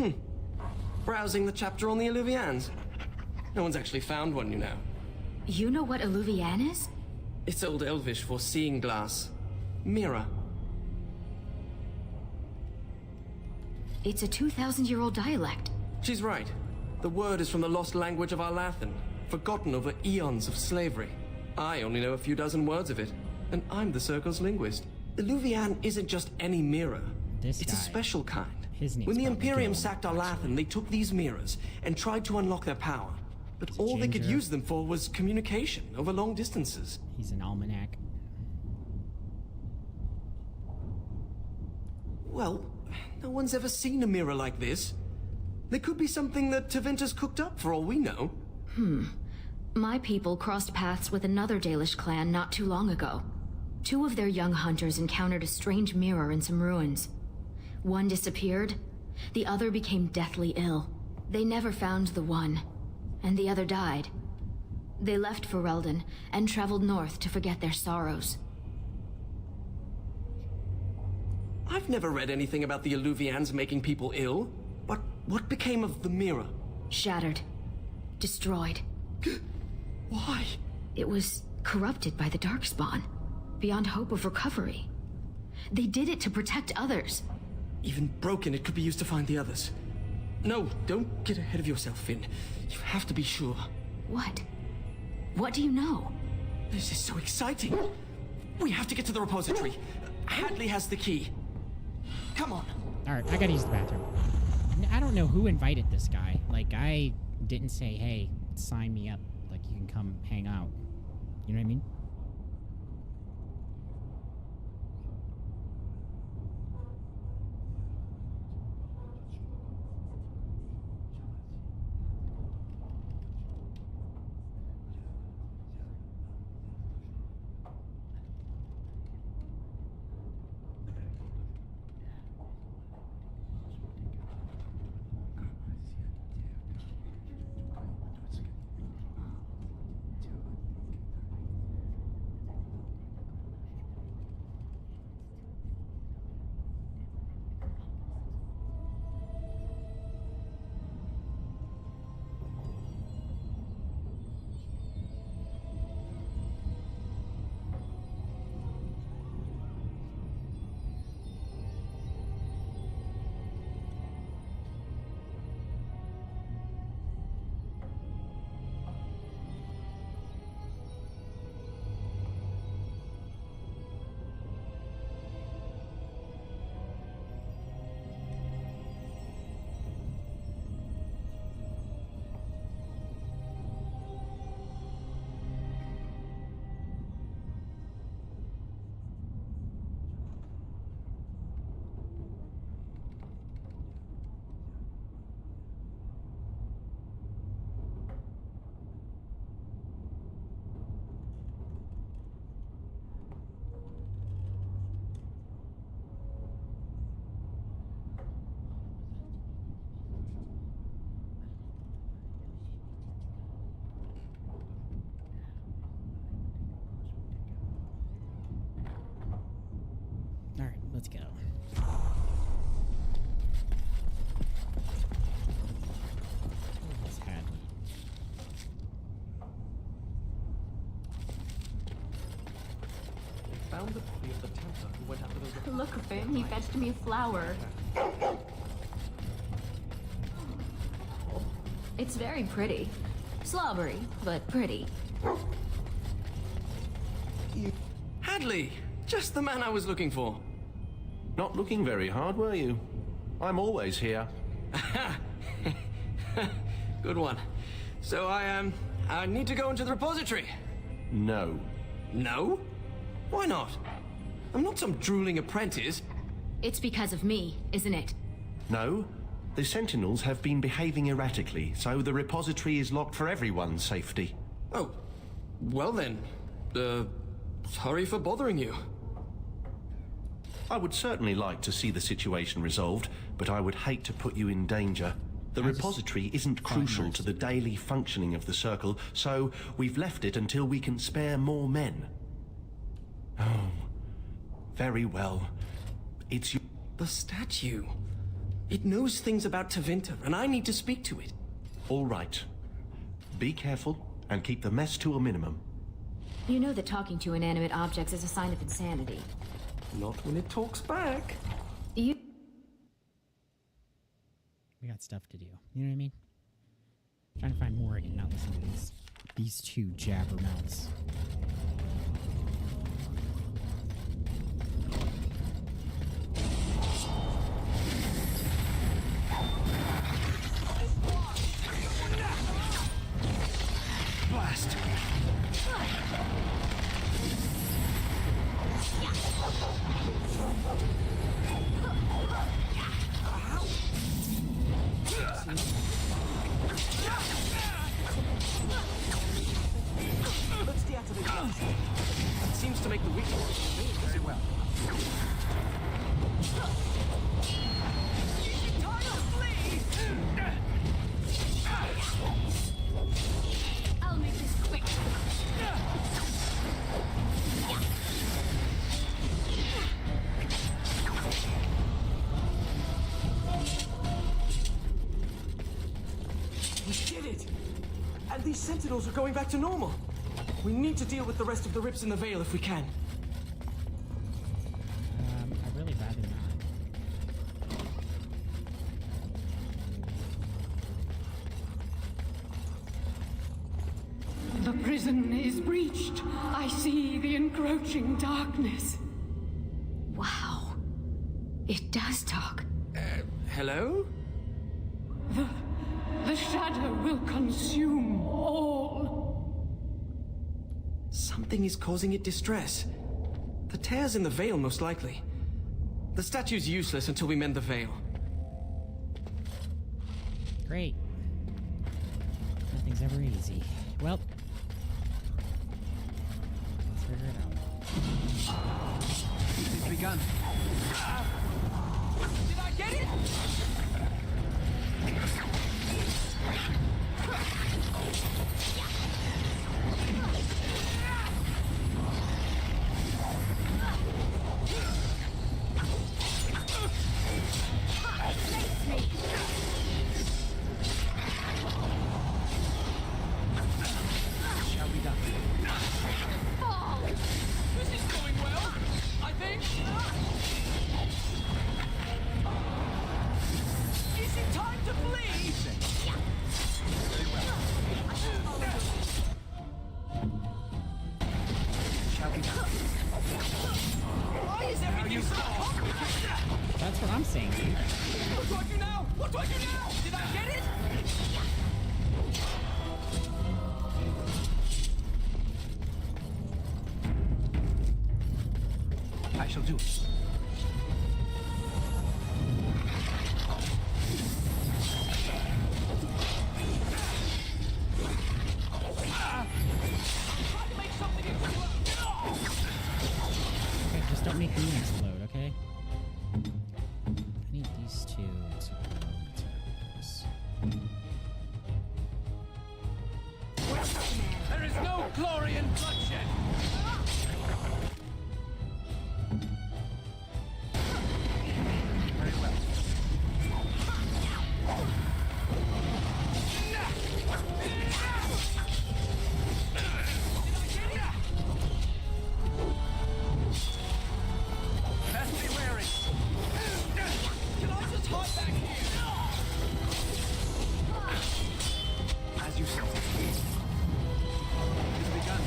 Browsing the chapter on the Illuvians. No one's actually found one, you know. You know what Illuvian is? It's Old Elvish for seeing glass. Mirror. It's a 2,000-year-old dialect. She's right. The word is from the lost language of Arlathan, forgotten over eons of slavery. I only know a few dozen words of it, and I'm the Circle's linguist. Illuvian isn't just any mirror. It's a special kind. When the Imperium sacked Arlathan, they took these mirrors and tried to unlock their power. But all they could use them for was communication over long distances. He's an almanac. Well, no one's ever seen a mirror like this. There could be something that Tevinter's cooked up for all we know. My people crossed paths with another Dalish clan not too long ago. 2 of their young hunters encountered a strange mirror in some ruins. One disappeared, the other became deathly ill. They never found the one, and the other died. They left Ferelden and traveled north to forget their sorrows. I've never read anything about the Illuvians making people ill, but what became of the mirror? Shattered. Destroyed. Why? It was corrupted by the Darkspawn, beyond hope of recovery. They did it to protect others. Even broken, it could be used to find the others. No, don't get ahead of yourself, Finn. You have to be sure. What? What do you know? This is so exciting. We have to get to the repository. Hadley has the key. Come on. Alright, I gotta use the bathroom. I don't know who invited this guy. Like, I didn't say, hey, sign me up. Like, you can come hang out. You know what I mean? Alright, let's go. Where's Hadley? Found the body of the Templar who went after the... Look, Finn, he fetched me a flower. It's very pretty. Slobbery, but pretty. Hadley! Just the man I was looking for. Not looking very hard, were you? I'm always here. Good one. So I need to go into the repository. No. No? Why not? I'm not some drooling apprentice. It's because of me, isn't it? No. The Sentinels have been behaving erratically, so the repository is locked for everyone's safety. Oh, well then, sorry for bothering you. I would certainly like to see the situation resolved, but I would hate to put you in danger. The repository isn't crucial to the daily functioning of the Circle, so we've left it until we can spare more men. Oh, very well. It's you. The statue. It knows things about Tevinter, and I need to speak to it. All right. Be careful and keep the mess to a minimum. You know that talking to inanimate objects is a sign of insanity. Not when it talks back. You... We got stuff to do. You know what I mean? Trying to find Morrigan, not listen to these two jabbermouths. Blast! Let's deactivate blast. It seems to make the weak ones very well. I'll make this quick. We did it! And these Sentinels are going back to normal. We need to deal with the rest of the rips in the Veil if we can. I'd really rather not. The prison is breached. I see the encroaching darkness. Wow. It does talk. Hello? The shadow will consume all. Something is causing it distress. The tears in the veil, most likely. The statue's useless until we mend the veil. Great. Nothing's ever easy. Well, let's figure it out. It's begun. Did I get it? Shall be done. This is going well, I think. Is it time to flee? Very well. Shall be done. Why is everything so complicated? That's what I'm saying, dude. What do I do now? What do I do now? Did I get it? I shall do it. Okay, just don't make me explode, okay? I need these two to go into this. There is no glory in bloodshed. Very well. Best be wary. Can I just hide back here? As you said. It's begun.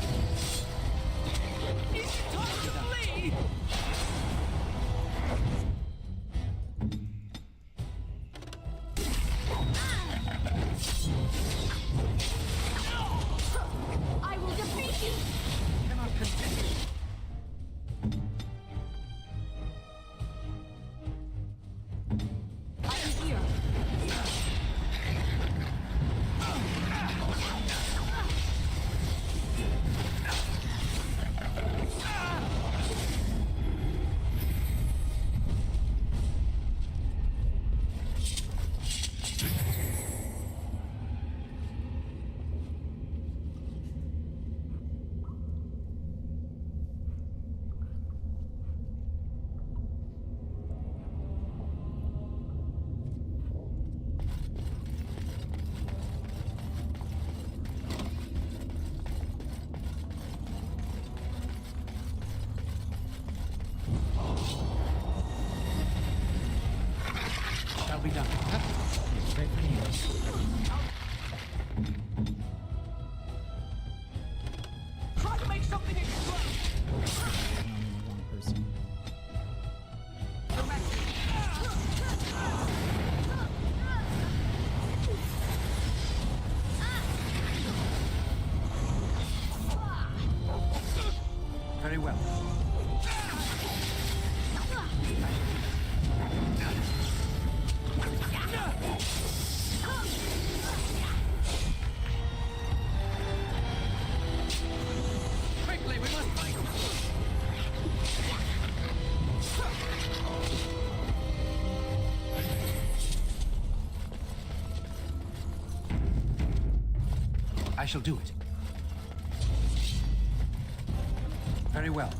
be done. Straight for you. Try to make something explode! Wrong person. Very well. Quickly, we must fight! I shall do it. Very well.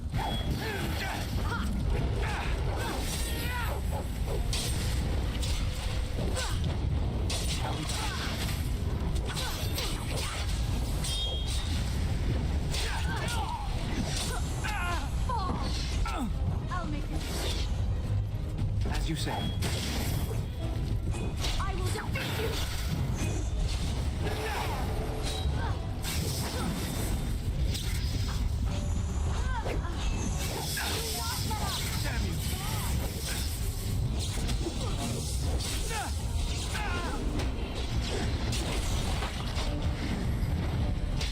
I'll make it. As you say. I will defeat you! Damn you!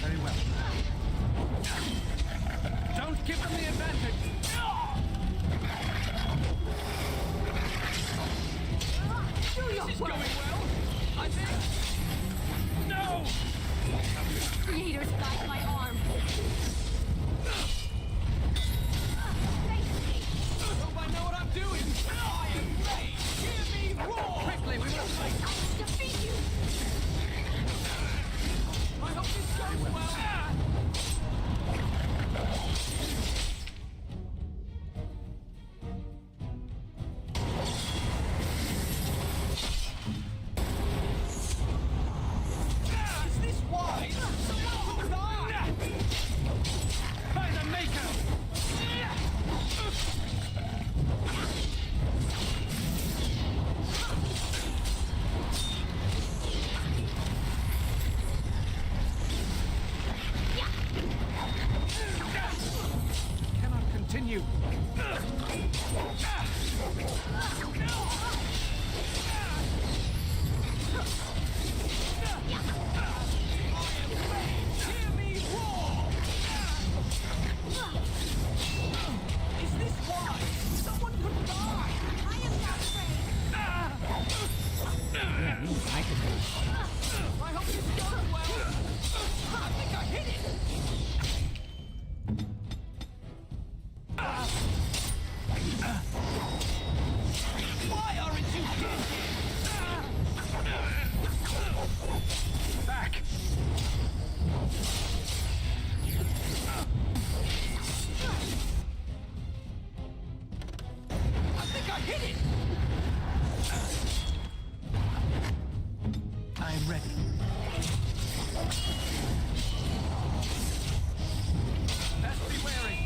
Very well. Don't give them the advantage! Do your This is work. going well, I think. No! Creators guide my arm. Hope I know what I'm doing. I am ready. Hear me roar! Quickly, we must fight. Defeat you! I hope this goes well. Is this wise? Someone will die! By the Maker! Cannot continue. Hear me roar! Is this wise? Someone could die! I am not afraid. I could do it. I hope this goes well! I think I hit it! Why aren't you dead yet? Back! I think I hit it! I am ready. Best be wary.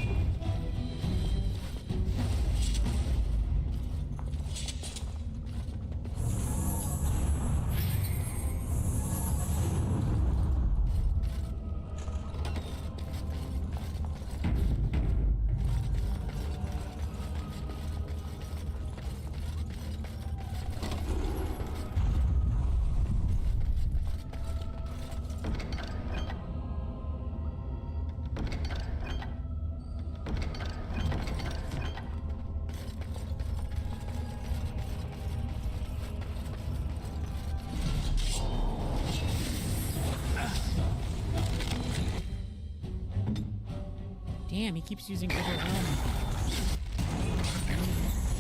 Damn, he keeps using overwhelm.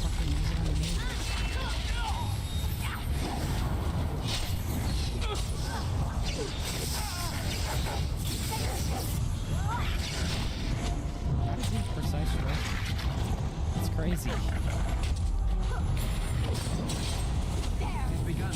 Fucking use it on me. What is his precise stroke? It's crazy. It's begun.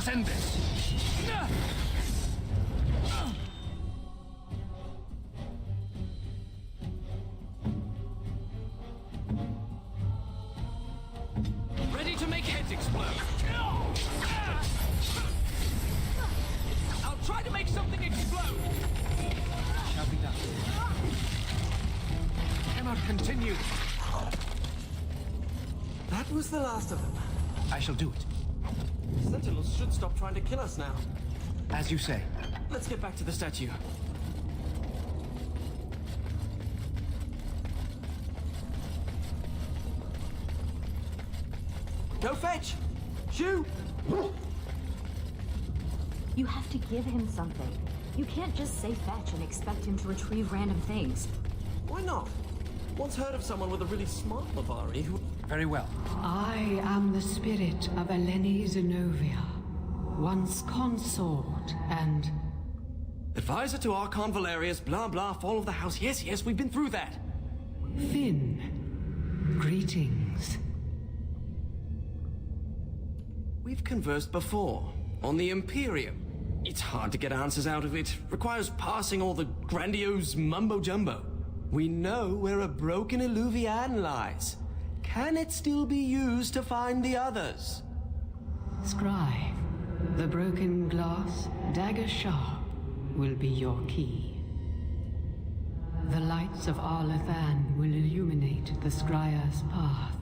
us end this. Ready to make heads explode. I'll try to make something explode. Shall be done. Cannot continue. That was the last of them. I shall do it. Sentinels should stop trying to kill us now. As you say. Let's get back to the statue. Go fetch! Shoot! You have to give him something. You can't just say fetch and expect him to retrieve random things. Why not? Once heard of someone with a really smart Lavari who... Very well. I am the spirit of Eleni Zenobia, once consort and... Advisor to Archon Valerius, blah blah, fall of the house. Yes, yes, we've been through that. Finn. Greetings. We've conversed before, on the Imperium. It's hard to get answers out of it. Requires parsing all the grandiose mumbo-jumbo. We know where a broken Illuvian lies. Can it still be used to find the others? Scribe, the broken glass, dagger sharp, will be your key. The lights of Arlathan will illuminate the Scrya's path.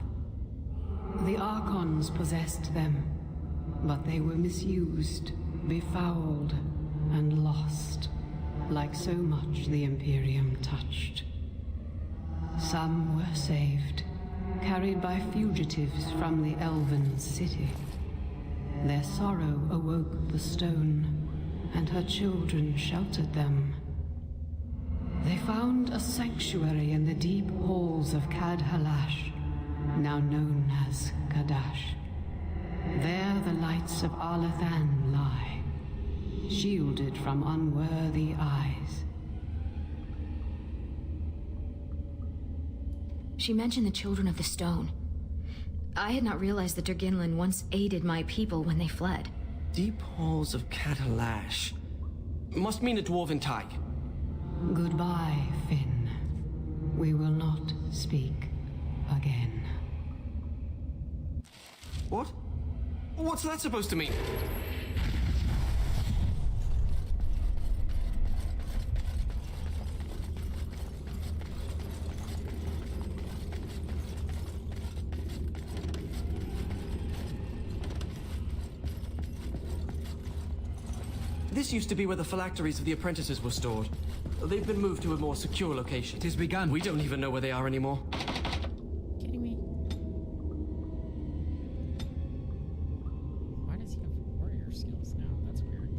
The Archons possessed them, but they were misused, befouled, and lost, like so much the Imperium touched. Some were saved, carried by fugitives from the Elven city. Their sorrow awoke the stone, and her children sheltered them. They found a sanctuary in the deep halls of Kadhalash, now known as Kadash. There the lights of Arlathan lie, shielded from unworthy eyes. She mentioned the Children of the Stone. I had not realized that Derginlin once aided my people when they fled. Deep halls of Kadhalash. Must mean a dwarven tyke. Goodbye, Finn. We will not speak again. What? What's that supposed to mean? This used to be where the phylacteries of the apprentices were stored. They've been moved to a more secure location. It has begun. We don't even know where they are anymore. Kidding me? Why does he have warrior skills now? That's weird.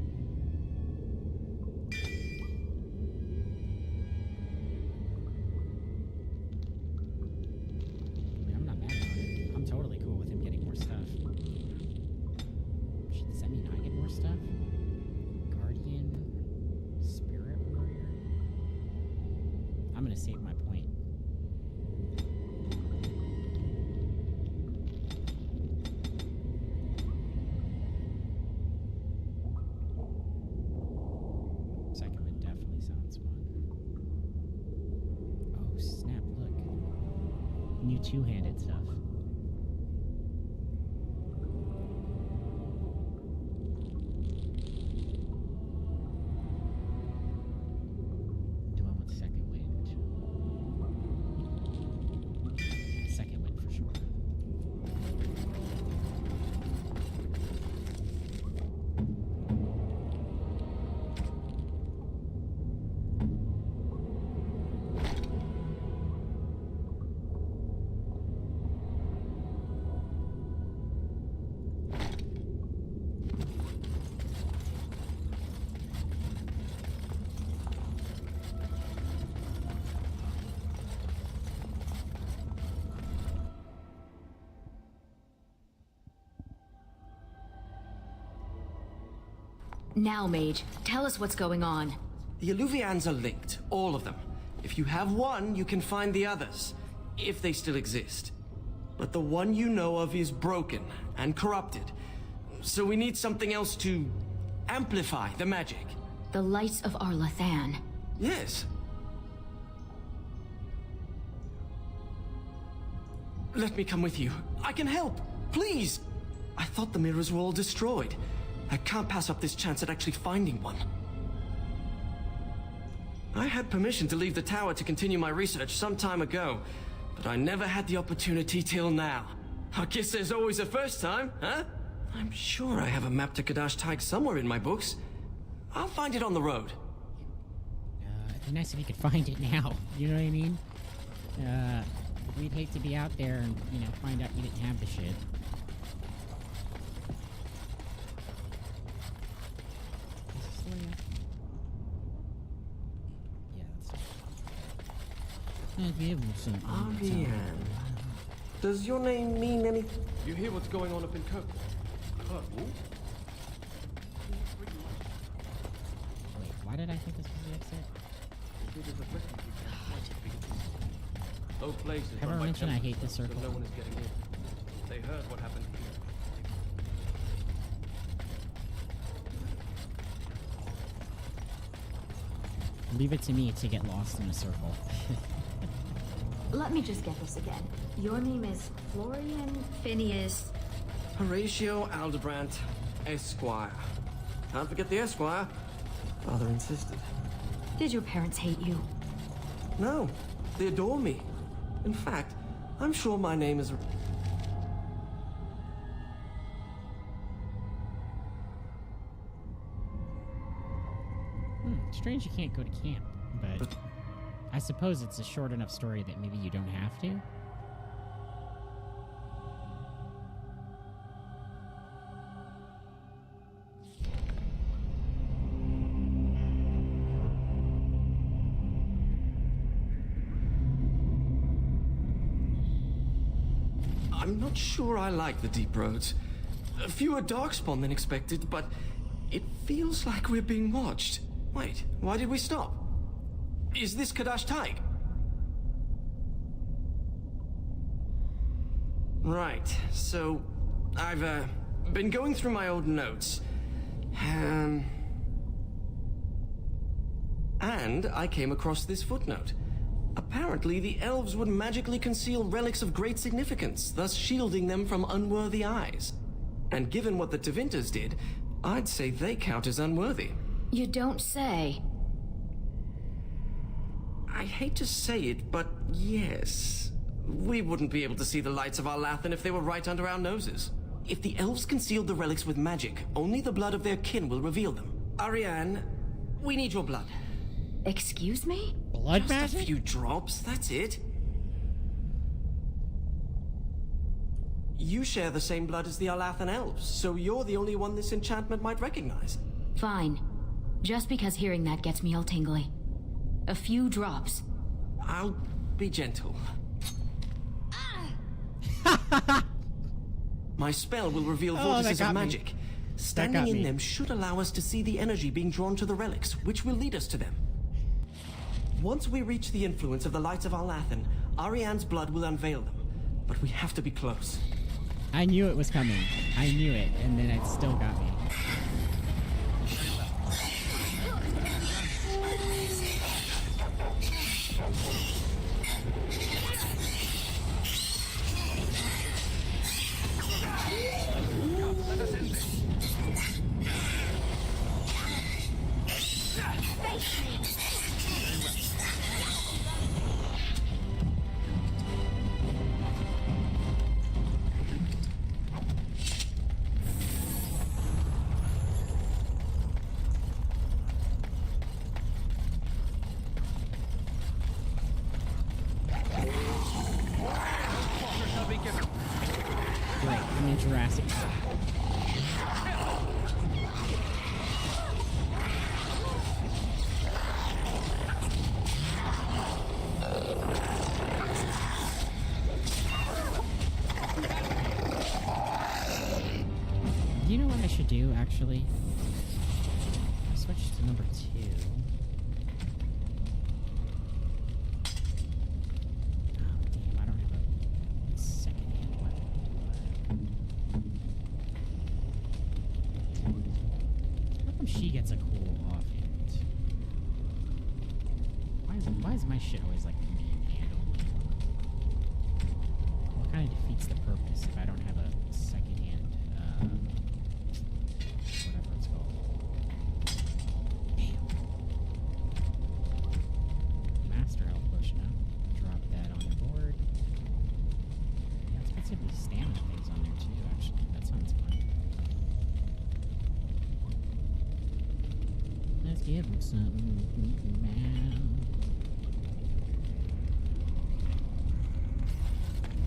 I mean, I'm not mad about it. I'm totally cool with him getting more stuff. Does that mean I get more stuff? Spirit warrior. I'm gonna save my point. Second one definitely sounds fun. Oh snap! Look, new two-handed stuff. Now, Mage, tell us what's going on. The Illuvians are linked, all of them. If you have one, you can find the others, if they still exist. But the one you know of is broken and corrupted. so we need something else to amplify the magic. The lights of Arlathan. Yes. Let me come with you. I can help. Please. I thought the mirrors were all destroyed. I can't pass up this chance at actually finding one. I had permission to leave the tower to continue my research some time ago, but I never had the opportunity till now. I guess there's always a first time, huh? I'm sure I have a map to Kadash Taig somewhere in my books. I'll find it on the road. It'd be nice if you could find it now. You know what I mean? We'd hate to be out there and, you know, find out you didn't have the shit. Ariane. Does your name mean anything? You hear what's going on up in Kirk? Wait, why did I think this was the exit? Oak Place is Have I run by mentioned I Templars, hate this circle? so no one is getting in. They heard what happened here. Leave it to me to get lost in a circle. Let me just get this again. Your name is Florian Phineas. Horatio Aldebrandt, Esquire. Can't forget the Esquire. Father insisted. Did your parents hate you? No, they adore me. In fact, I'm sure my name is... Strange you can't go to camp, but I suppose it's a short enough story that maybe you don't have to. I'm not sure I like the deep roads. Fewer darkspawn than expected, but it feels like we're being watched. Wait, why did we stop? Is this Kadash Taig? Right, so I've been going through my old notes. And I came across this footnote. Apparently, the elves would magically conceal relics of great significance, thus shielding them from unworthy eyes. And given what the Tevinters did, I'd say they count as unworthy. You don't say. I hate to say it, but yes. We wouldn't be able to see the lights of Arlathan if they were right under our noses. If the elves concealed the relics with magic, only the blood of their kin will reveal them. Ariane, we need your blood. Excuse me? Blood Just a few drops, that's it. You share the same blood as the Arlathan elves, so you're the only one this enchantment might recognize. Fine. Just because hearing that gets me all tingly. A few drops. I'll be gentle. My spell will reveal vortices of magic. Standing in them should allow us to see the energy being drawn to the relics, which will lead us to them. Once we reach the influence of the lights of Arlathan, Ariane's blood will unveil them. But we have to be close. I knew it was coming. I knew it, and then it still got me. Great, I'm in Jurassic Park. You know what I should do, actually? I'll switch to number 2. gets a cool offhand. Why is my shit always like manhandled? Well, it kind of defeats the purpose if I don't have a second hand, whatever it's called. Damn. Master health potion, huh? Drop that on the board. Yeah, it's got some of these stamina things on there too, actually. That sounds fun. Let's give him something, man.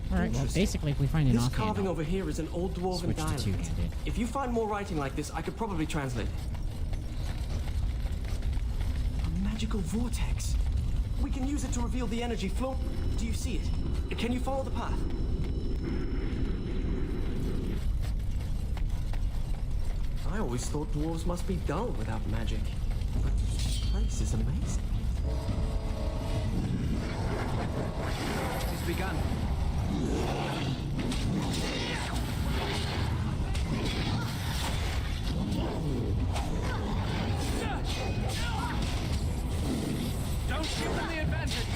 Alright, well, basically, if we find an This offhand, carving over here is an old dwarven switch to dialect. two-handed. If you find more writing like this, I could probably translate it. A magical vortex. We can use it to reveal the energy flow. Do you see it? Can you follow the path? I always thought dwarves must be dull without magic. But this place is amazing. It's begun. Don't give them the advantage!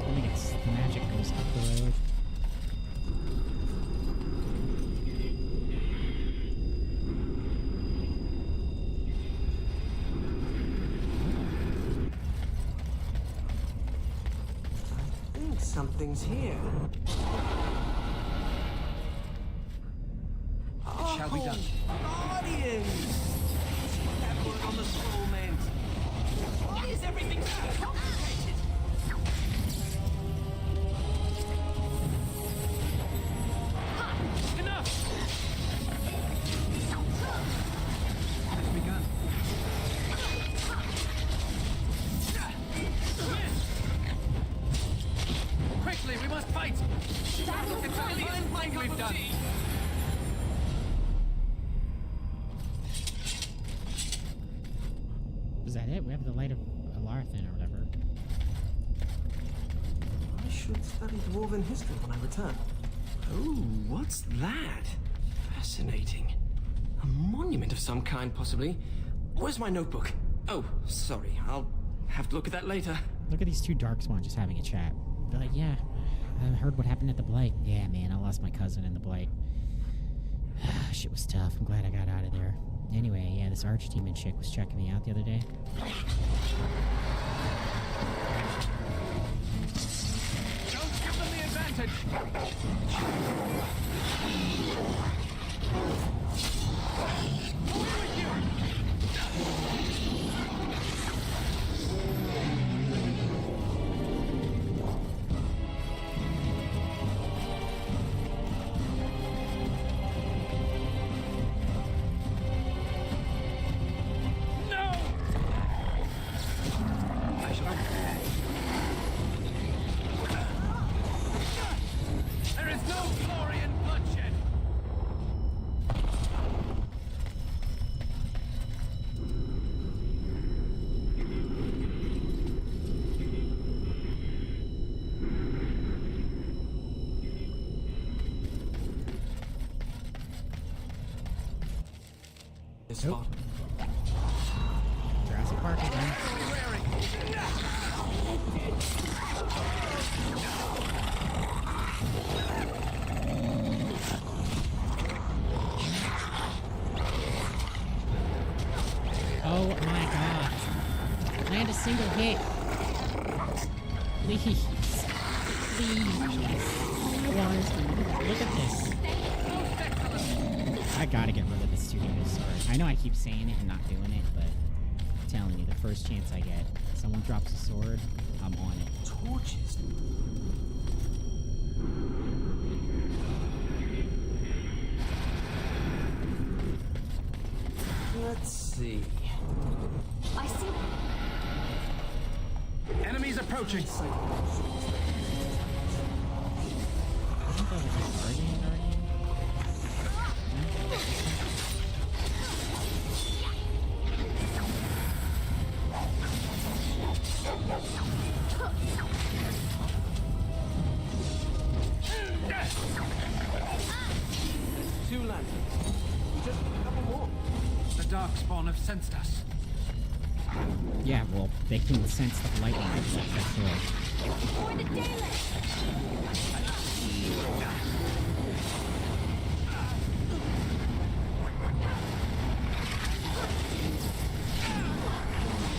I think it's the magic goes up the road. I think something's here. Shall be done. Guardians! That word on the scroll meant. Why is everything so complicated? Enough! It's begun. Quickly, we must fight! It's a fine thing we've done. Is that it? We have the light of Alarthan or whatever. I should study dwarven history when I return. Oh, what's that? Fascinating. A monument of some kind, possibly. Where's my notebook? Oh, sorry. I'll have to look at that later. Look at these two Darkspawn just having a chat. They're like, yeah, I heard what happened at the Blight. Yeah, man, I lost my cousin in the Blight. Shit was tough. I'm glad I got out of there. Anyway, yeah, this Archdemon chick was checking me out the other day. Don't give them the advantage! There is no glory in bloodshed! This spot. Jurassic Park again. Oh my god. Land a single hit. Please. Please. Look at this. I gotta get rid of this two-handed sword. I know I keep saying it and not doing it, but I'm telling you, the first chance I get, someone drops a sword, I'm on it. Torches. Let's see. I see. Enemies approaching! Just a couple more. The Darkspawn have sensed us. Yeah, well, they can sense the lightning. That's sure. For the Dalish!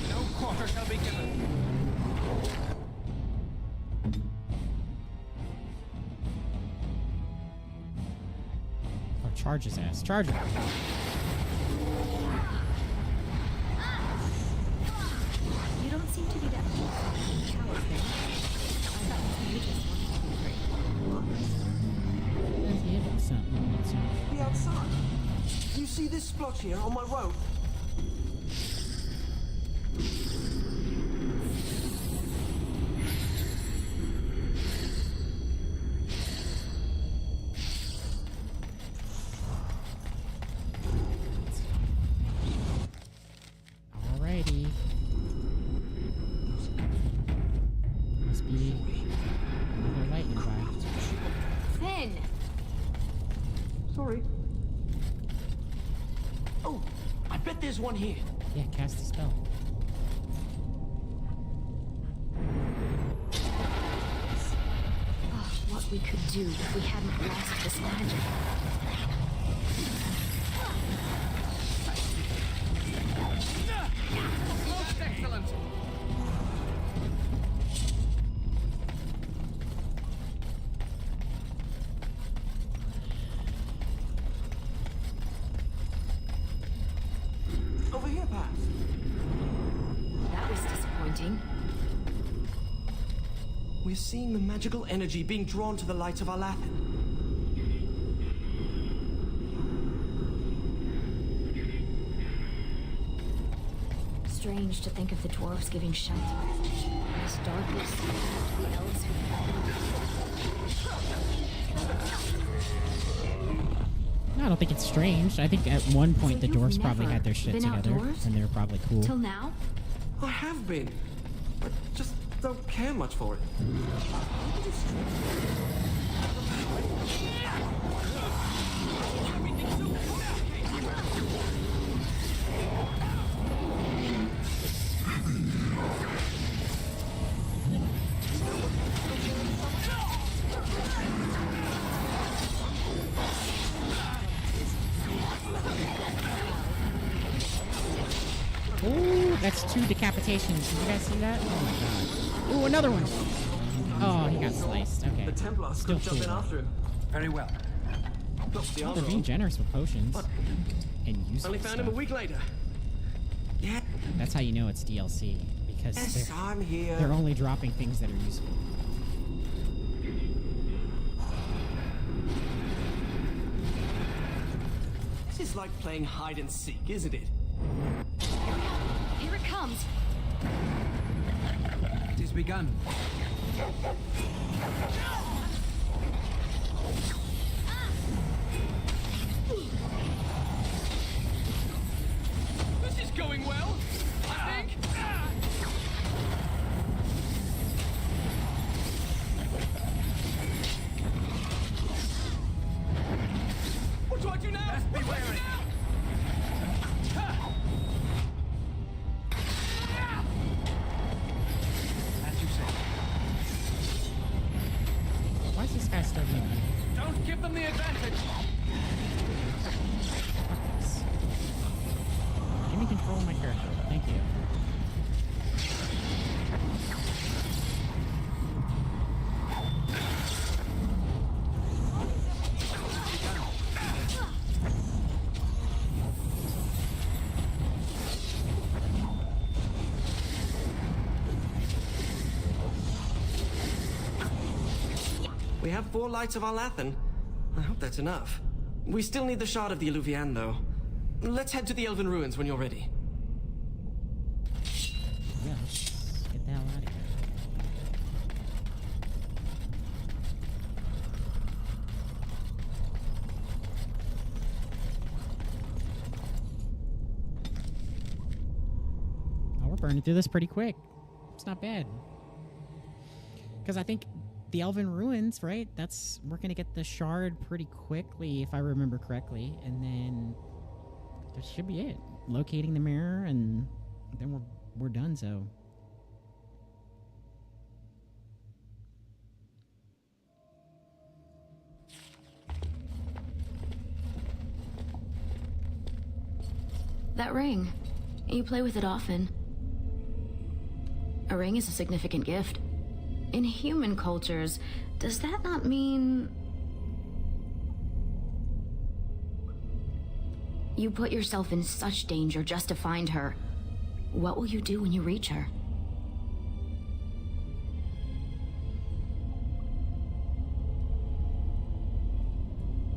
No quarter shall be given. Oh, charge his ass. Charge him. You don't seem to be that coward thing. I thought you just Let's give him something. Be outside. You see this splotch here on my road? Alrighty. Must be another lightning bite. Finn! Sorry. Oh, I bet there's one here. Yeah, cast the spell. Oh, what we could do if we hadn't lost this magic. Most excellent. Over here, perhaps. That was disappointing. We're seeing the magical energy being drawn to the light of Alathan. Strange to think of the dwarves giving shelter. This darkness, the elves who No, I don't think it's strange. I think at one point the dwarves probably had their shit been together, outdoors? and they were probably cool. Till now? I have been. I just don't care much for it. Ooh, that's 2 decapitations. Did you guys see that? Oh my god. Ooh, another one. Oh, he got sliced. Okay. The Templars Still could jump in cool. after him. Very well. Look, the Oh, armor they're being on. generous with potions. And useful Only found him a stuff. week later. Yeah. That's how you know it's DLC, because Yes, they're, I'm here. they're only dropping things that are useful. This is like playing hide and seek, isn't it? Here it comes. It is begun. This is going well, I think. What do I do now? Best be wary. As you say. Why is this guy still doing that? Don't give them the advantage. Give me control of my character. Thank you. We have 4 lights of Alathan. I hope that's enough. We still need the shard of the Illuvian, though. Let's head to the Elven Ruins when you're ready. Yeah, let's get the hell out of here. Oh, we're burning through this pretty quick. It's not bad. Because I think the Elven Ruins, right? We're gonna get the shard pretty quickly, if I remember correctly, and then that should be it. Locating the mirror, and then we're done. So. That ring. You play with it often. A ring is a significant gift. In human cultures, does that not mean... You put yourself in such danger just to find her. What will you do when you reach her?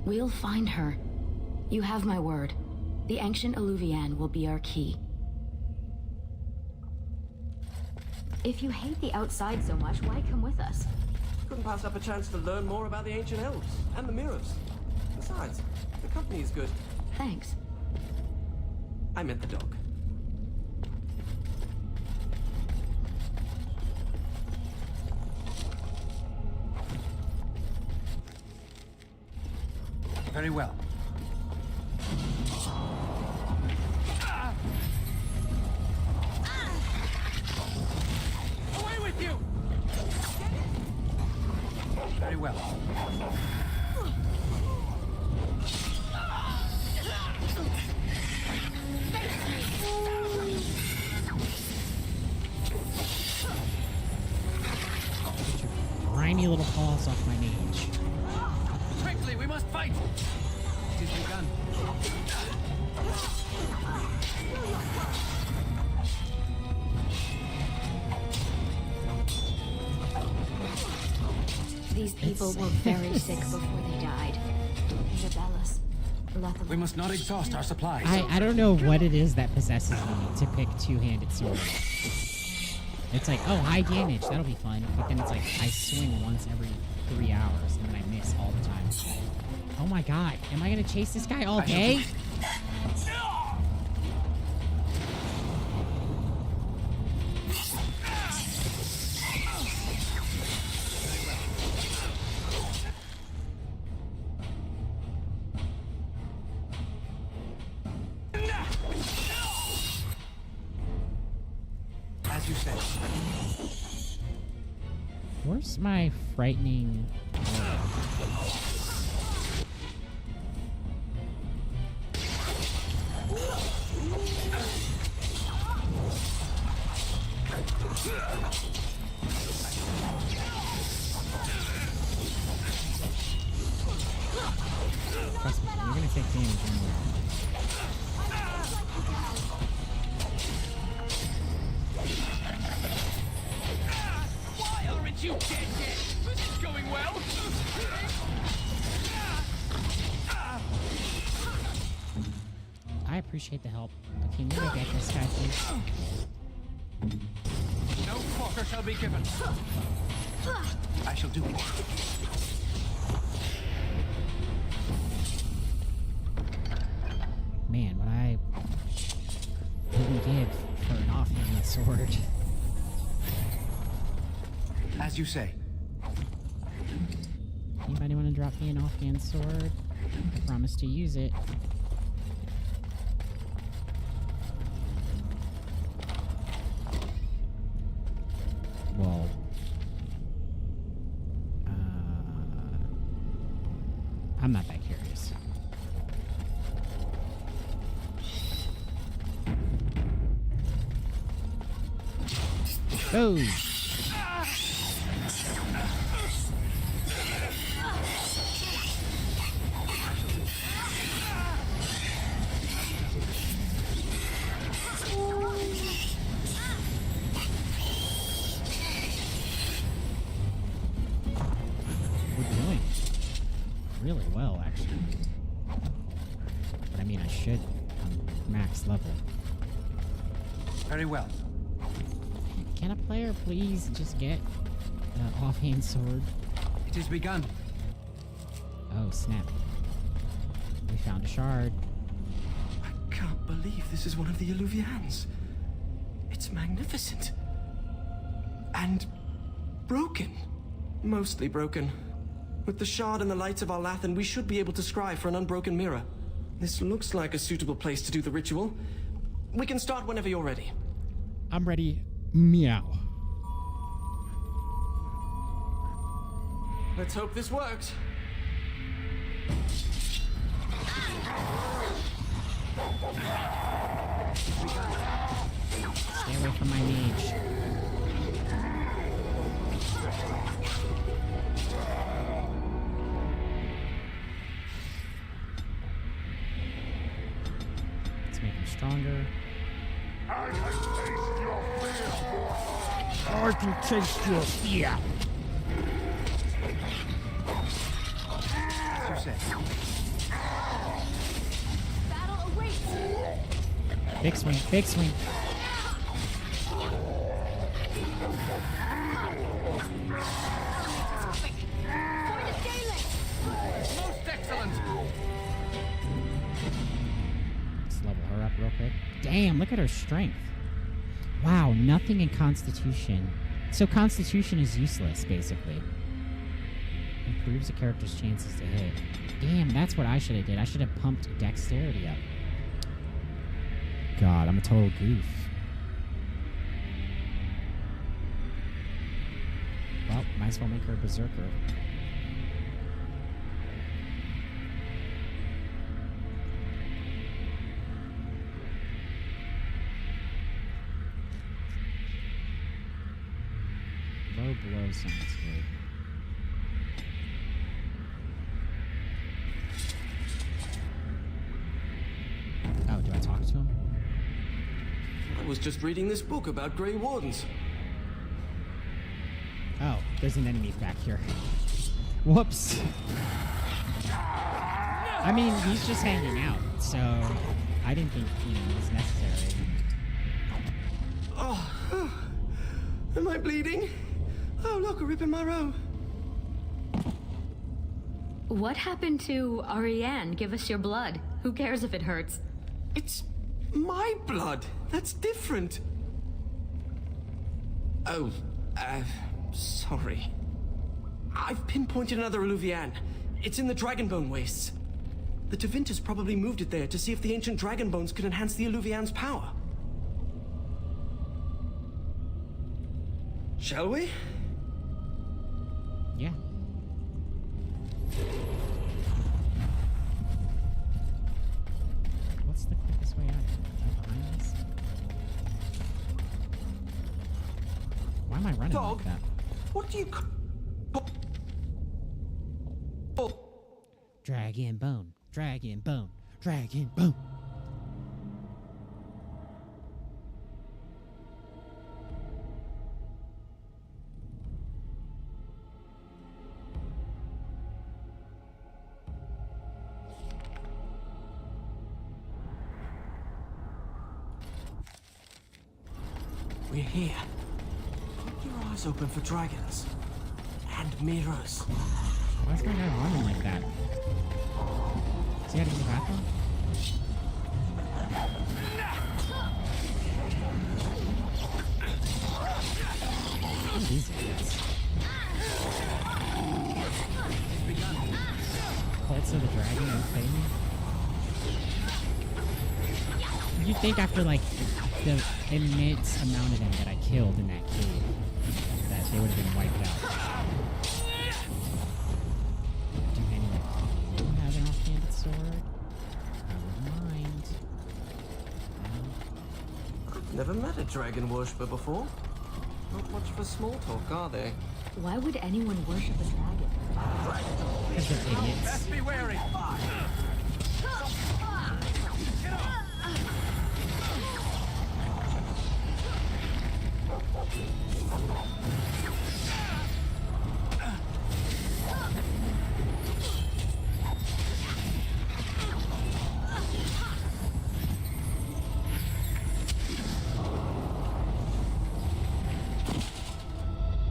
We'll find her. You have my word. The ancient Alluvian will be our key. If you hate the outside so much, why come with us? Couldn't pass up a chance to learn more about the ancient elves and the mirrors. Besides, the company is good. Thanks. I meant the dog. Very well. Away with you! Very well. Grimy little paws off my mage. Quickly, we must fight! It is begun. These people were very sick before they died. Isabellus, let them... We must not exhaust our supplies. I don't know what it is that possesses me to pick two-handed swords. It's like, oh, high damage, that'll be fun. But then it's like, I swing once every 3 hours, and then I miss all the time. Oh my god, am I gonna chase this guy all day? As you say. Where's my frightening... Trust me, you're gonna take damage anyway. Why aren't you dead yet? This is going well! I appreciate the help, but can you go get this guy, please? No quarter shall be given. I shall do more. Man, what I wouldn't give for an offhand sword. As you say. Anybody want to drop me an offhand sword? I promise to use it. Well, I'm not that curious. Oh! Really well, actually. But I mean, I should. I'm max level. Very well. Can a player please just get an offhand sword? It is begun. Oh, snap. We found a shard. I can't believe this is one of the Alluvians. It's magnificent. And broken. Mostly broken. With the shard and the lights of Arlathan, we should be able to scry for an unbroken mirror. This looks like a suitable place to do the ritual. We can start whenever you're ready. I'm ready. Meow. Let's hope this works. Stay away from my mage. Let's make him stronger. I can taste your fear. I can taste your fear. As you said. Battle awaits. Big swing, big swing. Most excellent. Let's level her up real quick. Damn, look at her strength. Wow, nothing in Constitution. So Constitution is useless, basically. Improves a character's chances to hit. Damn, that's what I should have did. I should have pumped Dexterity up. God, I'm a total goof. Well, might as well make her a berserker. Low blow sounds good. Oh, do I talk to him? I was just reading this book about Grey Wardens. Oh, there's an enemy back here. Whoops. I mean, he's just hanging out, so I didn't think, it was necessary. Oh, am I bleeding? Oh, look, a rip in my robe. What happened to Ariane? Give us your blood. Who cares if it hurts? It's my blood. That's different. Oh, sorry. I've pinpointed another Illuvian. It's in the Dragonbone Wastes. The Tevintus probably moved it there to see if the ancient dragon bones could enhance the Illuvian's power. Shall we? Yeah. What's the quickest way out? Behind us? Why am I running Dog, like that? what do you Dragon bone, dragon bone, dragon bone. We're here. Keep your eyes open for dragons. And mirrors. Why is my guy running like that? Does he have to use the bathroom? What are these idiots? Cults of the Dragon and Fame? You'd think after, like, the immense amount of them that I killed in that cave, that they would have been wiped out. Do anyone have an offhanded sword? I wouldn't mind. I've never met a dragon worshipper before. Not much for small talk, are they? Why would anyone worship a dragon? Because they're idiots. Best be wary.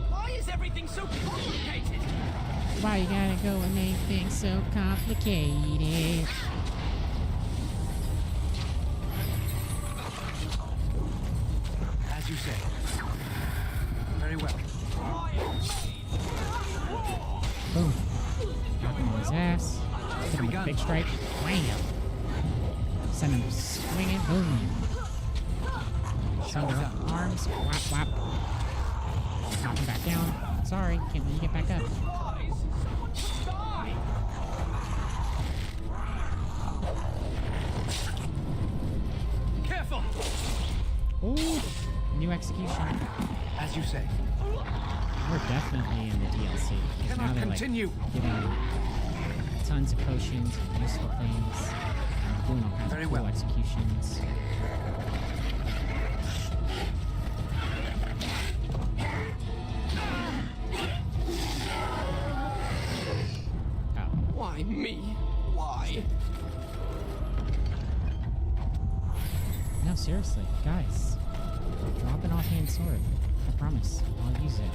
Why is everything so complicated? Why you gotta go and make things so complicated? As you say. Very well. ass. Hit him with a big strike. Wham! Send him swinging. Boom. Shoulder up, arms. Whap, whap. Knock him back down. Sorry, can't let you get back up. Careful! Ooh, new execution. As you say. We're definitely in the DLC. Because now they're continue. Like giving tons of potions and useful things. And doing all kinds of cool executions. Why me? Why? No, seriously, guys. Drop an offhand sword. I promise. I'll use it.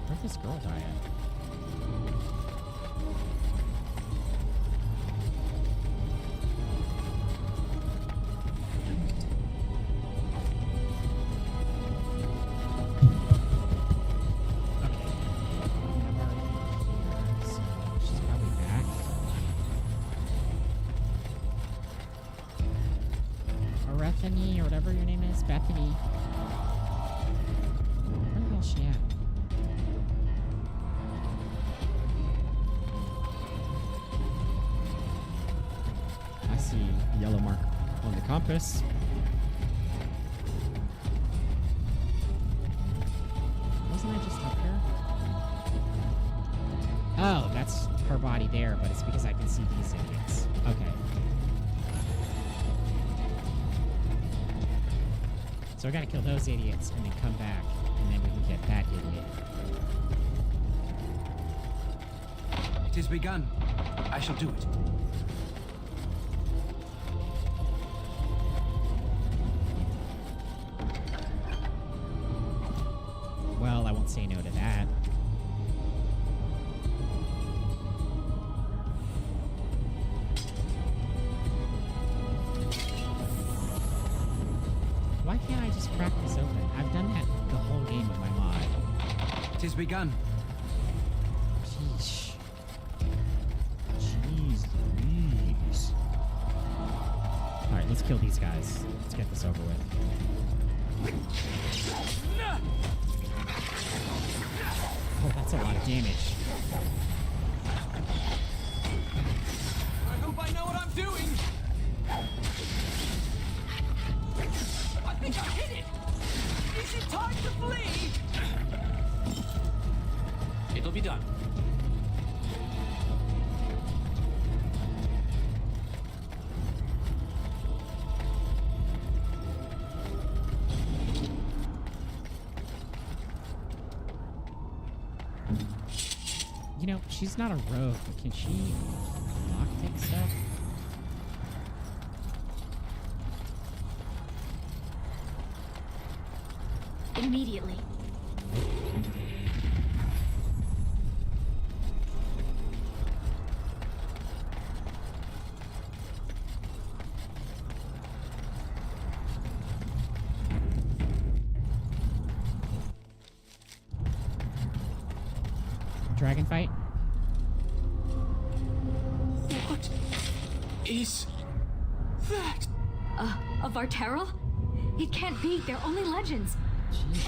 Where'd this girl die at? Bethany, or whatever your name is. Bethany. Where the hell is she at? I see a yellow mark on the compass. Wasn't I just up here? Oh, that's her body there, but it's because I can see these idiots. Okay. So I gotta kill those idiots and then come back, and then we can get that idiot. It is begun. I shall do it. Well, I won't say no to that. Why can't I just crack this open? I've done that the whole game with my mod. It is begun. Sheesh. Jeez Louise. Alright, let's kill these guys. Let's get this over with. Oh, that's a lot of damage. I hope I know what I'm doing. I think I hit it! Is it time to flee? It'll be done. You know, she's not a rogue, but can she lockpick stuff? Immediately. Dragon fight? What is that? A Varteril? It can't be. They're only legends.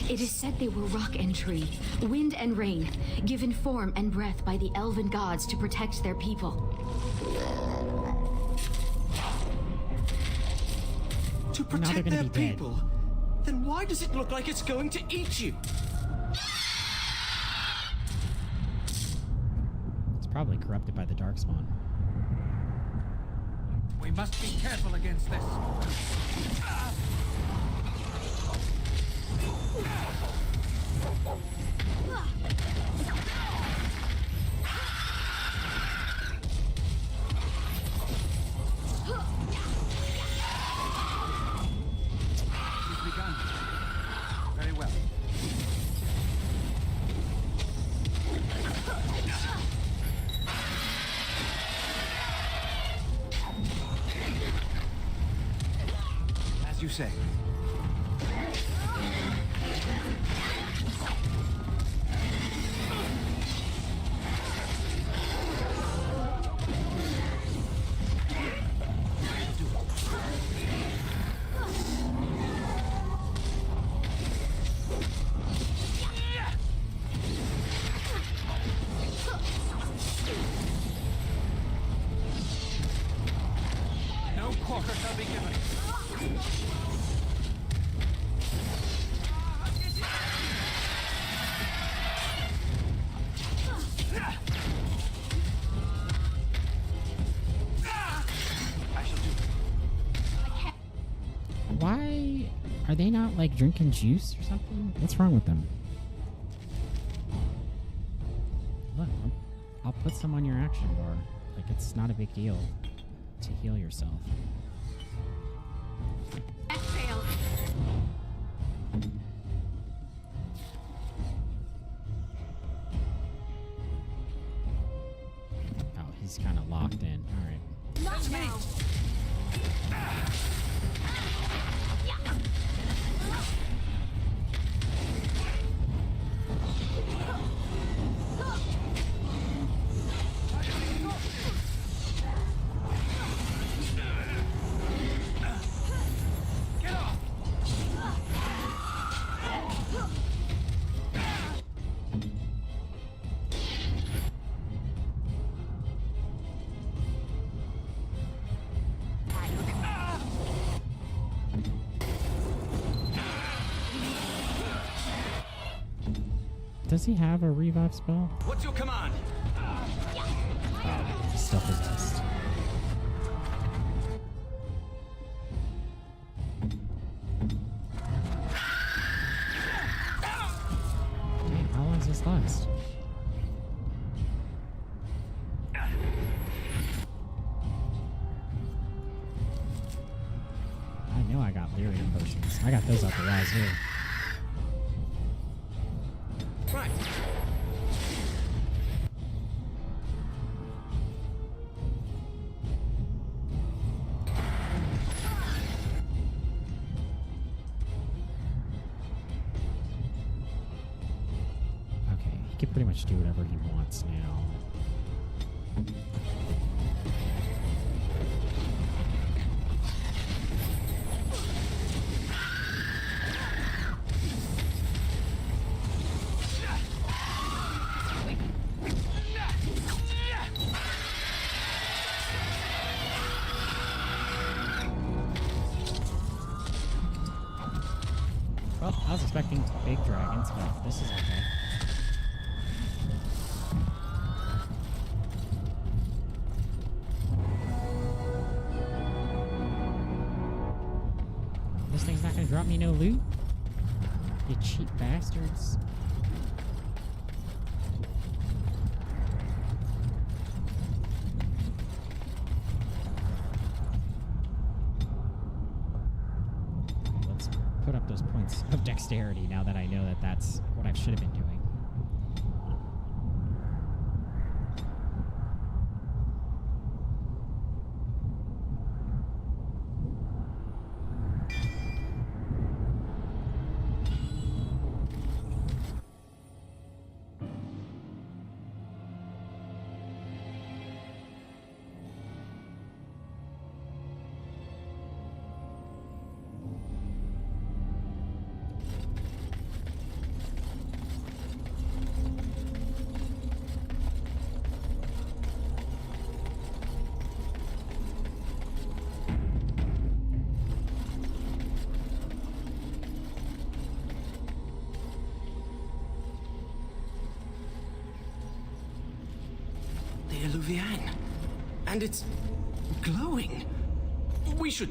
It is said they were rock and tree, wind and rain, given form and breath by the elven gods to protect their people. To protect their people? Then why does it look like it's going to eat you? It's probably corrupted by the Darkspawn. We must be careful against this. It's begun. Very well. As you say. quarter shall be given. Why are they not like drinking juice or something? What's wrong with them? Look, I'll put some on your action bar. Like, it's not a big deal to heal yourself. That failed. Oh, he's kind of locked in. All right. Not now. Does he have a revive spell? What's your command? Oh, he's still possessed. Dang, how long does this last? I know I got lyrium potions. I got those out the wazoo. Right. Okay, he can pretty much do whatever he wants now. Well, I was expecting big dragons, but this is okay. This thing's not gonna drop me no loot? You cheap bastards. Let's put up those points of dexterity now that I know that that's what I should have been doing. Luvian. And it's glowing. We should...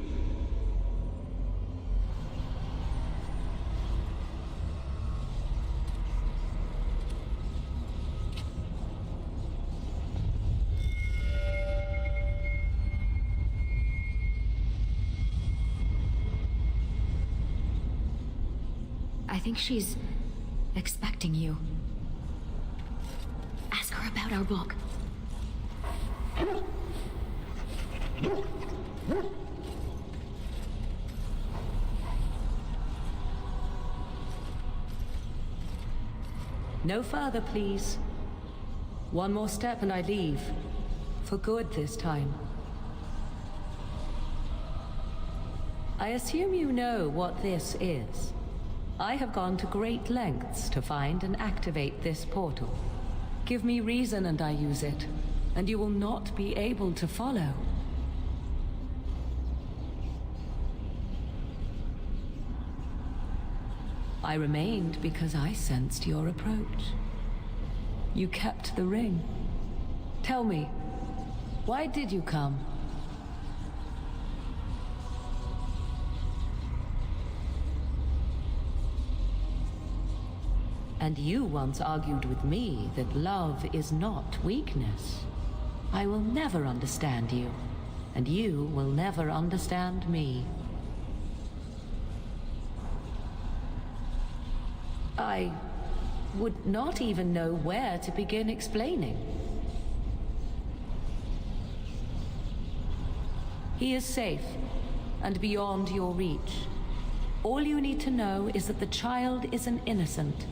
I think she's expecting you. Ask her about our book. No further, please. One more step and I leave. For good this time. I assume you know what this is. I have gone to great lengths to find and activate this portal. Give me reason and I use it, and you will not be able to follow. I remained because I sensed your approach. You kept the ring. Tell me, why did you come? And you once argued with me that love is not weakness. I will never understand you, and you will never understand me. I would not even know where to begin explaining. He is safe and beyond your reach. All you need to know is that the child is an innocent.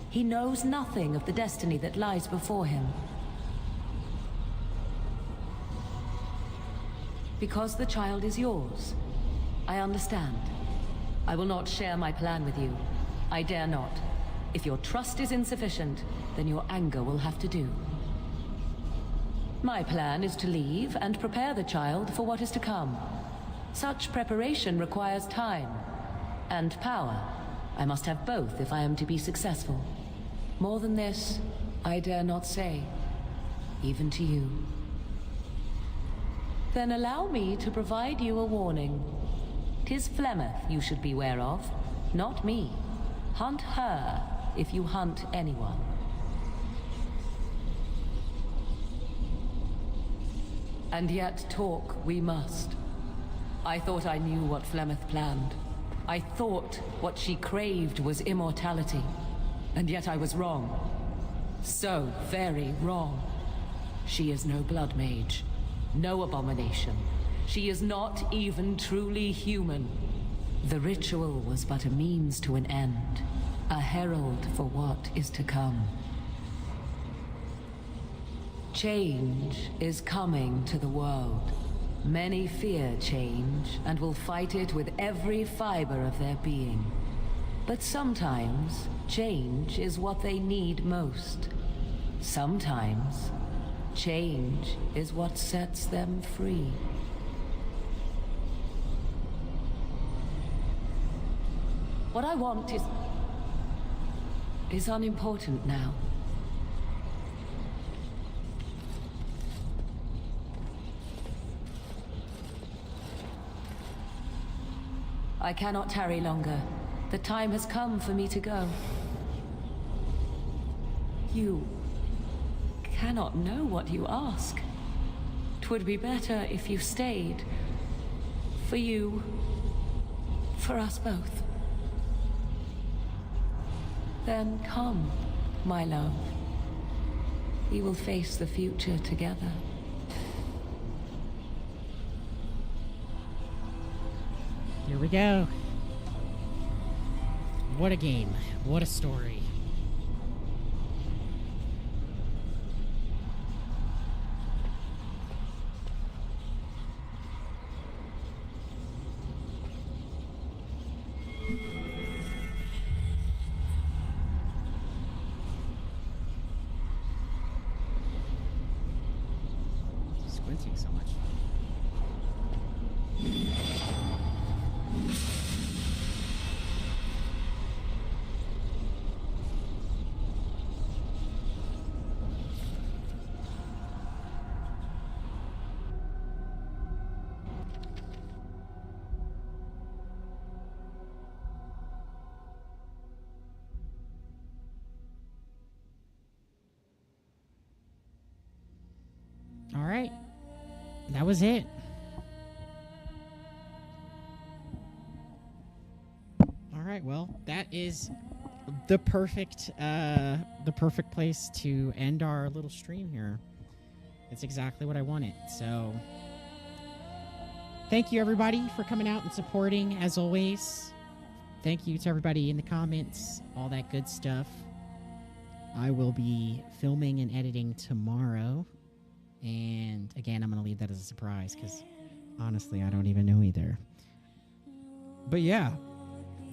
He knows nothing of the destiny that lies before him. Because the child is yours, I understand. I will not share my plan with you. I dare not. If your trust is insufficient, then your anger will have to do. My plan is to leave and prepare the child for what is to come. Such preparation requires time and power. I must have both if I am to be successful. More than this, I dare not say, even to you. Then allow me to provide you a warning. 'Tis Flemeth you should beware of, not me. Hunt her if you hunt anyone. And yet talk we must. I thought I knew what Flemeth planned. I thought what she craved was immortality. And yet I was wrong. So very wrong. She is no blood mage. No abomination. She is not even truly human. The ritual was but a means to an end. A herald for what is to come. Change is coming to the world. Many fear change and will fight it with every fiber of their being. But sometimes, change is what they need most. Sometimes, change is what sets them free. What I want is unimportant now. I cannot tarry longer. The time has come for me to go. You cannot know what you ask. 'Twould be better if you stayed. For you, for us both. Then come, my love. We will face the future together. Here we go. What a game. What a story. Squinting so much. All right. That was it. All right. Well, that is the perfect place to end our little stream here. It's exactly what I wanted. So, thank you everybody for coming out and supporting as always. Thank you to everybody in the comments, all that good stuff. I will be filming and editing tomorrow. And again, I'm going to leave that as a surprise because honestly, I don't even know either. But yeah,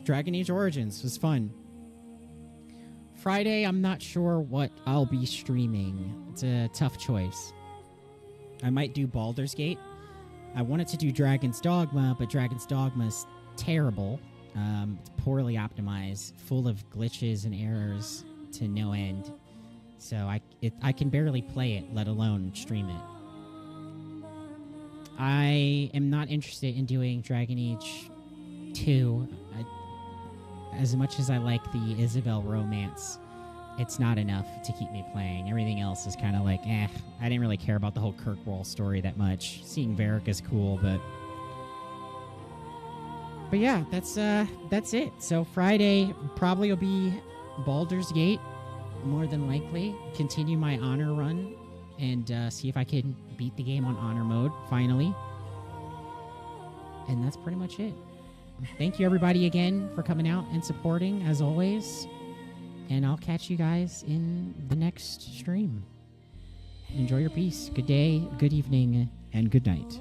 Dragon Age Origins was fun. Friday, I'm not sure what I'll be streaming. It's a tough choice. I might do Baldur's Gate. I wanted to do Dragon's Dogma, but Dragon's Dogma's terrible. It's poorly optimized, full of glitches and errors to no end. So I can barely play it, let alone stream it. I am not interested in doing Dragon Age 2. As much as I like the Isabel romance, it's not enough to keep me playing. Everything else is kind of like, I didn't really care about the whole Kirkwall story that much. Seeing Varric is cool, but yeah, that's it. So Friday probably will be Baldur's Gate, more than likely. Continue my honor run and see if I can beat the game on honor mode finally. And that's pretty much it. Thank you everybody again for coming out and supporting as always. And I'll catch you guys in the next stream. Enjoy your peace. Good day, good evening, and good night.